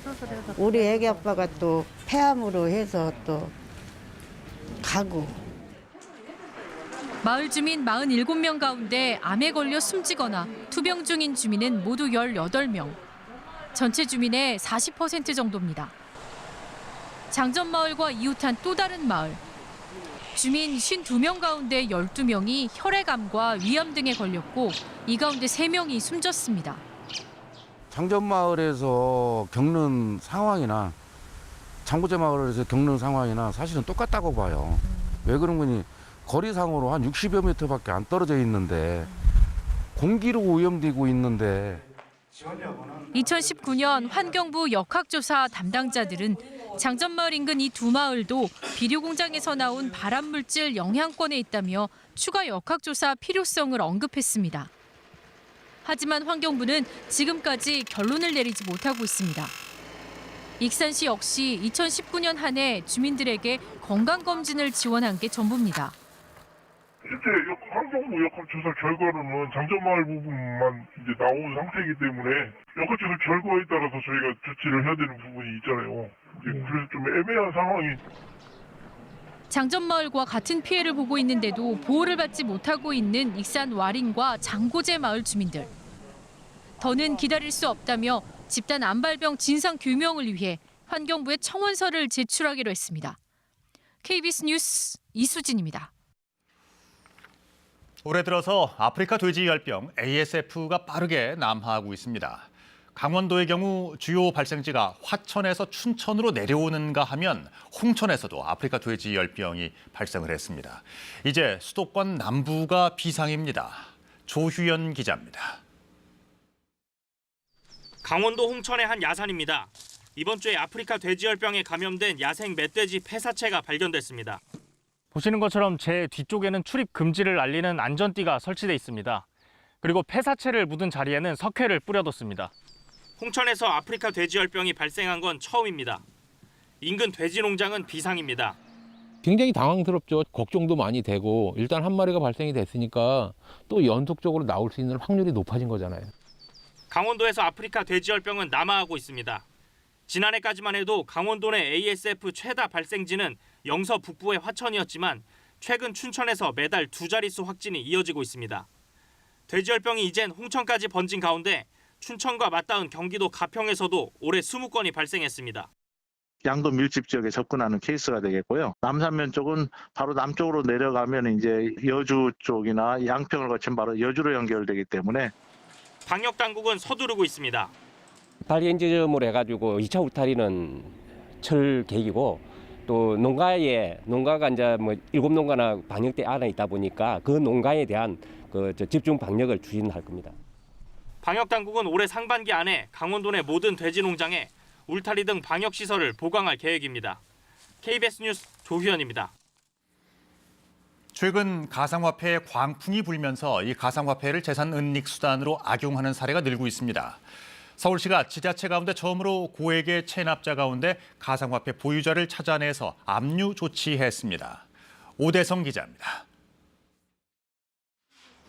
우리 애기 아빠가 또 폐암으로 해서 또 가고. 마을 주민 47명 가운데 암에 걸려 숨지거나 투병 중인 주민은 모두 18명. 전체 주민의 40% 정도입니다. 장전마을과 이웃한 또 다른 마을. 주민 52명 가운데 12명이 혈액암과 위암 등에 걸렸고 이 가운데 3명이 숨졌습니다. 장전마을에서 겪는 상황이나 장보재 마을에서 겪는 상황이나 사실은 똑같다고 봐요. 왜 그런 거니? 거리상으로 한 60여 미터밖에 안 떨어져 있는데 공기로 오염되고 있는데 2019년 환경부 역학조사 담당자들은 장전마을 인근 이 두 마을도 비료 공장에서 나온 발암물질 영향권에 있다며 추가 역학조사 필요성을 언급했습니다. 하지만 환경부는 지금까지 결론을 내리지 못하고 있습니다. 익산시 역시 2019년 한 해 주민들에게 건강검진을 지원한 게 전부입니다. 실제 환경부 역학조사 결과로는 장전마을 부분만 이제 나온 상태이기 때문에 역학조사 결과에 따라서 저희가 조치를 해야 되는 부분이 있잖아요. 그래서 좀 애매한 상황이. 장전마을과 같은 피해를 보고 있는데도 보호를 받지 못하고 있는 익산 와린과 장고재 마을 주민들. 더는 기다릴 수 없다며 집단 암발병 진상 규명을 위해 환경부에 청원서를 제출하기로 했습니다. KBS 뉴스 이수진입니다. 올해 들어서 아프리카 돼지열병 ASF가 빠르게 남하하고 있습니다. 강원도의 경우 주요 발생지가 화천에서 춘천으로 내려오는가 하면 홍천에서도 아프리카 돼지열병이 발생을 했습니다. 이제 수도권 남부가 비상입니다. 조휴연 기자입니다. 강원도 홍천의 한 야산입니다. 이번 주에 아프리카 돼지열병에 감염된 야생 멧돼지 폐사체가 발견됐습니다. 보시는 것처럼 제 뒤쪽에는 출입 금지를 알리는 안전띠가 설치돼 있습니다. 그리고 폐사체를 묻은 자리에는 석회를 뿌려뒀습니다. 홍천에서 아프리카 돼지열병이 발생한 건 처음입니다. 인근 돼지 농장은 비상입니다. 굉장히 당황스럽죠. 걱정도 많이 되고 일단 한 마리가 발생이 됐으니까 또 연속적으로 나올 수 있는 확률이 높아진 거잖아요. 강원도에서 아프리카 돼지열병은 남하하고 있습니다. 지난해까지만 해도 강원도 내 ASF 최다 발생지는 영서 북부의 화천이었지만 최근 춘천에서 매달 2자릿수 확진이 이어지고 있습니다. 돼지열병이 이젠 홍천까지 번진 가운데 춘천과 맞닿은 경기도 가평에서도 올해 20건이 발생했습니다. 양도 밀집 지역에 접근하는 케이스가 되겠고요. 남산면 쪽은 바로 남쪽으로 내려가면 이제 여주 쪽이나 양평을 거친 바로 여주로 연결되기 때문에 방역 당국은 서두르고 있습니다. 울타리 엔지점으로 해가지고 2차 울타리는 철 계기고 또 농가가 이제 뭐 7농가나 방역대 안에 있다 보니까 그 농가에 대한 그 집중 방역을 추진할 겁니다. 방역 당국은 올해 상반기 안에 강원도 내 모든 돼지 농장에 울타리 등 방역 시설을 보강할 계획입니다. KBS 뉴스 조희연입니다. 최근 가상화폐에 광풍이 불면서 이 가상화폐를 재산 은닉 수단으로 악용하는 사례가 늘고 있습니다. 서울시가 지자체 가운데 처음으로 고액의 체납자 가운데 가상화폐 보유자를 찾아내서 압류 조치했습니다. 오대성 기자입니다.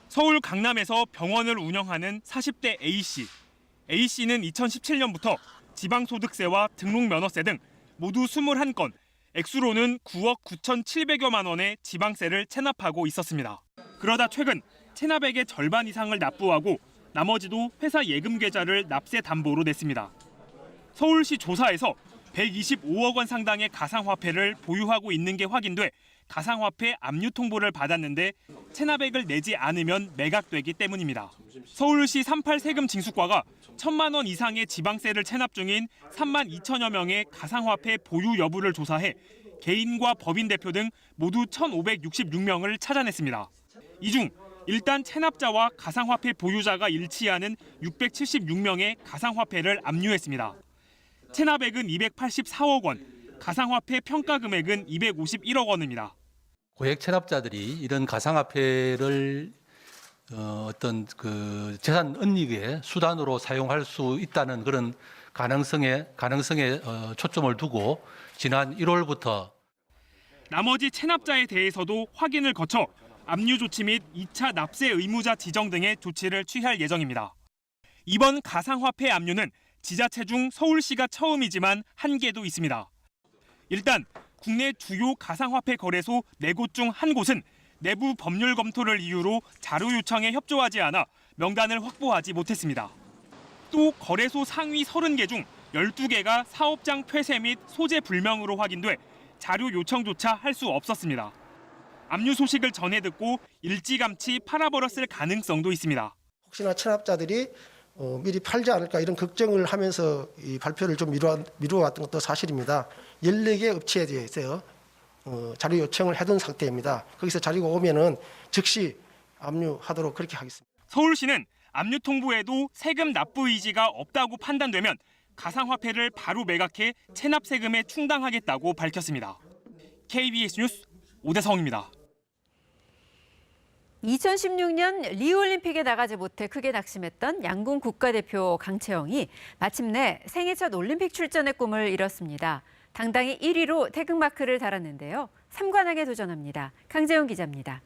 서울 강남에서 병원을 운영하는 40대 A씨. A씨는 2017년부터 지방소득세와 등록면허세 등 모두 21건, 액수로는 9억 9,700여만 원의 지방세를 체납하고 있었습니다. 그러다 최근 체납액의 절반 이상을 납부하고 나머지도 회사 예금 계좌를 납세 담보로 냈습니다. 서울시 조사에서 125억 원 상당의 가상화폐를 보유하고 있는 게 확인돼 가상화폐 압류 통보를 받았는데 체납액을 내지 않으면 매각되기 때문입니다. 서울시 38 세금 징수과가 1,000만 원 이상의 지방세를 체납 중인 3만 2천여 명의 가상화폐 보유 여부를 조사해 개인과 법인 대표 등 모두 1,566명을 찾아냈습니다. 이 중 일단 체납자와 가상화폐 보유자가 일치하는 676명의 가상화폐를 압류했습니다. 체납액은 284억 원, 가상화폐 평가 금액은 251억 원입니다. 고액 체납자들이 이런 가상화폐를 어떤 그 재산 은닉의 수단으로 사용할 수 있다는 그런 가능성에 초점을 두고 지난 1월부터 나머지 체납자에 대해서도 확인을 거쳐 압류 조치 및 2차 납세 의무자 지정 등의 조치를 취할 예정입니다. 이번 가상화폐 압류는 지자체 중 서울시가 처음이지만 한계도 있습니다. 일단 국내 주요 가상화폐 거래소 4곳 중 한 곳은 내부 법률 검토를 이유로 자료 요청에 협조하지 않아 명단을 확보하지 못했습니다. 또 거래소 상위 30개 중 12개가 사업장 폐쇄 및 소재 불명으로 확인돼 자료 요청조차 할 수 없었습니다. 압류 소식을 전해 듣고 일찌감치 팔아버렸을 가능성도 있습니다. 혹시나 체납자들이 미리 팔지 않을까 이런 걱정을 하면서 이 발표를 좀 미루어왔던 것도 사실입니다. 14개 업체에 대해서 자료 요청을 해둔 상태입니다. 거기서 자료가 오면은 즉시 압류하도록 그렇게 하겠습니다. 서울시는 압류 통보에도 세금 납부 의지가 없다고 판단되면 가상화폐를 바로 매각해 체납 세금에 충당하겠다고 밝혔습니다. KBS 뉴스 오대성입니다. 2016년 리우올림픽에 나가지 못해 크게 낙심했던 양궁 국가대표 강채영이 마침내 생애 첫 올림픽 출전의 꿈을 이뤘습니다. 당당히 1위로 태극마크를 달았는데요. 3관왕에 도전합니다. 강재훈 기자입니다.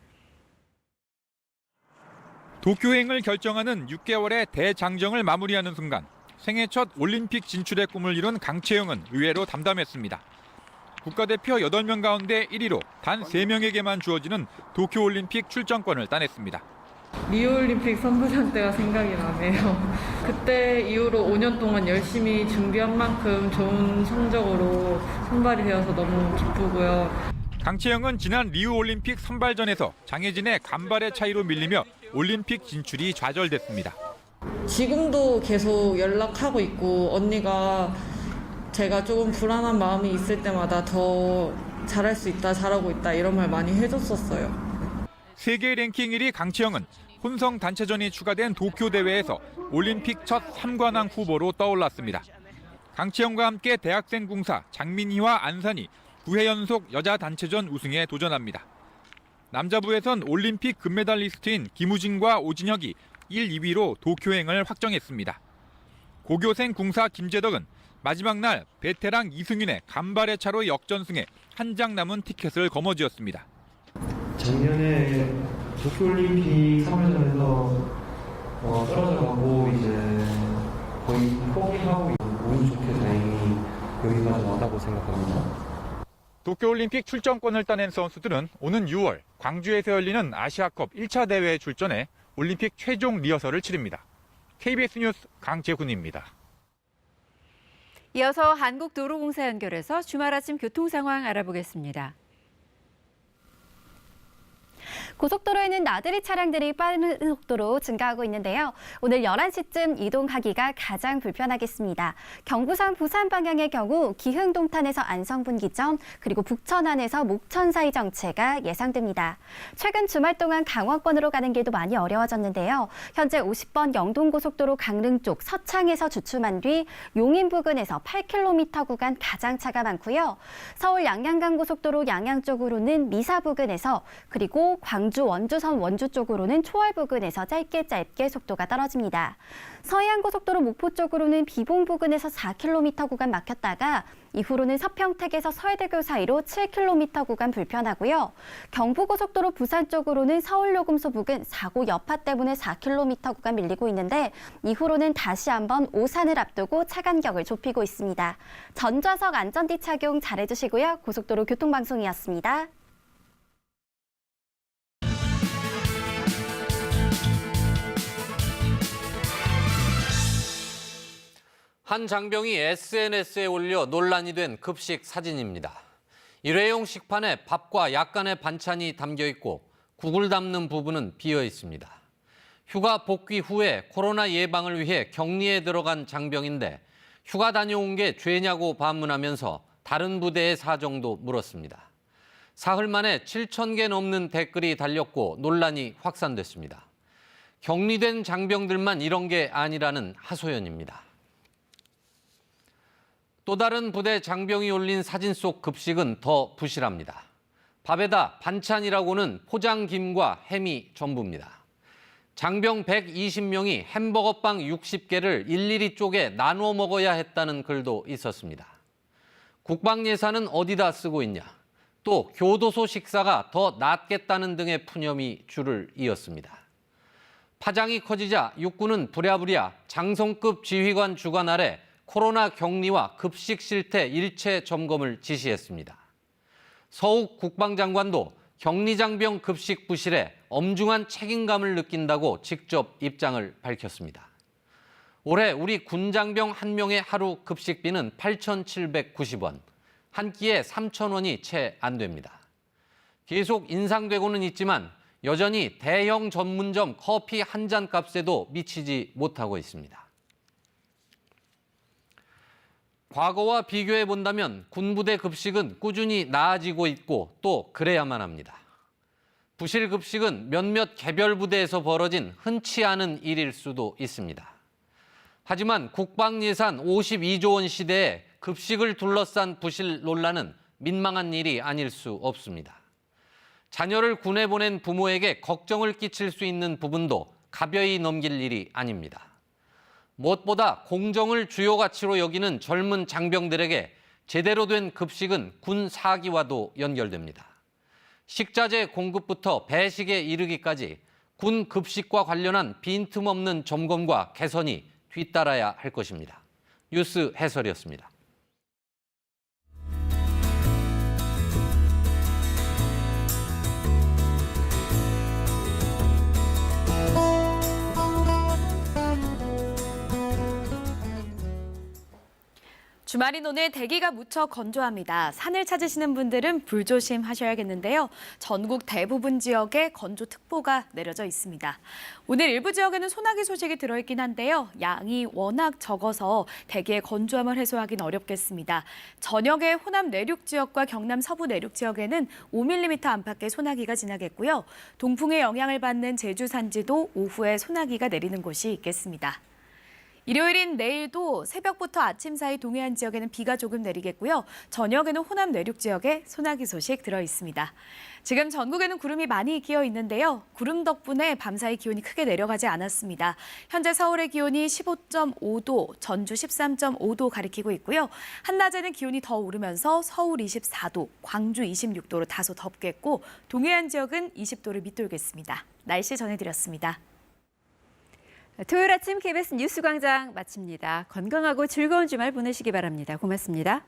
도쿄행을 결정하는 6개월의 대장정을 마무리하는 순간 생애 첫 올림픽 진출의 꿈을 이룬 강채영은 의외로 담담했습니다. 국가대표 8명 가운데 1위로 단 3명에게만 주어지는 도쿄올림픽 출전권을 따냈습니다. 리우올림픽 선수장 때가 생각이 나네요. 그때 이후로 5년 동안 열심히 준비한 만큼 좋은 성적으로 선발이 되어서 너무 기쁘고요. 강채영은 지난 리우올림픽 선발전에서 장혜진의 간발의 차이로 밀리며 올림픽 진출이 좌절됐습니다. 지금도 계속 연락하고 있고 언니가 제가 조금 불안한 마음이 있을 때마다 더 잘할 수 있다, 잘하고 있다 이런 말 많이 해줬었어요. 세계 랭킹 1위 강채영은 혼성 단체전이 추가된 도쿄 대회에서 올림픽 첫 3관왕 후보로 떠올랐습니다. 강채영과 함께 대학생 궁사 장민희와 안산이 9회 연속 여자 단체전 우승에 도전합니다. 남자부에선 올림픽 금메달리스트인 김우진과 오진혁이 1, 2위로 도쿄행을 확정했습니다. 고교생 궁사 김재덕은 마지막 날 베테랑 이승윤의 간발의 차로 역전승에 한 장 남은 티켓을 거머쥐었습니다. 작년에 도쿄올림픽 3회전에서 떨어져가고 이제 거의 포기하고 운이 좋게 다행히 여기까지 왔다고 생각합니다. 도쿄올림픽 출전권을 따낸 선수들은 오는 6월 광주에서 열리는 아시아컵 1차 대회에 출전해 올림픽 최종 리허설을 치릅니다. KBS 뉴스 강재훈입니다. 이어서 한국도로공사 연결해서 주말 아침 교통 상황 알아보겠습니다. 고속도로에는 나들이 차량들이 빠른 속도로 증가하고 있는데요. 오늘 11시쯤 이동하기가 가장 불편하겠습니다. 경부선 부산 방향의 경우 기흥동탄에서 안성분기점 그리고 북천안에서 목천 사이 정체가 예상됩니다. 최근 주말 동안 강원권으로 가는 길도 많이 어려워졌는데요. 현재 50번 영동고속도로 강릉 쪽 서창에서 주춤한 뒤 용인 부근에서 8km 구간 가장 차가 많고요. 서울 양양간고속도로 양양 쪽으로는 미사 부근에서 그리고 광주 원주선 원주 쪽으로는 초월 부근에서 짧게 속도가 떨어집니다. 서해안고속도로 목포 쪽으로는 비봉 부근에서 4km 구간 막혔다가 이후로는 서평택에서 서해대교 사이로 7km 구간 불편하고요. 경부고속도로 부산 쪽으로는 서울요금소 부근 사고 여파 때문에 4km 구간 밀리고 있는데 이후로는 다시 한번 오산을 앞두고 차 간격을 좁히고 있습니다. 전좌석 안전띠 착용 잘해주시고요. 고속도로 교통방송이었습니다. 한 장병이 SNS에 올려 논란이 된 급식 사진입니다. 일회용 식판에 밥과 약간의 반찬이 담겨 있고 국을 담는 부분은 비어 있습니다. 휴가 복귀 후에 코로나 예방을 위해 격리에 들어간 장병인데 휴가 다녀온 게 죄냐고 반문하면서 다른 부대의 사정도 물었습니다. 사흘 만에 7,000개 넘는 댓글이 달렸고 논란이 확산됐습니다. 격리된 장병들만 이런 게 아니라는 하소연입니다. 또 다른 부대 장병이 올린 사진 속 급식은 더 부실합니다. 밥에다 반찬이라고는 포장김과 햄이 전부입니다. 장병 120명이 햄버거빵 60개를 일일이 쪼개 나눠 먹어야 했다는 글도 있었습니다. 국방 예산은 어디다 쓰고 있냐? 또 교도소 식사가 더 낫겠다는 등의 푸념이 줄을 이었습니다. 파장이 커지자 육군은 부랴부랴 장성급 지휘관 주관 아래 코로나 격리와 급식 실태 일체 점검을 지시했습니다. 서욱 국방장관도 격리장병 급식 부실에 엄중한 책임감을 느낀다고 직접 입장을 밝혔습니다. 올해 우리 군장병 한 명의 하루 급식비는 8,790원, 한 끼에 3,000원이 채 안 됩니다. 계속 인상되고는 있지만 여전히 대형 전문점 커피 한 잔 값에도 미치지 못하고 있습니다. 과거와 비교해 본다면 군부대 급식은 꾸준히 나아지고 있고 또 그래야만 합니다. 부실 급식은 몇몇 개별 부대에서 벌어진 흔치 않은 일일 수도 있습니다. 하지만 국방 예산 52조 원 시대에 급식을 둘러싼 부실 논란은 민망한 일이 아닐 수 없습니다. 자녀를 군에 보낸 부모에게 걱정을 끼칠 수 있는 부분도 가벼이 넘길 일이 아닙니다. 무엇보다 공정을 주요 가치로 여기는 젊은 장병들에게 제대로 된 급식은 군 사기와도 연결됩니다. 식자재 공급부터 배식에 이르기까지 군 급식과 관련한 빈틈없는 점검과 개선이 뒤따라야 할 것입니다. 뉴스 해설이었습니다. 주말인 오늘 대기가 무척 건조합니다. 산을 찾으시는 분들은 불조심하셔야겠는데요. 전국 대부분 지역에 건조특보가 내려져 있습니다. 오늘 일부 지역에는 소나기 소식이 들어있긴 한데요. 양이 워낙 적어서 대기의 건조함을 해소하기는 어렵겠습니다. 저녁에 호남 내륙 지역과 경남 서부 내륙 지역에는 5mm 안팎의 소나기가 지나겠고요. 동풍의 영향을 받는 제주 산지도 오후에 소나기가 내리는 곳이 있겠습니다. 일요일인 내일도 새벽부터 아침 사이 동해안 지역에는 비가 조금 내리겠고요. 저녁에는 호남 내륙 지역에 소나기 소식 들어 있습니다. 지금 전국에는 구름이 많이 끼어 있는데요. 구름 덕분에 밤사이 기온이 크게 내려가지 않았습니다. 현재 서울의 기온이 15.5도, 전주 13.5도 가리키고 있고요. 한낮에는 기온이 더 오르면서 서울 24도, 광주 26도로 다소 덥겠고 동해안 지역은 20도를 밑돌겠습니다. 날씨 전해드렸습니다. 토요일 아침 KBS 뉴스광장 마칩니다. 건강하고 즐거운 주말 보내시기 바랍니다. 고맙습니다.